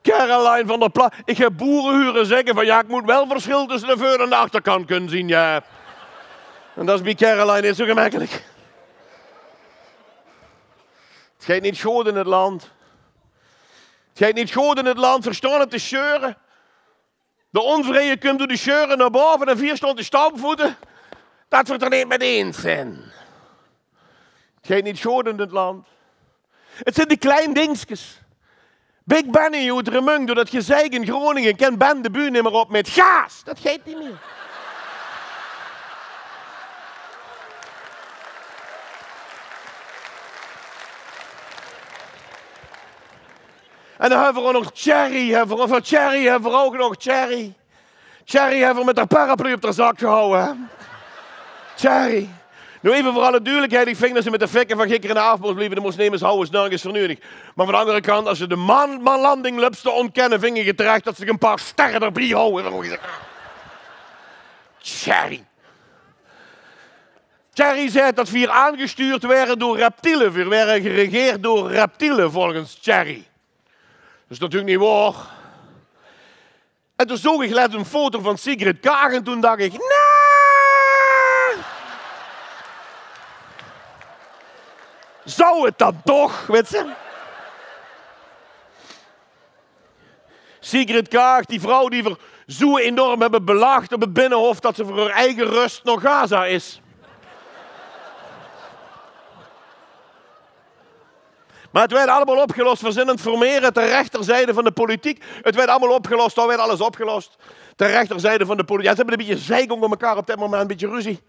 Caroline van der Plas. Ik heb boeren huren zeggen van, ja, ik moet wel verschil tussen de voor- en de achterkant kunnen zien, ja. En dat is bij Caroline niet zo gemakkelijk. Het gaat niet goed in het land. Het gaat niet goed in het land, verstaan het te scheuren. De onvrede komt door de scheuren naar boven en 4 stond de stampvoeten. Dat we het er niet mee eens zijn. Het gaat niet goed in het land. Het zijn die kleine dingetjes. Big Benny uit Remung, door dat gezeik in Groningen, kent Ben de buur niet meer op met gaas. Dat gaat niet meer. En dan hebben we ook nog Cherry. Hebben we ook nog Cherry. Cherry hebben we met haar paraplu op haar zak gehouden. Hè? Cherry. Nu even voor alle duidelijkheid, ik vind dat ze met de vekken van Gikker en de afbos blijven, de moslims houden, is nergens vernudig. Maar van de andere kant, als ze de manlanding lupste ontkennen, vind ik het terecht dat ze zich een paar sterren erbij houden. Thierry. Thierry zei dat we hier aangestuurd werden door reptielen. We werden geregeerd door reptielen, volgens Thierry. Dat is natuurlijk niet waar. En toen zag ik laatst een foto van Sigrid Kaag en toen dacht ik, nee! Zou het dan toch, weet je? Sigrid Kaag, die vrouw die we zo enorm hebben belaagd op het Binnenhof dat ze voor haar eigen rust nog Gaza is. Maar het werd allemaal opgelost, verzinnend formeren, ter rechterzijde van de politiek. Het werd allemaal opgelost, daar werd alles opgelost. Ter rechterzijde van de politiek. Ja, ze hebben een beetje zeik onder elkaar op dit moment, een beetje ruzie.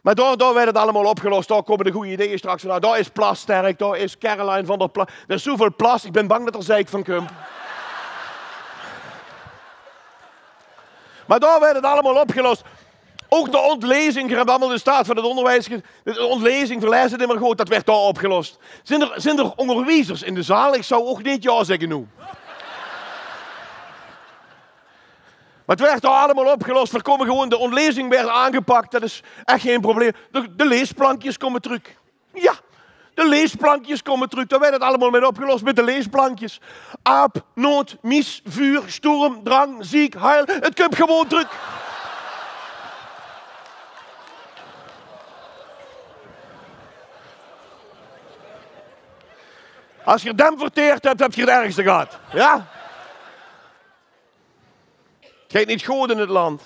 Maar daar werd het allemaal opgelost, daar komen de goede ideeën straks vanuit. Daar is Plasterk, daar is Caroline van der Plas. Er is zoveel plas, ik ben bang dat er zeik van komt. Maar daar werd het allemaal opgelost. Ook de ontlezing, je hebt allemaal de staat van het onderwijs, de ontlezing, verlezen het maar goed, dat werd daar opgelost. Zijn er onderwijzers in de zaal? Ik zou ook niet ja zeggen nu. Maar het werd daar allemaal opgelost. Er komen gewoon, de ontlezing werd aangepakt, dat is echt geen probleem. De leesplankjes komen terug. Ja, de leesplankjes komen terug. Daar werd het allemaal mee opgelost met de leesplankjes. Aap, nood, mies, vuur, storm, drang, ziek, heil. Het komt gewoon terug. Als je dem verteerd hebt, heb je het ergste gehad. Ja? Het gaat niet goed in het land.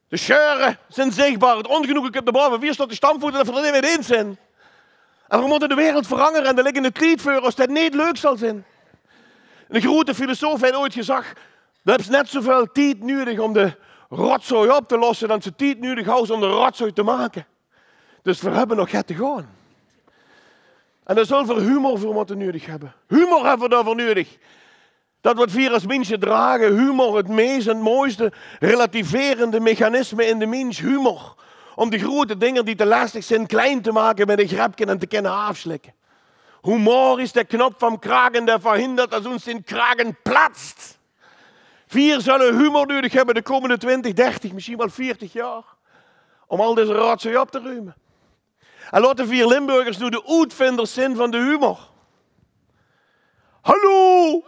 De scheuren zijn zichtbaar. Het ongenoegen op de boven. Wie staat de stamvoeten dat we er niet mee eens zijn? En we moeten de wereld veranderen en er liggen het tijd voor als dat niet leuk zal zijn. Een grote filosoof heeft ooit gezegd, we hebben net zoveel tijd nodig om de rotzooi op te lossen dan ze tijd nodig houden om de rotzooi te maken. Dus we hebben nog het te gaan. En daar zullen we humor voor moeten nodig hebben. Humor hebben we daarvoor nodig. Dat wat we als mensen dragen, humor, het meest en het mooiste relativerende mechanisme in de mens, humor. Om de grote dingen die te lastig zijn klein te maken met een grapje en te kunnen afslikken. Humor is de knop van kragen die verhindert dat ons in kragen platst. We zullen humor nodig hebben de komende 20, 30, misschien wel 40 jaar. Om al deze rotzooi op te ruimen. En laten we 4 Limburgers nu de uitvinders zijn van de humor. Hallo!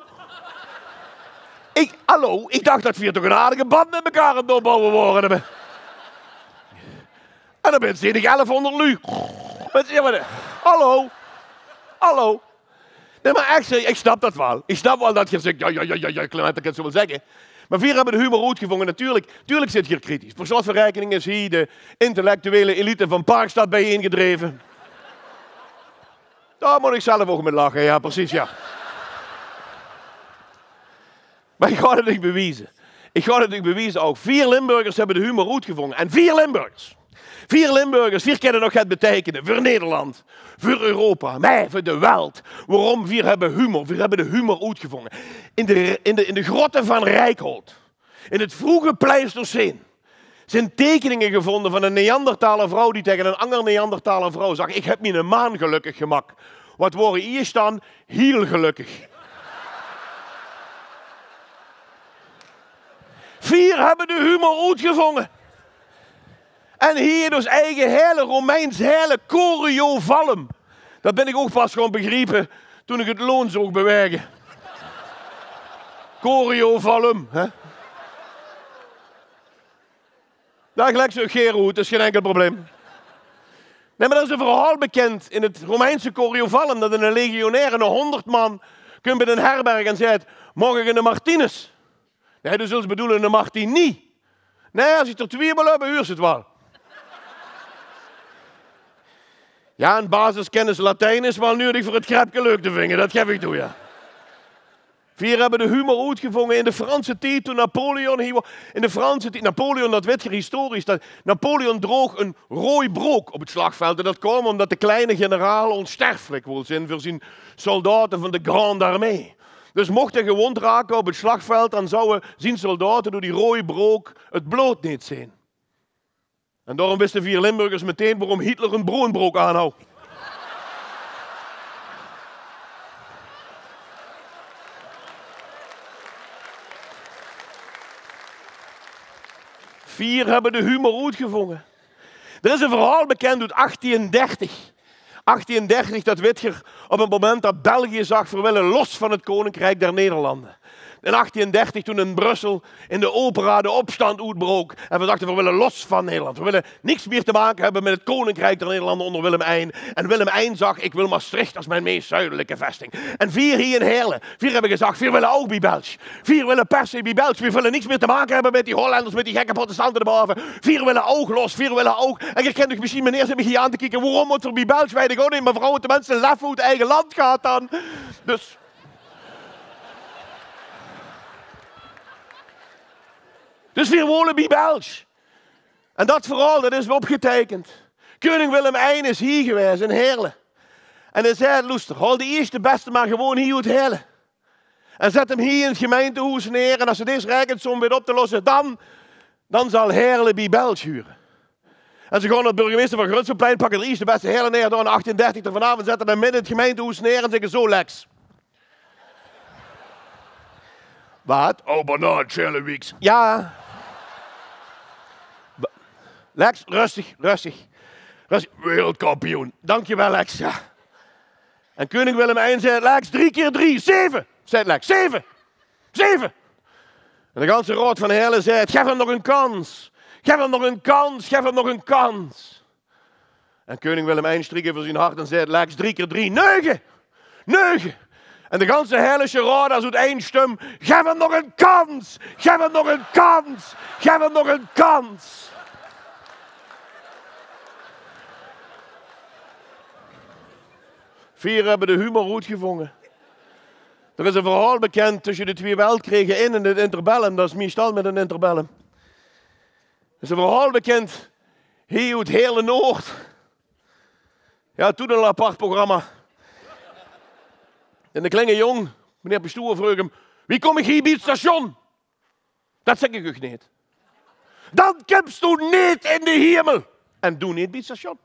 Ik dacht dat we hier toch een aardige band met elkaar aan het opbouwen worden. En dan ben je 1100 lu. Hallo. Nee, maar echt, ik snap dat wel. Ik snap wel dat je zegt, ja, Clement, dat kan zo wel zeggen. Maar we hebben de humor uitgevonden. Natuurlijk zit hier kritisch. Per slotverrekening is hier de intellectuele elite van Parkstad bijeengedreven. Daar moet ik zelf ook mee lachen, ja, precies, ja. Maar ik ga het niet bewijzen. Ook 4 Limburgers hebben de humor uitgevonden. En 4 Limburgers, 4 kennen nog het betekenen. Voor Nederland, voor Europa, maar voor de wereld. Waarom? 4 hebben humor. 4 hebben de humor uitgevonden. In de grotten van Rijkholt, in het vroege Pleistoceen, zijn tekeningen gevonden van een Neandertaler vrouw die tegen een andere Neandertaler vrouw zag: ik heb me een maan gelukkig gemaakt. Wat worden hier staan? Heel gelukkig. 4 hebben de humor uitgevonden. En hier dus eigen hele Romeins hele choreovallum. Dat ben ik ook pas gewoon begrepen toen ik het loon zoog bewegen. Choreovallum, hè? Daar gelijk zo'n Geroet, dat is geen enkel probleem. Nee, maar er is een verhaal bekend in het Romeinse choreovallum dat een legionair, een 100 man, komt bij een herberg en zegt: morgen een Martinus. Nee, dus zullen ze bedoelen een Martini. Nee, als je er 2 wil hebben, huur ze het wel. Ja, een basiskennis Latijn is wel nodig voor het grapje leuk te vinden, dat geef ik toe, ja. 4 hebben de humor uitgevonden in de Franse tijd toen Napoleon hier was. In de Franse tijd, Napoleon, dat weet je historisch, dat Napoleon droeg een rooi broek op het slagveld. En dat kwam omdat de kleine generaal onsterfelijk wil zijn voor zijn soldaten van de Grande Armée. Dus mocht hij gewond raken op het slagveld, dan zouden zijn soldaten door die rode broek het bloed niet zien. En daarom wisten 4 Limburgers meteen waarom Hitler een broodbroek aanhoudt. Vier hebben de humor uitgevonden. Er is een verhaal bekend uit 1830. 1830, dat weet je, op het moment dat België zag, we willen los van het Koninkrijk der Nederlanden. In 1830, toen in Brussel in de opera de opstand uitbrook. En we dachten, we willen los van Nederland. We willen niks meer te maken hebben met het Koninkrijk der Nederlanden onder Willem I. En Willem I zag, ik wil Maastricht als mijn meest zuidelijke vesting. En 4 hier in Heerlen. 4 hebben gezegd, 4 willen ook bij België. 4 willen per se bij België. 4 willen niks meer te maken hebben met die Hollanders, met die gekke protestanten erboven. 4 willen ook los, 4 willen ook. En je kent toch misschien meneer zit me hier aan te kijken, waarom moet er bij België? Weet ik ook niet, mevrouw, de mensen lef uit eigen land gaat dan. Dus 4 wonen bij België. En dat verhaal, dat is opgetekend. Koning Willem I is hier geweest, in Heerlen. En hij zei, luister, haal de eerste beste maar gewoon hier uit Heerlen. En zet hem hier in het gemeentehuis neer. En als ze deze rekensom weer op te lossen, dan zal Heerlen bij België huren. En ze gaan naar de burgemeester van Grutselplein, pakken de eerste beste Heerlen neer, door in 1830 er vanavond zetten hem midden in het gemeentehuis neer en zeggen, zo Lex. Wat? Oh, Bernard Schellewieks. Ja. Lex, rustig. Wereldkampioen. Dankjewel, Lex. Ja. En koning Willem I zei, Lex, 3 keer 3, 7. Zei Lex, 7. En de ganse raad van Heerlen zei, geef hem nog een kans. Geef hem nog een kans. En koning Willem I striek even zijn hart en zei, Lex, 3 keer 3, 9. En de ganse Heerlijke raad als uit 1 stem, geef hem nog een kans. 4 hebben de humor uitgevonden. Er is een verhaal bekend tussen de 2 wereldkriegen in het interbellum. Dat is meestal met een interbellum. Er is een verhaal bekend hier uit Heerlen Noord. Ja, toen een apart programma. En de kleine jong, meneer Bestoer, vroeg hem, wie kom ik hier bij het station? Dat zeg ik u niet. Dan komst u niet in de hemel. En doe niet bij het station.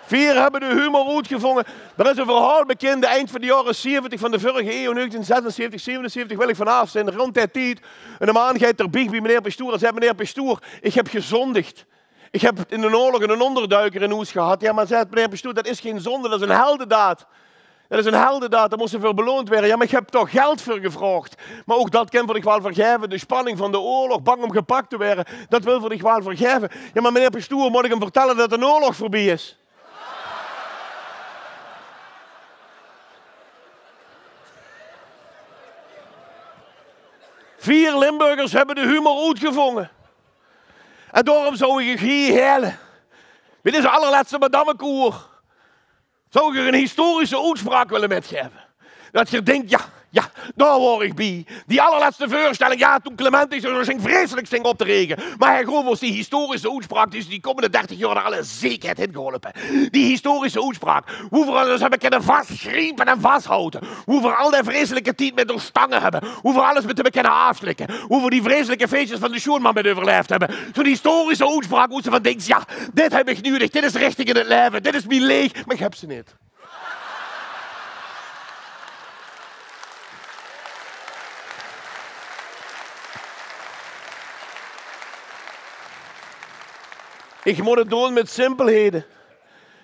Vier hebben de humor uitgevonden. Er is een verhaal bekend, eind van de jaren 70 van de vorige eeuw, 1976, 77, wil ik vanavond zijn, rond die tijd. En een man gaat er bij meneer Bestoer en zei, meneer Bestoer, ik heb gezondigd. Ik heb in de oorlog een onderduiker in huis gehad. Ja, maar zei meneer Bestoer, dat is geen zonde, dat is een heldendaad. Dat is een heldendaad, daar moest ze voor beloond worden. Ja, maar ik heb toch geld voor gevraagd. Maar ook dat kan voor dich wel vergeven. De spanning van de oorlog, bang om gepakt te worden, dat wil voor dich wel vergeven. Ja, maar meneer Bestoer, moet ik hem vertellen dat de oorlog voorbij is? Vier Limburgers hebben de humor uitgevonden. En daarom zou ik hier Heerlen, bij deze allerlaatste madammekoer, zou ik een historische uitspraak willen metgeven. Dat je denkt, ja, daar hoor ik bij. Die allerlaatste voorstelling, ja, toen Clement is er ging vreselijk sting op te regen. Maar hij geloof was die historische uitspraak, dus die komende 30 jaar er alle zekerheid in geholpen. Die historische uitspraak, hoe we alles hebben kunnen vastgriepen en vasthouden. Hoe we al die vreselijke tijd met door stangen hebben. Hoe we alles met hebben kunnen afslikken. Hoe we die vreselijke feestjes van de Schoenman met overleefd hebben. Zo'n historische uitspraak, hoe ze van denkt, ja, dit heb ik nodig, dit is richtig in het leven, dit is mijn leeg, maar ik heb ze niet. Ik moet het doen met simpelheden.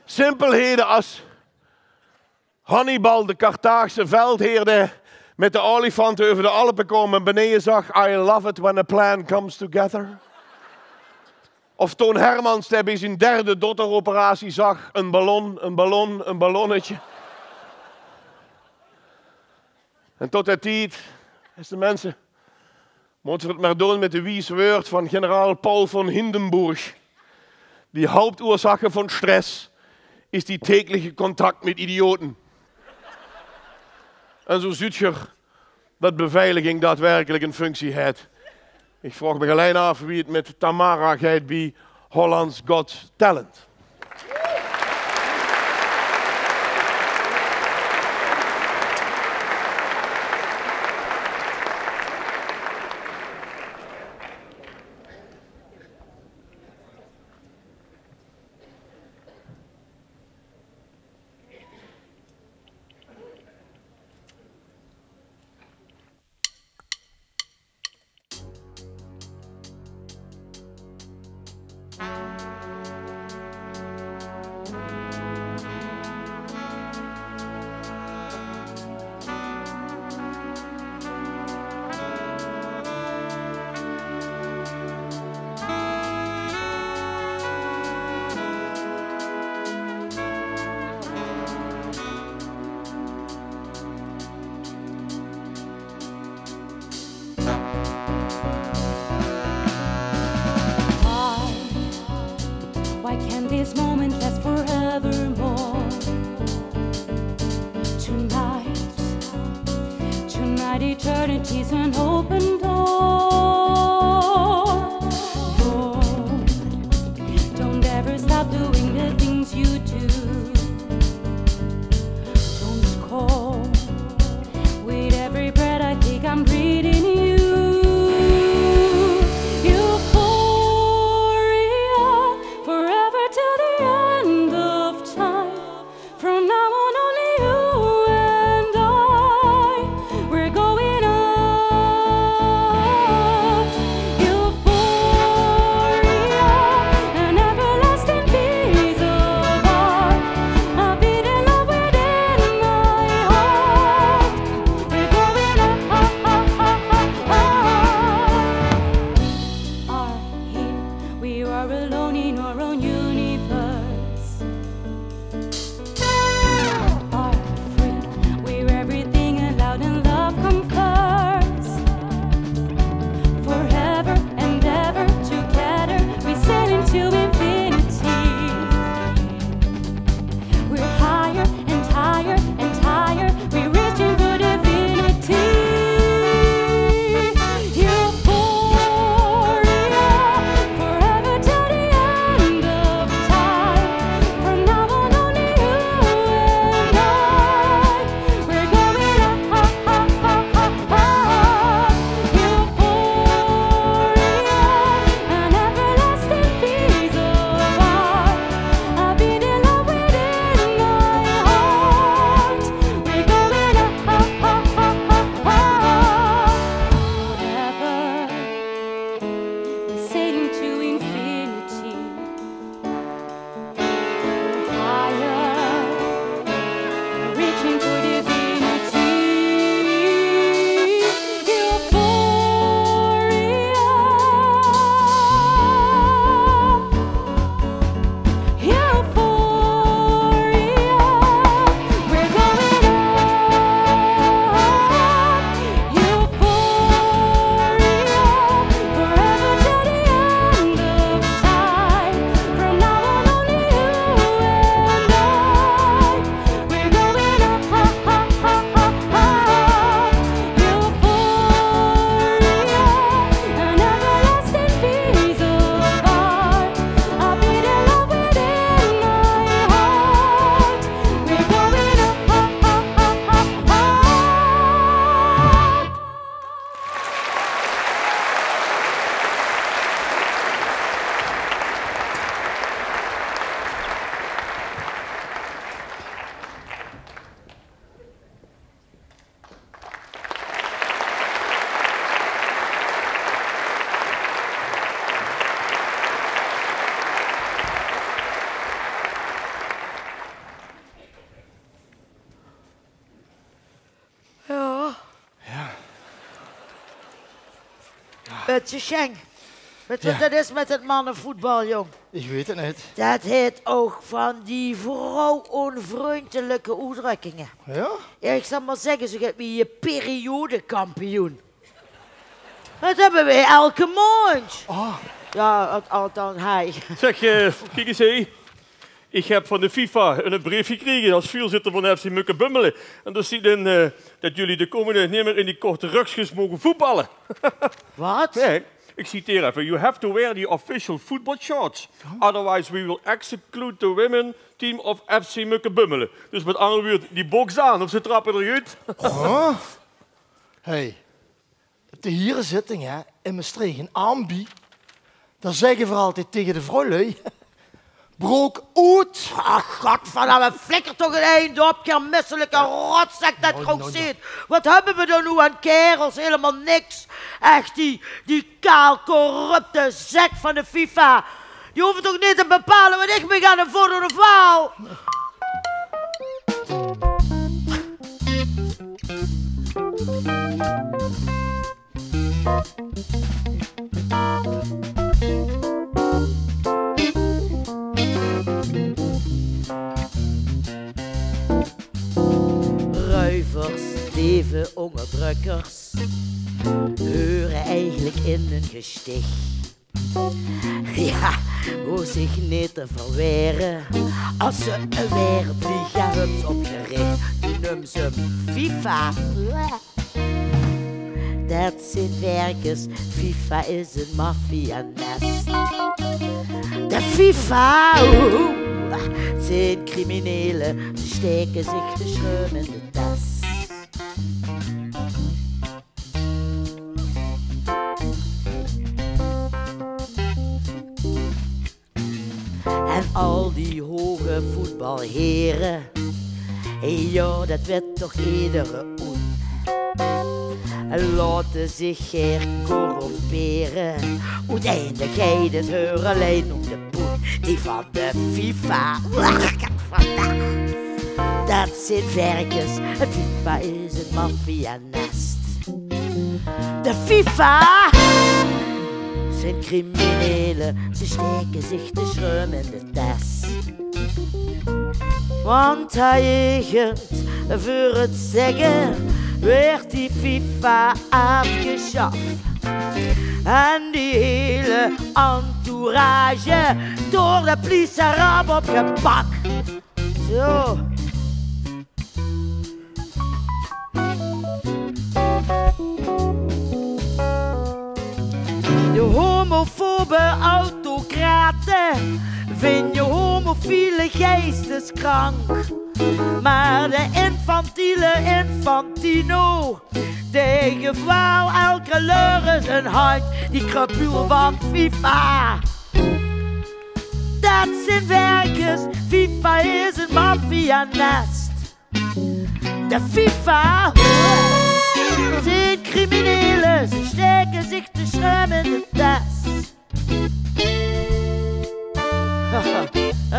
Simpelheden als Hannibal, de Carthaagse veldheer, die met de olifanten over de Alpen kwam en beneden zag, I love it when a plan comes together. Of Toon Hermans, die bij zijn 3e dotteroperatie zag, een ballonnetje. En tot die tijd, beste mensen, moeten we het maar doen met de wijze woord van generaal Paul von Hindenburg. Die hoofdoorzaak van stress is die tägliche contact met idioten. En zo ziet je dat beveiliging daadwerkelijk een functie heeft. Ik vraag me gelijk af wie het met Tamara gaat bij Holland's Got Talent. Why can't this moment last forevermore? Tonight eternity's an open door. Lord, don't ever stop doing the things you do. Don't score. With every breath I take, I'm breathing you. Euphoria, forever till the end of time. From now on, only you and I. We're going up. Euphoria, an everlasting piece of art. I'll be in love within my heart. We're going up, Are here, we are alone in our own universe. Are free, we're everything allowed and love comes first. Forever and ever together, we sail into infinity. We're higher and higher and higher, we're reaching for divinity. Euphoria, forever till the end of time. From now on, only you and I. We're going up, Euphoria, an everlasting piece of art. I'll be in love within my heart. We're going up, forever. We're sailing to infinity. We're higher, reaching for divinity. Euphoria, we're going up. Euphoria, forever till the end of time. From now on, only you and I. We're going up, Euphoria, an everlasting piece of art. I'll be in love within my heart. We're going up, Ja. Beetje Schenk. Weet je wat dat is met het mannenvoetbal, jong? Ik weet het niet. Dat heet ook van die vrouw-onvriendelijke uitdrukkingen. Ja? Ja, ik zal maar zeggen, ze geeft me je periodekampioen. Dat hebben wij elke maand. Ja, althans hij. Zeg, kijk eens hé. Ik heb van de FIFA een brief gekregen als voorzitter van FC Mückebummelen. En daar ziet in dat jullie de komende niet meer in die korte rugjes mogen voetballen. Wat? Nee, ik citeer even. You have to wear the official football shorts. Otherwise we will exclude the women team of FC Mückebummelen. Dus met andere woorden, die box aan of ze trappen eruit. Hey, op de hier zitting hè, in Maastricht, in Ambi, dan zeggen we altijd tegen de vrouwlui, broek uit. Ach, godverdamme, flikker toch een eind op, je misselijke rotzak dat ook ziet. Wat hebben we dan nu aan kerels? Helemaal niks. Echt, die kaal, corrupte zek van de FIFA. Die hoeven toch niet te bepalen wat ik me ga naar voren of faal. Ruivers, dieven, onderdrukkers, heuren eigenlijk in een gesticht. Ja, hoe zich niet te verweren. Als ze een wereldliga hups opgericht, toen noemen ze hem FIFA. Dat zit werkers, FIFA is een maffianest. De FIFA, zijn criminelen, ze steken zich de schreum in de tas. En al die hoge voetbalheren, ja, dat werd toch iedere oen. En laten zich corromperen. Uiteindelijk heet het heur alleen om de poen. Die van de FIFA. Dat zijn werkers. De FIFA is een maffianest. De FIFA zijn criminelen. Ze steken zich de schreum in de tas. Want hij gaat voor het zeggen, werd die FIFA afgeschaft. En die hele entourage door de politie rap opgepakt. Zo. De homofobe autocraten vind je homofiele geesteskrank. Maar de infantiele Infantino, tegen vrouw elke kleur is een hand, die krapul van FIFA. Dat zijn werkers, FIFA is een maffianest. De FIFA zijn criminelen, ze steken zich te schreum in de tas.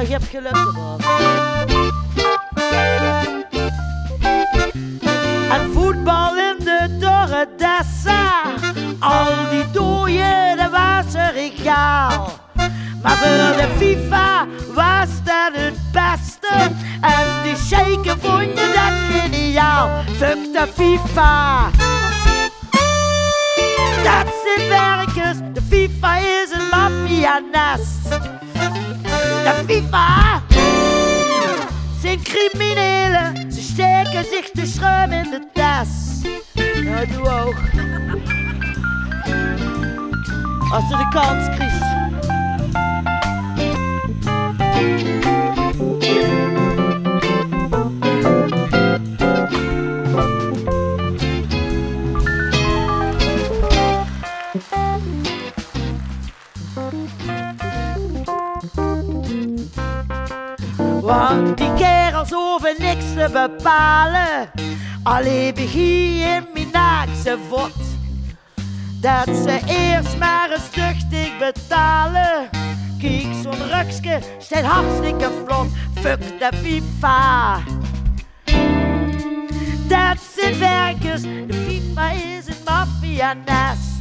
Je hebt geluk gehad. En voetbal in de Torredessa, al die dooien, dat was er egaal. Maar voor de FIFA was dat het beste, en die sheiken vonden dat geniaal. Fuck de FIFA. Dat zijn werkers, de FIFA is een maffianest. De FIFA zijn criminelen, ze steken zich te schreum in de tas. Ja, doe ook. Als ze de kans krijgt. Want die kerels hoeven niks te bepalen. Alleen begie in mijn naakse vod. Dat ze eerst maar een stuchtig betalen. Kijk, zo'n rukske staat hartstikke vlot. Fuck de FIFA. Dat zijn werkers, de FIFA is een maffianest.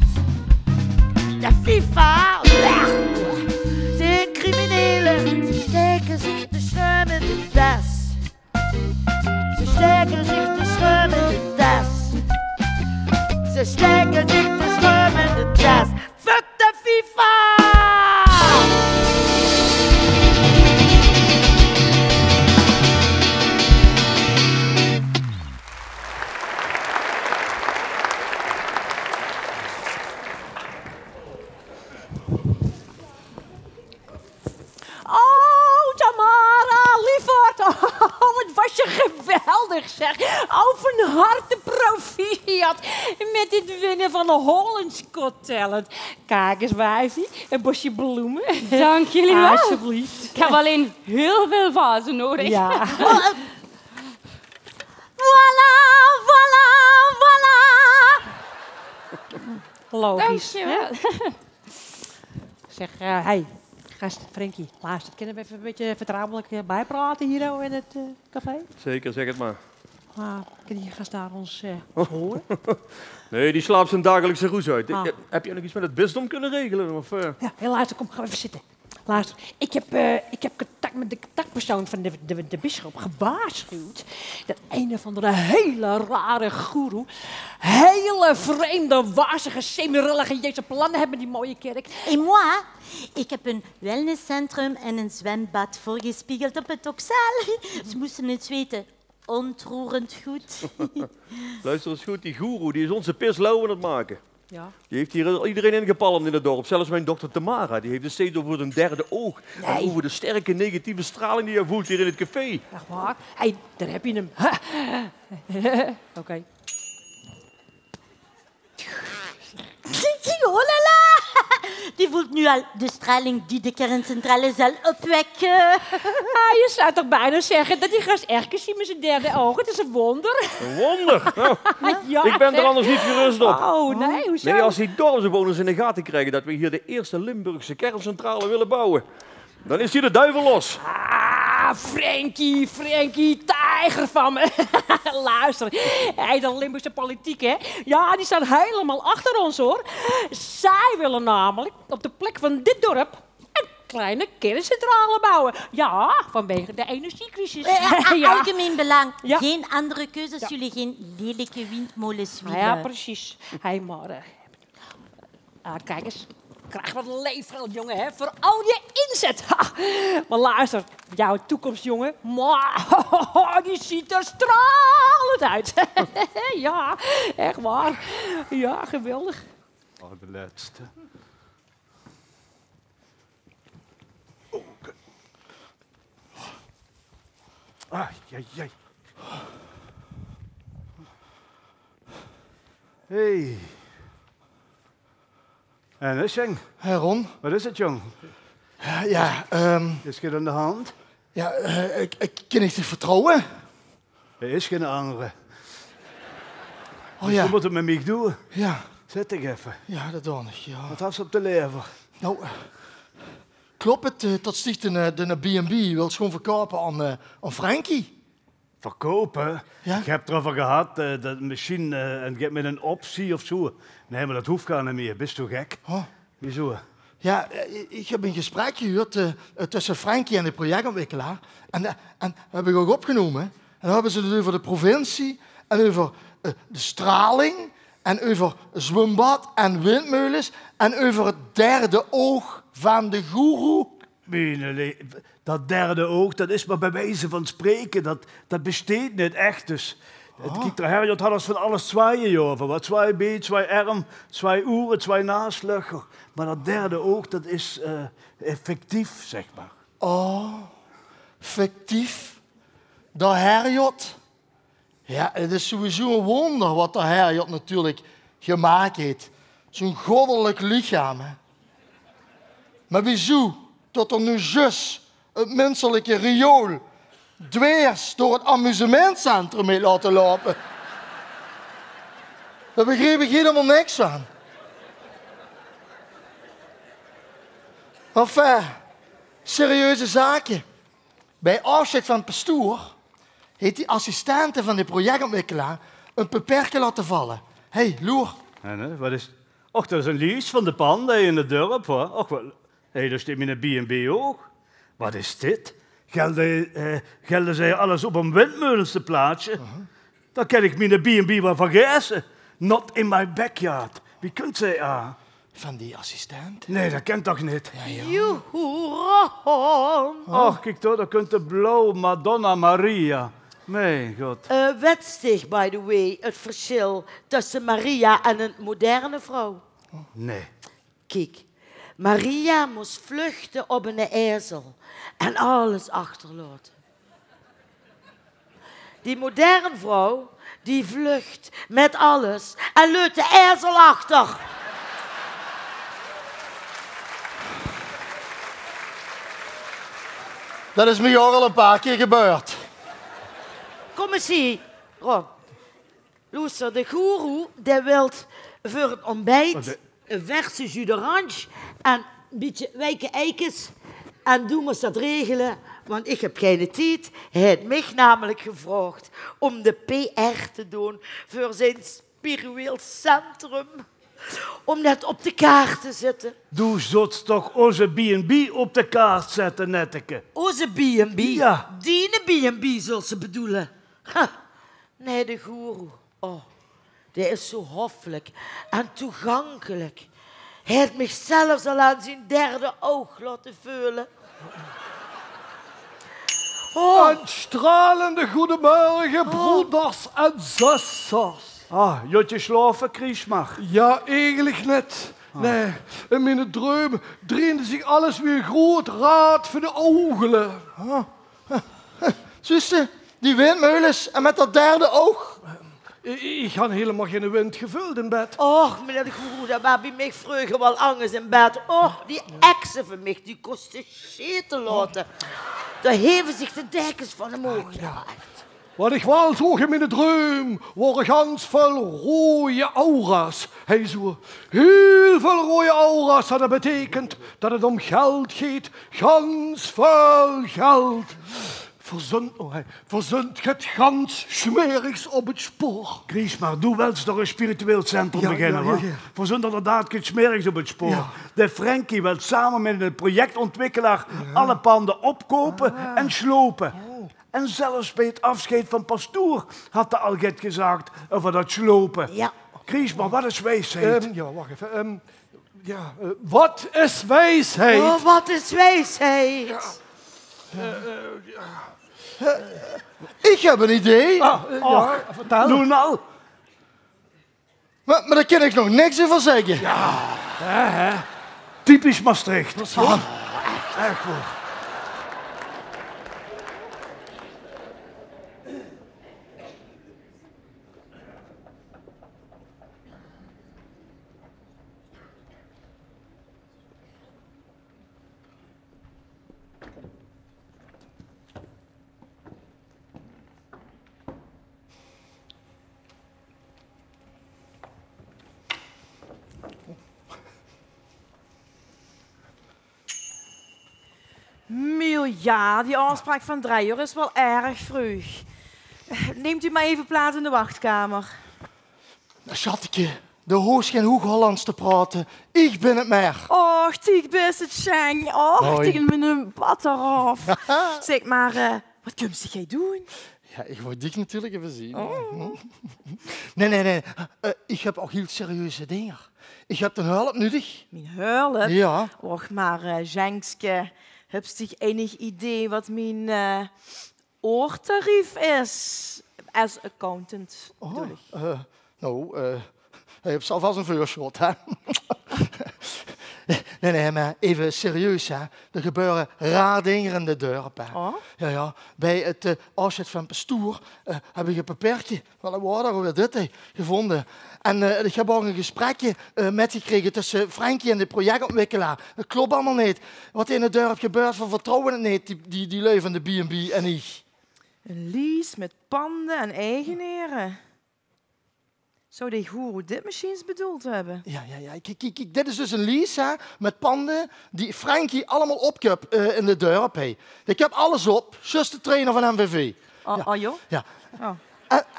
De FIFA zijn criminelen, ze steken zich de schreum in de tas. Ze steken zich de schreum in de tas. Ze steken zich de schreum in de tas. Fuck de FIFA! Oh, Tamara, lieverd. Oh, wat was je geweldig, zeg. Oh, van harte proficiat met dit winnen van de Hollands Got Talent. Kijk eens, wijfie, een bosje bloemen. Dank jullie wel. Alsjeblieft. Ik heb alleen heel veel vazen nodig. Ja. Voilà, voilà, voilà. Logisch. Dankjewel. Zeg, hey, gast Frankie, luister, kunnen we even een beetje vertrouwelijk bijpraten hier in het café? Zeker, zeg het maar. Kun je gast daar ons horen? Nee, die slaapt zijn dagelijkse roes uit. Ah. Heb je nog iets met het bisdom kunnen regelen? Of, Ja, heel luister, kom, ga even zitten. Luister, ik heb contact met de contactpersoon van de bisschop gewaarschuwd dat een of andere hele rare goeroe hele vreemde, wazige, semi-religieuze plannen hebben die mooie kerk. En moi, ik heb een wellnesscentrum en een zwembad voorgespiegeld op het Oxaal. Ze moesten het weten. Ontroerend goed. Luister eens goed, die goeroe die is onze pislauw aan het maken. Ja. Die heeft hier iedereen ingepalmd in het dorp. Zelfs mijn dochter Tamara. Die heeft het steeds over een derde oog. En over de sterke negatieve straling die hij voelt hier in het café. Echt waar? Hé, daar heb je hem. Oké. Olala! Die voelt nu al de straling die de kerncentrale zal opwekken. Ah, je zou toch bijna zeggen dat die gast echt kan zien met zijn derde oog. Het is een wonder. Een wonder? Nou, Ja, ik ben er zeg. anders niet gerust op. Oh, nee, hoezo? Nee, als die dorpsbewoners in de gaten krijgen dat we hier de eerste Limburgse kerncentrale willen bouwen, dan is hier de duivel los. Ah, Frankie, tijger van me. Luister, de Limburgse politiek, hè? Ja, die staan helemaal achter ons, hoor. Zij willen namelijk op de plek van dit dorp een kleine kerncentrale bouwen. Ja, vanwege de energiecrisis. Ja. Algemeen belang. Ja. Geen andere keuzes, jullie geen lelijke windmolens willen. Ja, precies. Hé, maar... kijk eens. Krijg wat leefgeld, jongen, hè, voor al je inzet. Ha. Maar luister, jouw toekomst, jongen, die ziet er stralend uit. Ja, echt waar. Ja, geweldig. Oh, de laatste. Jai. Hey. En is jong? Ron? Wat is het, jong? Ja, Is er aan de hand? ja ik kan niet vertrouwen. Er is geen andere. Oh ja. Wat moet het met mij doen? Ja. Zet ik even. Ja, dat doe ik, ja. Wat had ze op de lever? Nou, klopt het dat zich de B&B wil gewoon verkopen aan Frankie? Verkopen? Ja? Ik heb erover gehad dat misschien met een optie of zo. Nee, maar dat hoeft gar niet meer. Bist u gek? Oh. Wieso? Ja, ik heb een gesprek gehuurd tussen Frankie en de projectontwikkelaar. En dat heb ik ook opgenomen. En dan hebben ze het over de provincie en over de straling en over zwembad en windmolens en over het derde oog van de goeroe. Dat derde oog, dat is maar bij wijze van spreken. Dat besteedt niet echt. Dus. Kijk, de Herjot had ons van alles tweeën over. Wat twee beet, twee arm, twee oren, twee naslugger. Maar dat derde oog, dat is effectief, zeg maar. Oh, fictief. De Herjot. Ja, het is sowieso een wonder wat de Herjot natuurlijk gemaakt heeft. Zo'n goddelijk lichaam, hè. Maar wieso dat er nu juist het menselijke riool dwers door het amusementcentrum mee laten lopen? Daar begreep ik helemaal niks van. Enfin, serieuze zaken. Bij afscheid van het pastoor heeft die assistente van de projectontwikkelaar een beperking laten vallen. Hé, Loer. En, wat is... Och, dat is een lease van de panden in het dorp, hoor. Och, wat... Hey, daar staat mijn B&B ook. Wat is dit? Gelden zij alles op een windmolens te plaatsen? Dan kan ik mijn B&B wel vergeten. Not in my backyard. Wie kunt zij aan? Van die assistent? Nee, dat kent toch niet? Joehoe, Ron. Och, kijk toch, dat kunt de blauw Madonna Maria. Mijn god. Wetst zich, by the way, het verschil tussen Maria en een moderne vrouw? Nee. Kijk, Maria moest vluchten op een ezel en alles achterlaten. Die moderne vrouw, die vlucht met alles en laat de ezel achter. Dat is me al een paar keer gebeurd. Kom eens hier, Ron. Luister, de goeroe die wil voor het ontbijt een verse jus d'orange en een beetje wijke eikens. En doe maar dat regelen, want ik heb geen tijd. Hij heeft mij namelijk gevraagd om de PR te doen voor zijn spiritueel centrum. om net op de kaart te zetten. Du zult toch onze B&B op de kaart zetten, Netteke? Onze B&B? Ja. Die B&B zult ze bedoelen. Ha. Nee, de goeroe. Oh, die is zo hoffelijk en toegankelijk. Hij heeft mij zelfs al aan zijn derde oog laten veulen. Oh. Een stralende goedemorgen, broeders en zusters. Ah, Jotje slapen, Kriesmar. Ja, eigenlijk net. Nee, in mijn droom dreende zich alles weer groot raad voor de ogen. Zuster, die windmeulens en met dat derde oog. Ik had helemaal geen wind gevuld in bed. Och, meneer de goeroe, dat was bij mij vroeger wel anders in bed. Oh, die exen van mij, die kosten scheten laten. Daar heven zich de dekens van hem oog. Ja, echt. Wat ik wel zag in mijn droom, waren gans veel rode aura's. Hij zo heel veel rode aura's. En dat betekent dat het om geld gaat. Gans veel geld. Verzund het gans smerigs op het spoor. Chris, maar doe wel eens toch een spiritueel centrum beginnen, hoor. Verzund inderdaad het smerigs op het spoor. Ja. De Frankie wil samen met een projectontwikkelaar alle panden opkopen en slopen. En zelfs bij het afscheid van pastoor had de al get gezegd over dat slopen. Ja. Chris, maar wat is wijsheid? Ja, wacht even. Wat is wijsheid? Oh, wat is wijsheid? Ik heb een idee. Vertel. Doe nou. Maar daar kan ik nog niks over zeggen. Ja. Typisch Maastricht. Echt hoor. Ja, die afspraak van 3 uur is wel erg vroeg. Neemt u maar even plaats in de wachtkamer. Schatteke, de hoest geen Hoog-Hollands te praten. Ik ben het meer. Och, ik ben het Sheng. Och, Hoi. ik ben een batter af. Zeg maar, wat kunt jij doen? Ja, ik word dik natuurlijk even zien. Nee. Ik heb ook heel serieuze dingen. Ik heb een hulp nodig. Mijn hulp? Ja. Och, maar Jengske, heb je enig idee wat mijn oortarief is? Als accountant, bedoel ik. Je hebt zelf als een vuurschot, hè? Nee, maar even serieus, hè. Er gebeuren raar dingen in de dorp, hè. Oh? Ja. Bij het afscheid van pastoor heb ik een papiertje van een water over dit gevonden. En ik heb ook een gesprekje met gekregen tussen Frankie en de projectontwikkelaar. Dat klopt allemaal niet. Wat in het dorp gebeurt, van vertrouwen het niet, die lui van de B&B en ik. Een lease met panden en eigenaren. Zou die goeroe dit machines bedoeld hebben? Ja. Kijk, dit is dus een lease, hè, met panden die Frankie allemaal opkoopt in de dorp. Hey. Ik heb alles op, just de trainer van MVV. Joh? Ja. Oh.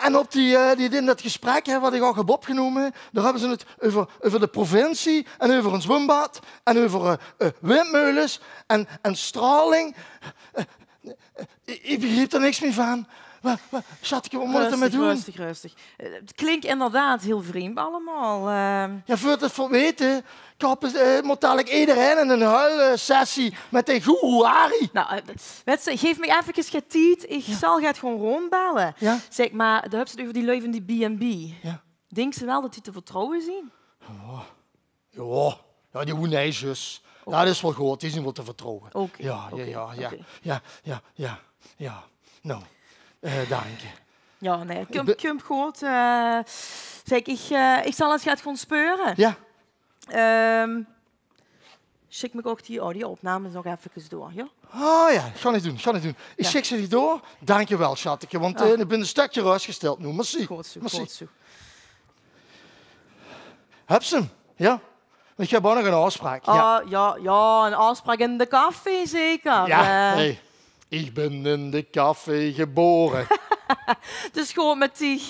En op in dat gesprek, hè, wat ik ook heb opgenomen, daar hebben ze het over de provincie en over een zwembad en over windmeulens en straling. Ik begreep er niks meer van. Schatje, wat moet ik ermee doen? Rustig. Het klinkt inderdaad heel vreemd allemaal. Ja, voor het voor weten, moet dadelijk iedereen in een huilsessie met de goeroe Arie. Nou, geef me even getiet. Ik zal het gewoon rondbellen. Ja? Zeg maar, daar hebben ze het over die lui van die B&B. Ja. Denk ze wel dat die te vertrouwen zijn? Ja, die hoenijsjes. Ja, dat is wel goed, die zijn wel te vertrouwen. Oké. Ja. Nou, dank je. Ja, nee, kom goed. Zeg, ik zal het gewoon speuren. Ja. Schik me ook die audio-opnames nog even door, ja? Oh ja, ga niet doen. Ik schik ze die door. Dank je wel, schatje, want ik ben een stukje rustgesteld nu. Merci. Goed zo. Heb ze hem? Ja. Ik heb ook nog een afspraak. Ja, een afspraak in de café zeker. Ja, hey. Ik ben in de café geboren. Het is gewoon met die...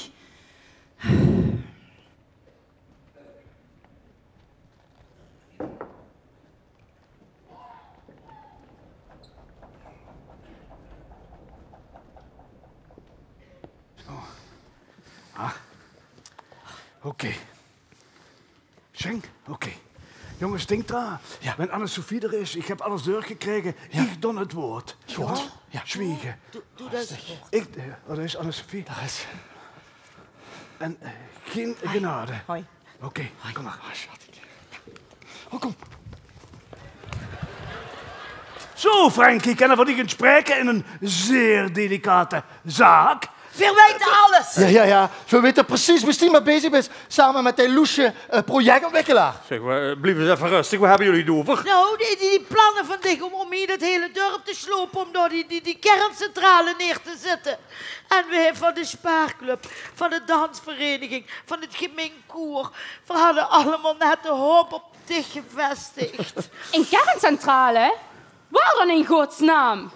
Oké. Schenk? Oké. Jongens, denk daar. Wenn Anne-Sophie er is, ik heb alles doorgekregen, ik dan het woord. Goed. Ja. Zwiegen. Doe dat. Wat is Anne-Sophie? Daar is. En geen genade. Hoi. Oké, kom maar. Oh, kom. Zo, Frankie, kunnen we die gaan spreken in een zeer delicate zaak? We weten alles. Ja. We weten precies waar die mee bezig is, samen met die loesje projectontwikkelaar. Zeg, blijf eens even rustig. Waar hebben jullie het over? Nou, die plannen van dich om hier het hele dorp te slopen, om daar die kerncentrale neer te zetten. En we hebben van de spaarclub, van de dansvereniging, van het gemeenkoer, we hadden allemaal net de hoop op dich gevestigd. Een kerncentrale? Waar dan in godsnaam?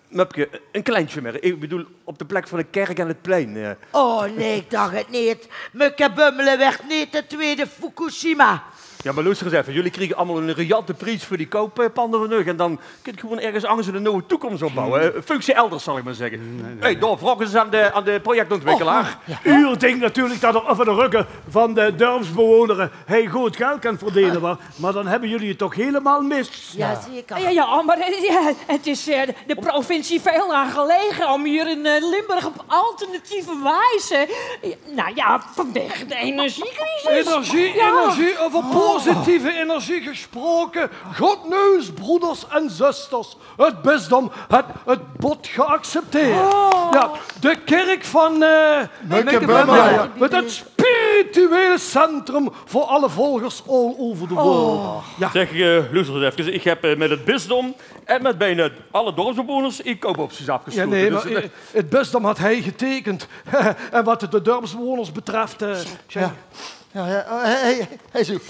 Mupke, een kleintje meer. Ik bedoel, op de plek van de kerk en het plein. Oh nee, ik dacht het niet. Mukke Bummelen werd niet de tweede Fukushima. Ja, maar luister eens even. Jullie kregen allemaal een riante prijs voor die kooppanden van hun. En dan kun je gewoon ergens anders een nieuwe toekomst opbouwen. Functie elders, zal ik maar zeggen. Hey, daar vragen ze aan de projectontwikkelaar. U denkt natuurlijk dat er over de ruggen van de dorpsbewoners hij goed geld kan verdienen. Maar dan hebben jullie het toch helemaal mis. Ja, zeker. Ja, maar het is de provincie veel aan gelegen om hier in Limburg op alternatieve wijze... Nou ja, vanwege de energiecrisis. Energie, over positieve energie gesproken. Goed nieuws, broeders en zusters. Het bisdom heeft het bod geaccepteerd. Ja, de kerk van Mukke Bummelen. met het spirituele centrum voor alle volgers all over the world. Ja. Zeg, luister eens even. Ik heb met het bisdom en met bijna alle dorpsbewoners koopopties afgesloten. Ja, nee, maar het bisdom had hij getekend. En wat de dorpsbewoners betreft... Hey, Sue.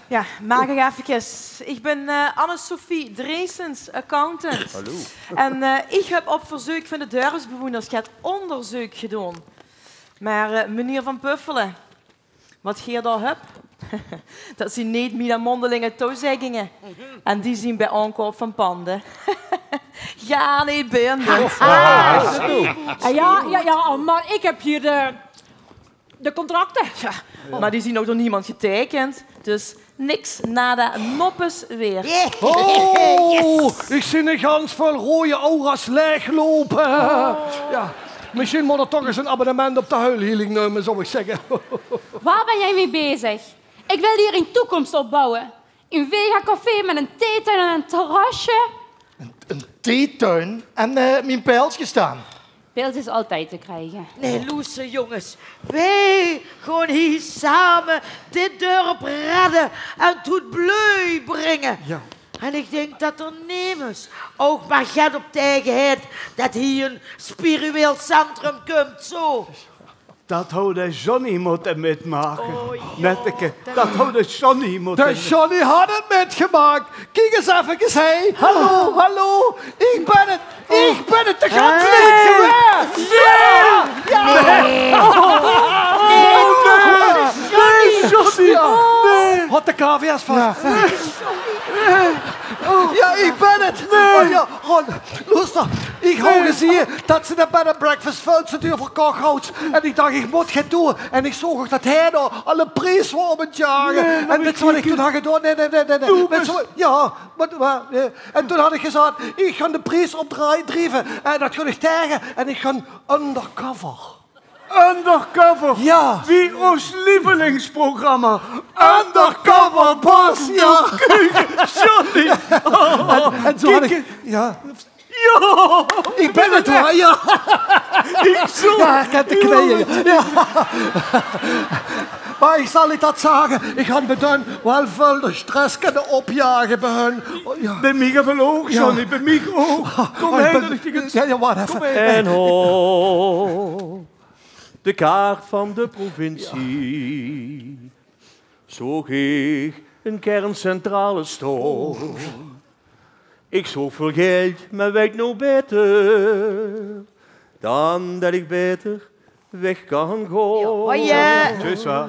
Ja, maak ik even. Ik ben Anne-Sophie Dreesens, accountant. Hallo. En ik heb op verzoek van de dorpsbewoners het onderzoek gedaan. Maar meneer Van Puffelen, wat je daar hebt, dat zijn niet mijn mondelinge toezeggingen. En die zien bij aankoop van panden. Ja, niet binnen. Ja, maar ik heb hier de contracten. Ja, maar die zien ook door niemand getekend. Dus niks, nada, noppes weer. Oh, ik zie een gans vol rode aura's leeglopen. Ja, misschien moet er toch eens een abonnement op de huilhealing nemen, zou ik zeggen. Waar ben jij mee bezig? Ik wil hier een toekomst opbouwen. Een vega-café met een theetuin en een terrasje. Een theetuin en mijn pijltje staan. Beeld is altijd te krijgen. Nee, loese jongens. Wij gaan hier samen dit dorp redden en tot bloei brengen. Ja. En ik denk dat er nemers ook maar gaat op tegenheid dat hier een spiritueel centrum komt, zo. Dat had de Johnny moeten metmaken. Netteke, dat had de Johnny moeten. De Johnny had het metgemaakt. Kijk eens even, hé. Hallo. Ik ben het. De gans niet geweest. Nee, Johnny. Nee. Had de KVS vast. Ja, ik ben het. Nee. Oh, ja. Luister, ik hoor gezien dat ze de bed and breakfast veel te duur verkocht houdt. En ik dacht, ik moet het doen. En ik zag dat hij nou al een prijs voor me jagen. En weet je wat ik toen had gedaan? Nee. Ja, maar en toen had ik gezegd, ik ga de prijs opdrijven. En dat ga ik tegen. En ik ga undercover. Undercover? Ja. Wie ons lievelingsprogramma. Undercover Boss, ja. Johnny. En zo had ik... Ja. Ja. Ik ben het hoor, ja. Ik zo. Ja, ik heb de knieën. Ja. Maar ik zal je dat zeggen, ik ga me dan wel veel de stress kunnen opjagen bij hun. Ja. Bij mij wel ook, Johnny, bij mij ook. Kom heen. Ja, wacht even. En ho, de kaart van de provincie. Zoog ik een kerncentrale stoom. Ik zoek veel geld, maar weet nou beter dan dat ik beter weg kan gaan. Ja. Tjus, waar.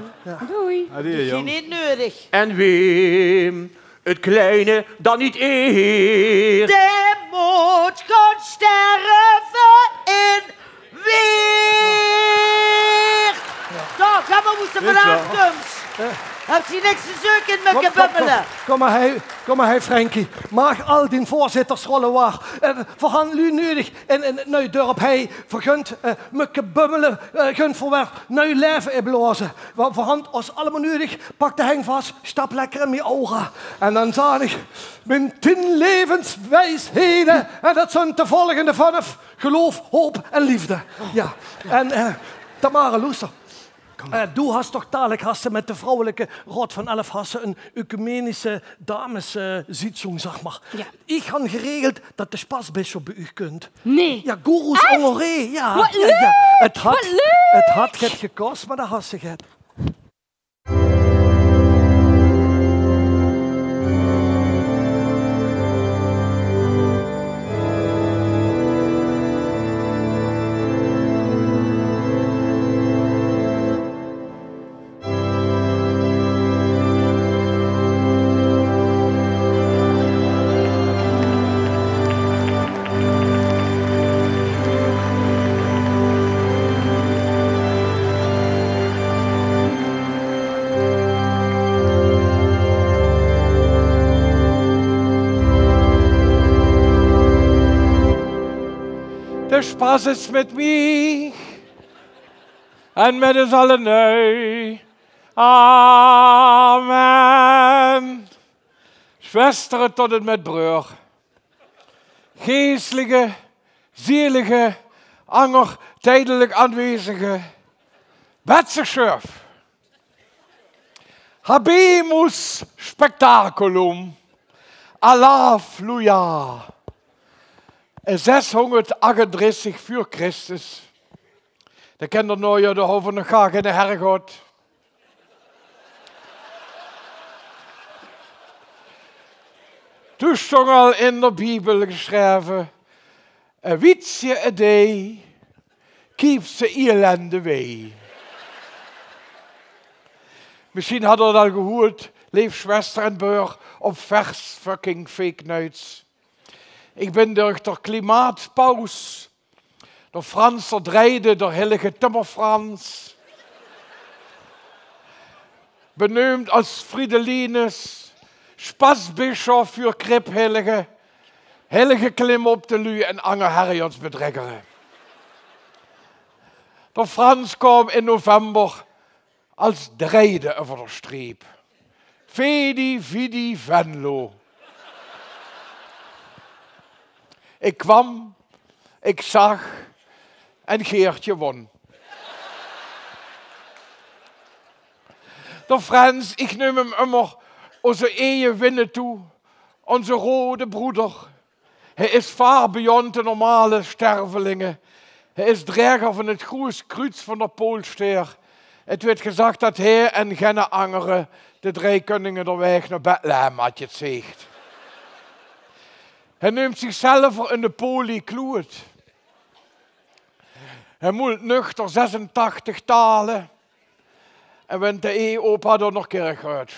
Doei. Adieu, Geen niet nodig. En wem het kleine dan niet eer. De moet gaan sterven in weer. moesten vanavond komt. Heb je niks te zoeken in mijn gebubbelen? Kom maar, Frankie. Maak al die voorzittersrollen waar. Verhand nu nodig. En nu dorp hij vergunt met gebubbelen. Gunt voor nu leven inblazen. Verhand ons allemaal nodig. Pak de heng vast. Stap lekker in mijn ogen. En dan zag ik mijn 10 levenswijsheden. En dat zijn de volgende vanaf geloof, hoop en liefde. Ja. En Tamara, luister. Du hast toch dadelijk met de vrouwelijke Rot van 11 een ecumenische dameszitting, zeg maar. Ja. Ik had geregeld dat de spasbisschop bij u kunt. Nee. Ja, Gurus honoré. Ja. Wat leuk! Ja. Het Wat had het gekost, maar dat had ze het. De Spaß ist mit mir en met ons allen nu. Amen. Schwesteren tot en met broer. Geestelijke, zielige, anger, tijdelijk aanwezige. Betzeschurf. Habemus spectaculum. Alleluia. 638 voor Christus. De kinderen nooien de hoven nog graag in de hergod. Toen stond al in de Bijbel geschreven. Wiet je een day, keep ze elende wee. Misschien hadden we dat al gehoord, leef Schwester en broer, op vers fucking fake news. Ik ben door de klimaatpaus, door Frans verdrijden, door heilige Timmerfrans. Benoemd als Fridelinus, spasbischof voor kripheilige, heilige klim op de lu en anger herjots bedreggeren. Door Frans kwam in november als drede over de streep. Vedi, vidi, Venlo. Ik kwam, ik zag en Geertje won. Door Frans, ik neem hem immer onze eeuwen winnen toe, onze rode broeder. Hij is vaar beyond de normale stervelingen. Hij is drager van het Groes Kruis van de Poolsteer. Het werd gezegd dat hij en Genne Angeren de 3 koningen de weg naar Bethlehem had je het zegt. Hij neemt zichzelf in de poli kloot. Hij moet nuchter 86 talen. En wint de opa er nog kerk uit.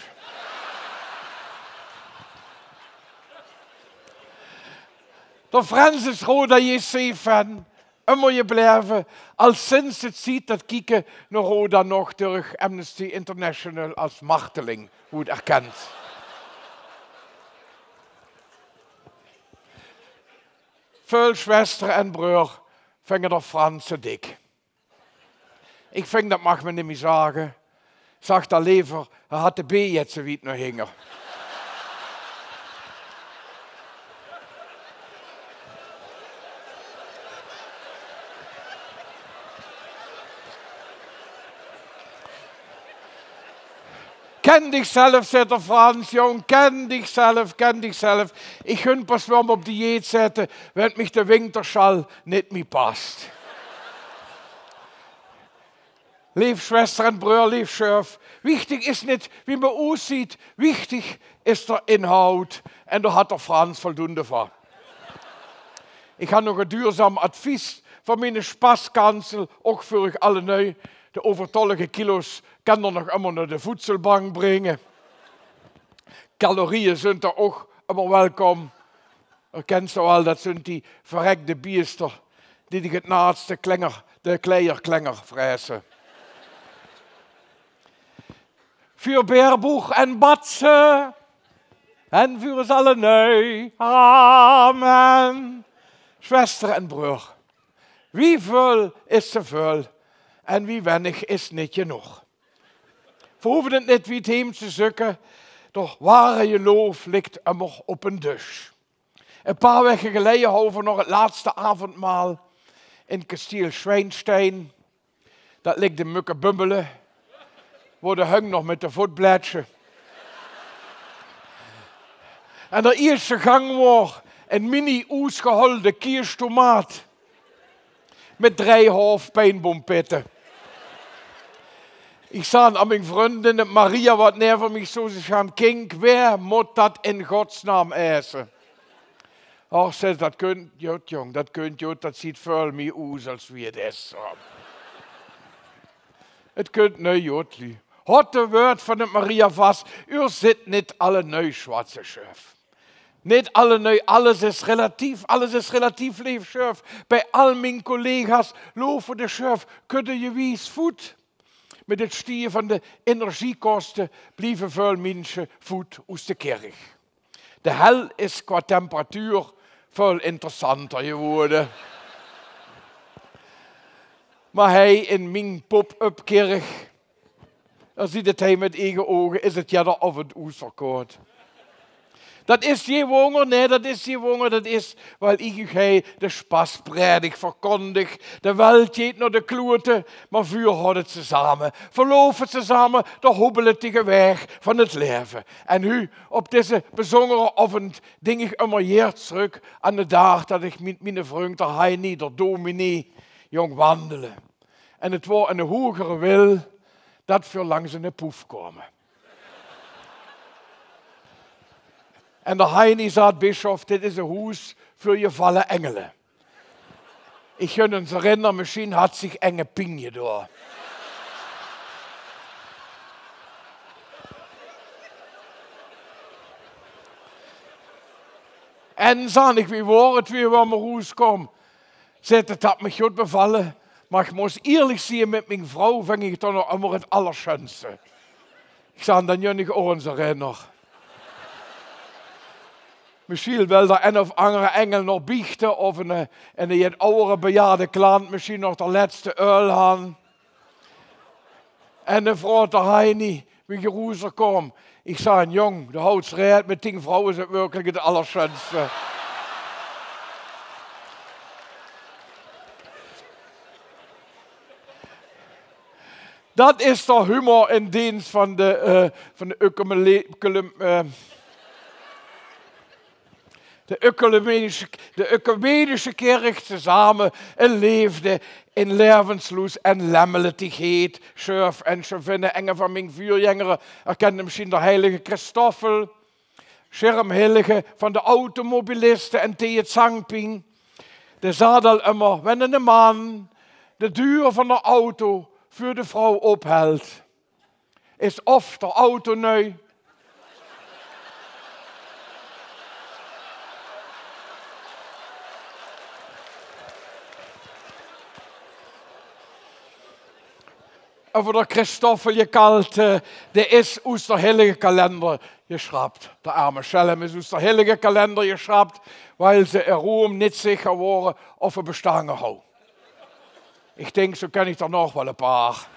De Frans is Roda JC-fan. Immer je blijven. Al sinds het ziet dat kijken naar Roda nog terug Amnesty International als marteling wordt erkend. Veel Schwester en broer vingen de Fransen dik. Ik vind dat mag men niet meer zeggen. Zag dat liever, hij had de B zo wiet nog hingen. Ken dichzelf, zegt de Frans, jong, ken dichzelf, ken dichzelf. Ik gun pas wel op dieet zetten, wenn mich de winterschal niet meer past. Lief Schwester en broer, lief Schurf. Wichtig is niet wie me uitziet, wichtig is de inhoud. En daar had de Frans voldoende van. Ik heb nog een duurzaam advies van mijn spaskansel, ook voor ik alle nu. De overtollige kilo's kan er nog immer naar de voedselbank brengen. Calorieën zijn er ook immer welkom. Je kent zo al, dat zijn die verrekte biester die het naaste de kleierklenger fressen. Für Bärbuch en Batze en für uns alle neu. Amen. Schwester en broer, wie veel is te veel en wie weinig is niet genoeg. We hoeven het niet wie het heem te zoeken, doch ware geloof ligt immer op een dus. Een paar weken geleden hadden we nog het laatste avondmaal in kasteel Schweinstein. Dat ligt in Mukkebummelen, waar de hung nog met de voetbladje. En de eerste gang was een mini-oesgeholde kierstomaat met 3 hoofdpijnbompetten. Ik zei aan mijn vriendin Maria, wat neer van mij zo, ze gaan kink, wer moet dat in godsnaam eten? Och, zei dat kunt jut, jong, dat kunt jut, dat ziet veel meer uit als wie het is. Het kunt nu jutli. Had de woord van de Maria vast, u zit niet alle neu zwarte schuf. Niet alle neu, alles is relatief leef schuf. Bij al mijn collega's lopen de schuf, kunnen je wies voet. Met het stier van de energiekosten blijven veel mensen voet uit de kerk. De hel is qua temperatuur veel interessanter geworden. Maar hij in mijn pop-up kerk, dan ziet het hij met eigen ogen, is het jeder of het uitverkocht. Dat is je wonger, nee, dat is je wonger, dat is, weil ik hij de spaspredig verkondig. De welt geht naar de kloete, maar vuur houdt het samen. Verloven ze samen de hobbelige weg van het leven. En nu, op deze bijzondere avond, denk ik immer hier terug aan de dag dat ik met mijn vriend de Heini, de dominee, jong wandelen. En het was een hogere wil dat we langs een poef komen. En de Heini zei, bischof, dit is een huis voor je vallen engelen. Ik gun ons herinneren, misschien had zich enge pinje door. En zei ik, wie wordt het weer waar mijn huis komt? Zegt, het had me goed bevallen, maar ik moest eerlijk zijn met mijn vrouw, vang ik dan nog immer het allerschönste. Ik zei, dan jun ik ons herinneren. Misschien wil de een of andere engel nog biechten of een oudere bejaarde klant misschien nog de laatste uil aan. En de vrouw de Heini, wie geroezer komt. Ik zei, jong, de houtsreed met 10 vrouwen is het werkelijk het allerschönste. Dat is de humor in dienst van de ecumenische kerk tezamen en leefde in levensloos en lemmeligheid. Schurf en Schavinne, enge van mijn vuurjengeren, erkende misschien de heilige Christoffel. Schermheilige van de automobilisten en Thee Zangping. De zadel immer, wenn een man de deur van de auto voor de vrouw ophelt, is of de auto neu. Over de Christoffel gekalt, de is uit de heilige kalender geschrapt. De arme Schelm is uit de heilige kalender geschrapt, weil ze in Rom niet zeker waren of we bestaan houden. Ik denk, zo ken ik er nog wel een paar.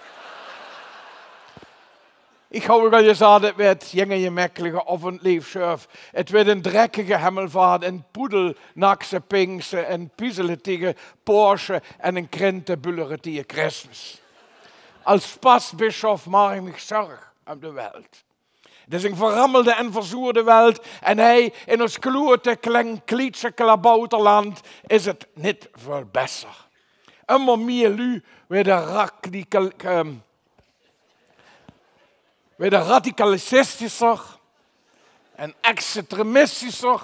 Ik hou wel gezegd, het werd jonge gemakkelijke of een leefschurf. Het werd een drekkige hemelvaart, een poedelnakse pinkse, een piezelige Porsche en een krente bullerige Christmas. Als pasbischof maak ik me zorgen om de wereld. Het is een verrammelde en verzoerde wereld en hij in ons klote, klietse klabouterland is het niet veel beter. Immer meer lui werden radicalistischer en extremistischer.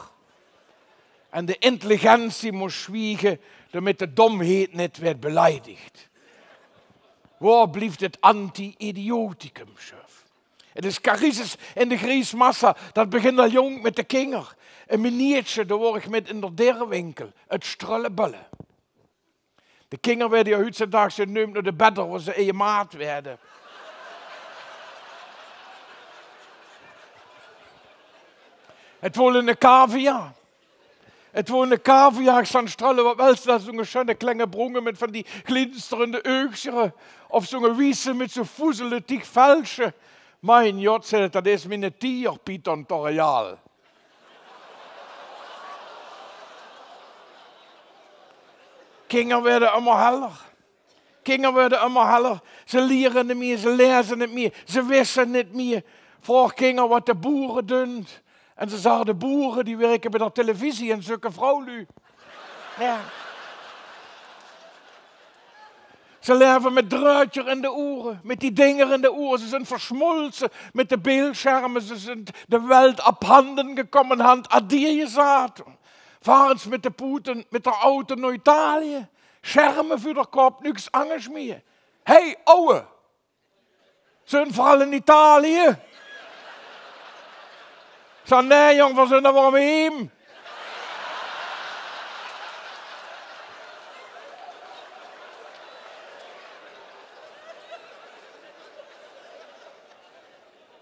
En de intelligentie moest zwiegen, damit de domheid niet werd beleidigd. Waar blijft het anti-idioticum, chef? Het is carices in de griesmassa, dat begint al jong met de kinger. Een miniertje, daar word ik met in de derwinkel, het strullenbullen. De kinger werden ja heutzutage genoemd naar de bedder, waar ze in je maat werden. Het wohl eine Kaviar. Het wohl eine Kaviar. Ik stand stralen, wat wel dat zo'n schöne kleine Brunge met van die glinsterende Ögschere. Of zo'n wiese met zo'n fuzzele, tig falsche. Mein Gott, dat is mijn Tierpython Toreal. Kinderen werden allemaal heller. Kinderen werden allemaal heller. Ze leren niet meer, ze lezen niet meer, ze wisten niet meer. Vroeg kinderen wat de boeren doen. En ze zagen de boeren die werken bij de televisie en zulke vrouwlu. Ja. Ze leven met druitjer in de oren, met die dingen in de oren. Ze zijn versmolzen met de beeldschermen. Ze zijn de wereld abhanden gekomen, hand adiergezaad. Varen ze met de poeten, met de auto naar Italië. Schermen voor de kop, niks anders meer. Hey, ouwe. Zijn vooral in Italië. Zo, nee, jong, we zijn er wel mee.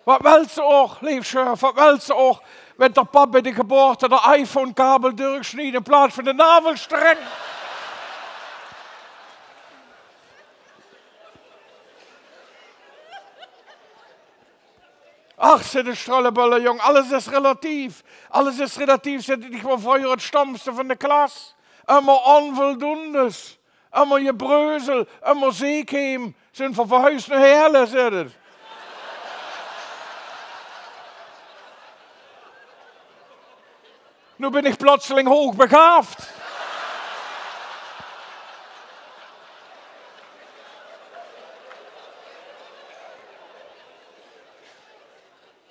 Wat wil ze ook, liefschurf, wat wil ze ook, met de pap bij de geboorte de iPhone-kabel doorsnijden in plaats van de navelstreng. Ach, ze de strollenbullen, jong, alles is relatief. Alles is relatief, zit ik wel voor je het stomste van de klas. Allemaal onvoldoendes. Allemaal je breuzel, allemaal zeekheem. Zijn van verhuis naar Heerlen, zit het. Nu ben ik plotseling hoogbegaafd.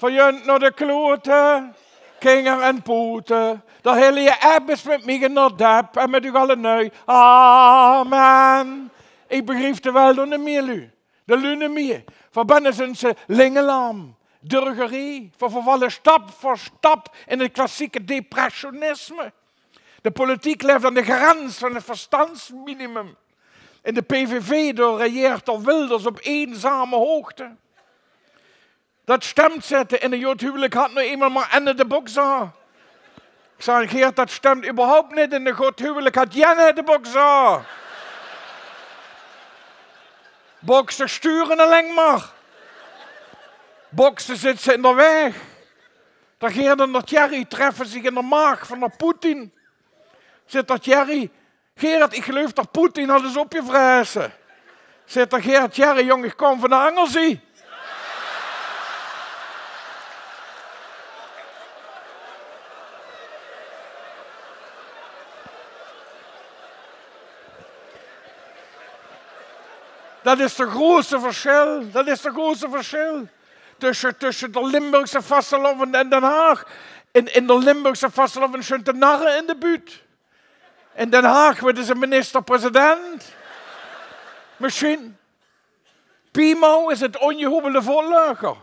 Van junt naar de kloten, kinger en poeten. De hele je app is met mij naar dep en met u alle neu. Amen. Ik begreep de wel door de meerlu. De lune meer. Van binnen zijn ze lingelam. Durgerie, vervallen stap voor stap in het klassieke depressionisme. De politiek leeft aan de grens van het verstandsminimum. In de PVV regeert er Wilders op eenzame hoogte. Dat stemt zetten in een joodhuwelijk had nu eenmaal maar Anne de Boxer. Ik zei, Geert, dat stemt überhaupt niet. In een joodhuwelijk had Janne de Boxer. Boksen sturen alleen maar. Boksen zit ze in de weg. De Geert en de Thierry treffen zich in de maag van de Poetin. Zit de Thierry, Geert, ik geloof dat Poetin had eens opgevressen. Zit de Geert, Thierry, jong, ik kom van de Angelzee. Dat is de grootste verschil. Dat is de grootste verschil. Tussen de Limburgse vasteloven en Den Haag. In de Limburgse vasteloven zijn de narren in de buurt. In Den Haag worden ze minister-president. Misschien. Piemau is het ongehobelde voorleuger.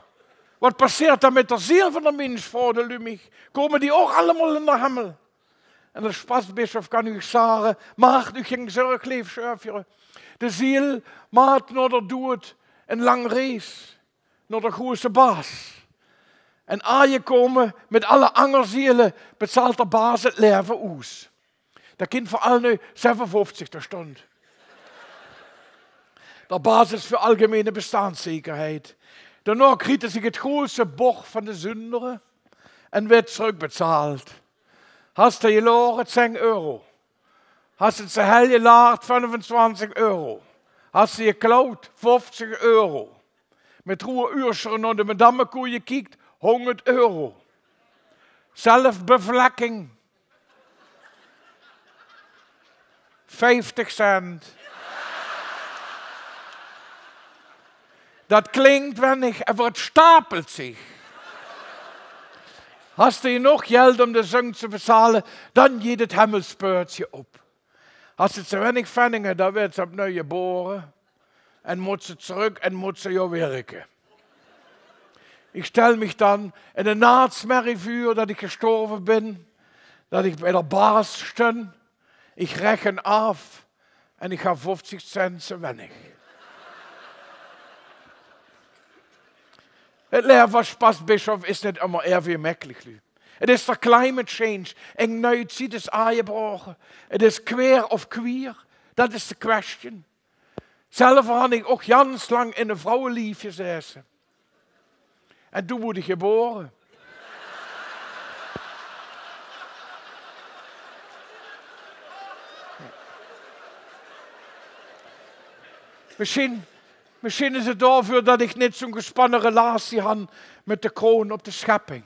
Wat passeert dan met de ziel van de mens voor de Lumich? Komen die ook allemaal in de hemel? En de spasbischof kan u zeggen, maakt u geen zorg, lief schurfje. De ziel maakt naar de dood een lang race. Naar de grootste baas. En aan je komen met alle andere zielen betaalt de baas het leven uit. Dat kind vooral nu 57 de stond. De basis voor algemene bestaanszekerheid. Daarna kreeg zich het grootste bocht van de zunderen en werd terugbetaald. Hast je geloren 10 euro. Hast het ze heel gelaard 25 euro. Hast je geklaut 50 euro. Met ruwe uurscheren naar de madammekoeien kijkt 100 euro. Zelfbevlekking 50 cent. Dat klinkt weinig, maar het stapelt zich. Hast je nog geld om de zang te betalen, dan geht het hemmelspeurtje op. Hast je te weinig Pfenningen, dan werd ze opnieuw geboren. En moet ze terug en moet ze jou werken. Ik stel mich dan in een naadsmerrievuur dat ik gestorven ben. Dat ik bij de baas stond. Ik rechnen af en ik ga 50 cent ze weinig. Het leven van spasbischof is niet allemaal erg makkelijk. Het is de climate change. En nu ziet het aangebroken. Het is queer of queer. Dat is de question. Zelf had ik ook jans lang in een vrouwenliefje zitten. En toen word ik geboren. Misschien is het daarvoor dat ik niet zo'n gespannen relatie had met de kroon op de schepping.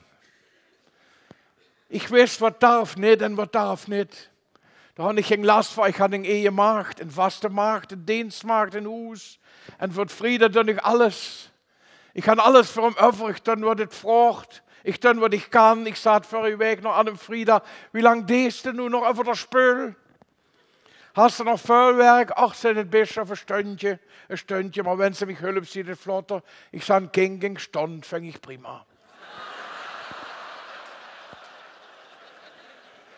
Ik wist wat darf niet en wat darf niet. Daar had ik geen last van. Ik had een eemaagd, een vaste maagd, een dienstmaagd in huis. En voor het vrede doe ik alles. Ik ga alles voor hem over. Ik doe wat het vraagt. Ik doe wat ik kan. Ik sta voor uw week nog aan een Frida. Wie lang deest nu nog over de spul? Hast du nog vuilwerk? Ach, zei het bischof, een stuntje. Maar wenn ze mich hulp ziet het vlotter. Ik zei, ging stond, vang ik prima.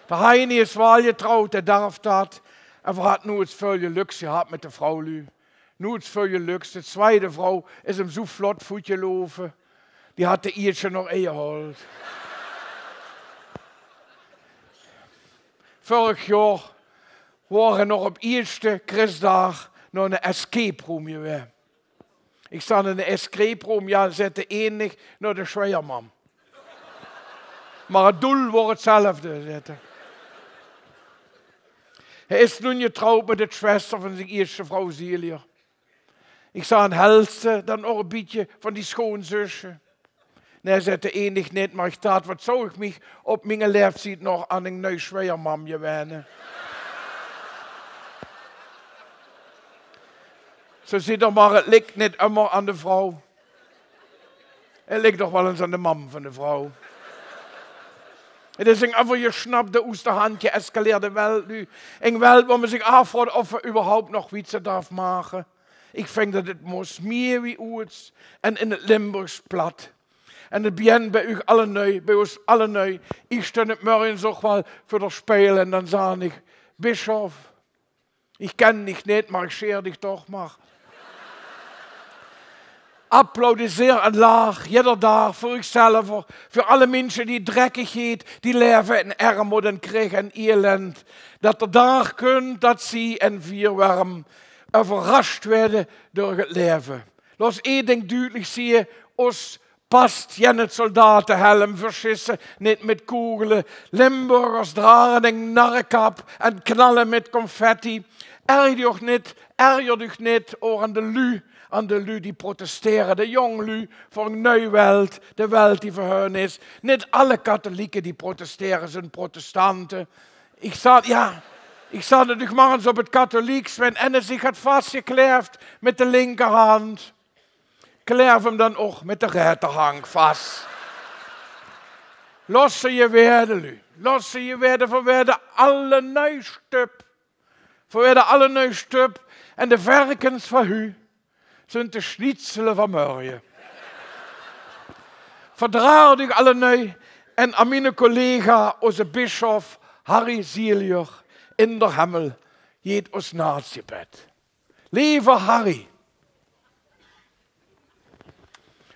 De Heini is wel getrouwd, hij darf dat. En we hadden nu het veel geluk gehad met de vrouw. Nu het veel geluk. De tweede vrouw is hem zo vlot voetje lopen. Die had de Iertje nog gehaald. Vorig jaar waren nog op eerste Christdag nog een escape room geweest. Ik sta in een escape room, ja, zette enig naar de Schweierman. Maar het doel wordt hetzelfde. Zitten. Hij is nu getrouwd met de schwester van zijn eerste vrouw Celia. Ik zag een helste, dan nog een beetje van die schoonzusje. Nee, zette enig niet, maar ik dacht, wat zou ik mich op mijn leeftijd nog aan een nieuw Schweierman gewennen. Zo zit er maar, het ligt niet immer aan de vrouw. Het ligt toch wel eens aan de man van de vrouw. Het is een afgesnapte oesterhandje, escaleerde wel nu. Een wel waar men zich afvraagt of we überhaupt nog iets darf maken. Ik vind dat het moest meer wie ooit en in het Limburgs plat. En het begint bij u alle neu, bij ons alle neu. Ik stond het morgens ook wel voor het spelen en dan zei ik, Bischof, ik ken dich niet, maar ik scheer dich toch maar. Applaudisseer en laag, jeder dag, voor ikzelf, voor alle mensen die dreckig heet, die leven in armoede en krijg en elend. Dat er daar kunt, dat zie en vierwarm verrast werden door het leven. Los één ding duidelijk zie je, ons past jen het soldatenhelm, verschissen niet met kogelen, Limburgers dragen een narrekap en knallen met confetti. Erger dich niet over aan de lui die protesteren, de jong lui voor een nieuwe welt, de welt die voor hun is. Niet alle katholieken die protesteren zijn protestanten. Ik zat natuurlijk maar eens op het katholieks en hij zich had vastgekleefd met de linkerhand. Kleef hem dan ook met de rechterhand vast. Losse je werden, lui. Losse je werden, voor werden alle neustup. Voor werden alle neustup en de varkens van u zijn de schnitzelen van morgen. Verdraag ik alle neu en aan mijn collega, onze bischof Harry Zielier in de hemel, jeet ons natiegebed. Lieve Harry,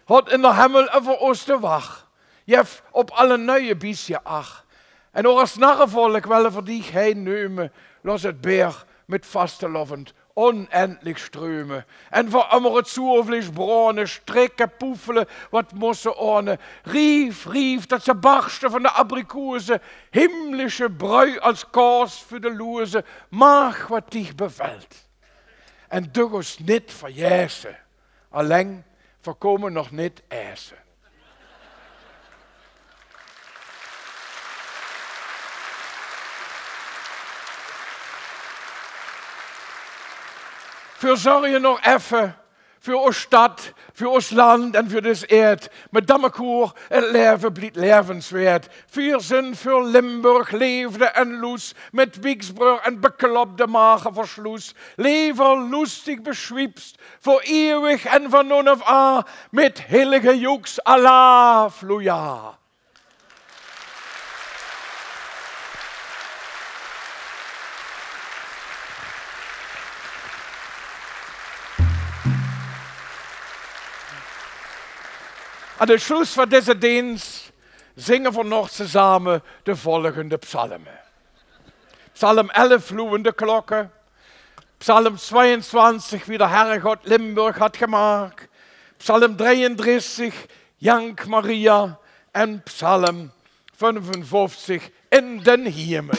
had in de hemel over ons te wacht. Je hebt op alle nieuwe biesje ach. En ook als narrevolk wel voor die heen nemen, los het berg met vaste lovend onendlich strömen. En voor immer het zuurvlees brunnen, strikken, poefelen, wat moesten ornen. Rief, dat ze barsten van de abrikozen, himmlische brui als koos voor de loze. Mag wat dich bevalt. En doe ons niet verjäsen, alleen voorkomen nog niet eisen. Verzorg je nog even voor ons stad, voor ons land en voor deze eerd. Met Dammekoer, het leven blijft levenswaard. Voor Limburg leefde en loes, met Wieksbrug en beklopte magen versloes. Lever lustig beschwipst, voor eeuwig en van nun af aan, met heilige joeks Allah, vloeia. Aan de Schluss van deze dienst zingen we nog samen de volgende psalmen. Psalm 11, loeiende klokken. Psalm 22, wie de Herr God Limburg had gemaakt. Psalm 33, Jank Maria. En Psalm 55, in den Himmel.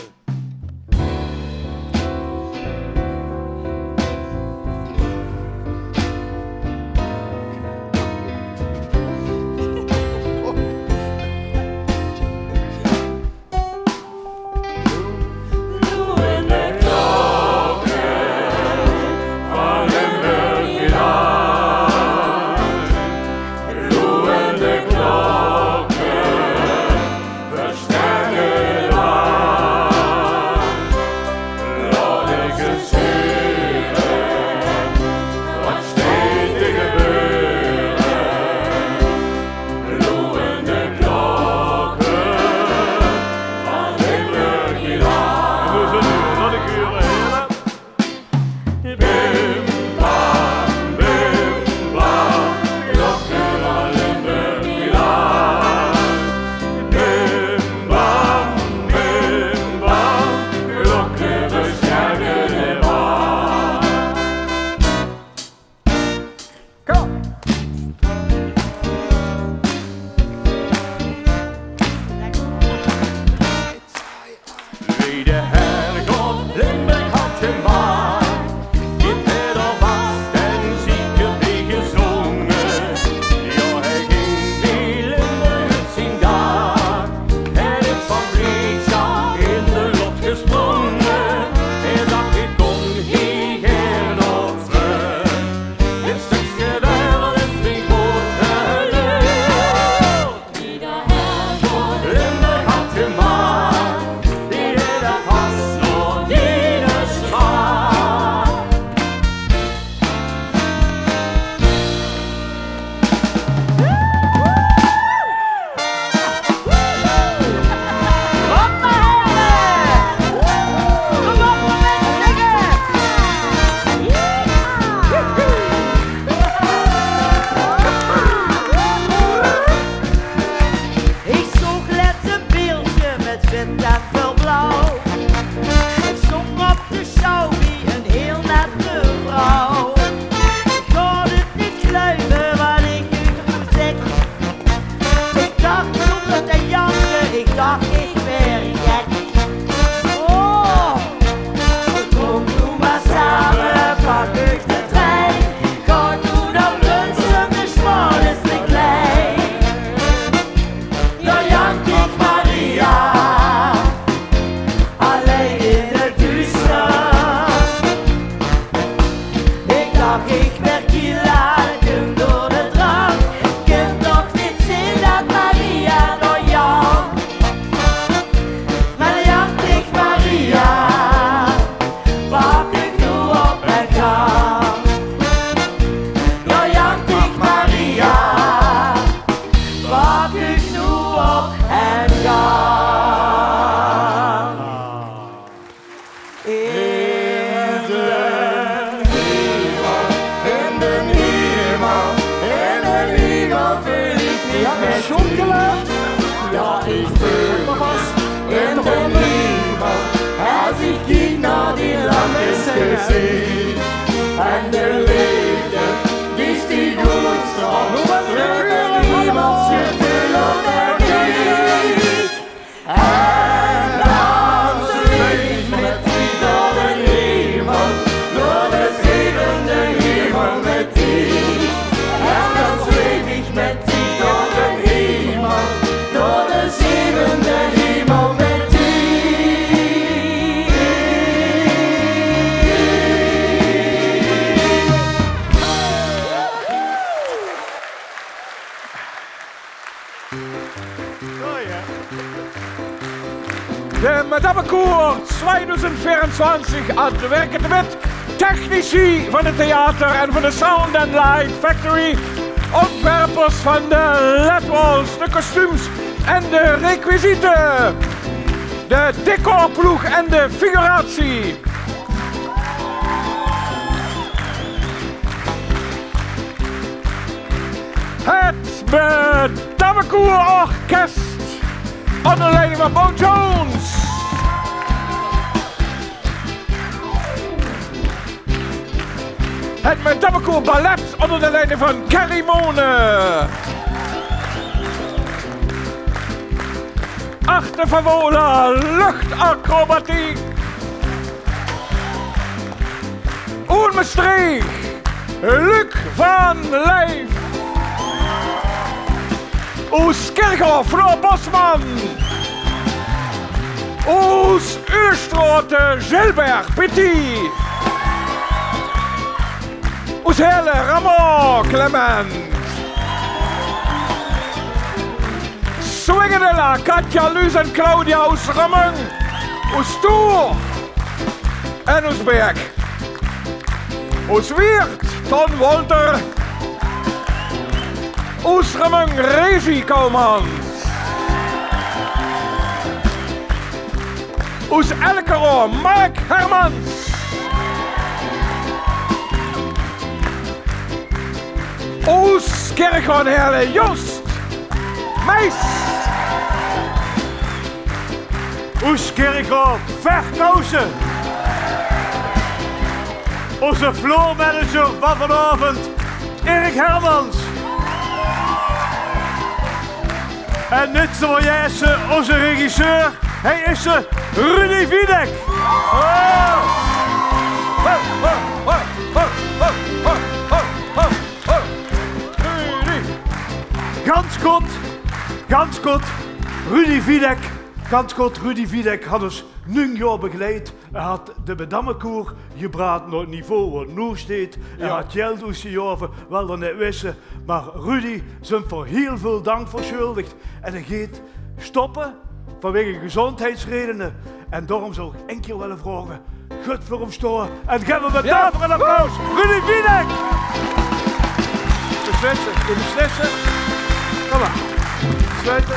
En de liefde, die stieg goed straks. Terwijl niemand je vullen vergeet. En dan zweef ik met die door de hemel, door de zevende hemel met die. En dan zweef ik met die door de hemel, door de zevende hemel met die. De Madammekoor 2024 aan de werken met technici van het theater en van de Sound and Light Factory, ontwerpers van de ledwalls, de kostuums en de requisieten, de decorploeg en de figuratie. Het Madammekoor Orkest. onder leiding van Bo Jones. Het Madammekoor Ballet onder de leiding van Carrie Mone. Achter van Wola, luchtacrobatiek. Oer Maastricht, Luc van Lijf. Oes Kerkhoff, Floor Bosman. Oes Uurstroote, Gilbert Petit. Oes Helle, Ramon Clement. Swingendella, Katja Luus en Claudia Oesrammen. Oestoer en Oesberg. Oesweert, Ton Wolter. Oesrammen, Rezi Kouwmans. Oes Elkero, Mark Hermans. Oes Kerkhoornherle, Joost Meis. Oes Kerkhoff, Verkousen. Onze floormanager van vanavond, Erik Hermans. En net zoals jij onze regisseur, hij is Rudy Wiedek. Ganz kort, Rudy Wiedek had ons nu jaar begeleid. Hij had de Bedammekoer gebracht naar het niveau waar het nu staat. Hij had geld uitgegeven, wel dan niet wissen. Maar Rudy zijn voor heel veel dank verschuldigd. En hij gaat stoppen vanwege gezondheidsredenen. En daarom zou ik één keer willen vragen. Goed voor hem staan en geef hem daarvoor een applaus. Rudy Wiedek! Beslissen, beslissen. Kom maar. Sluiten.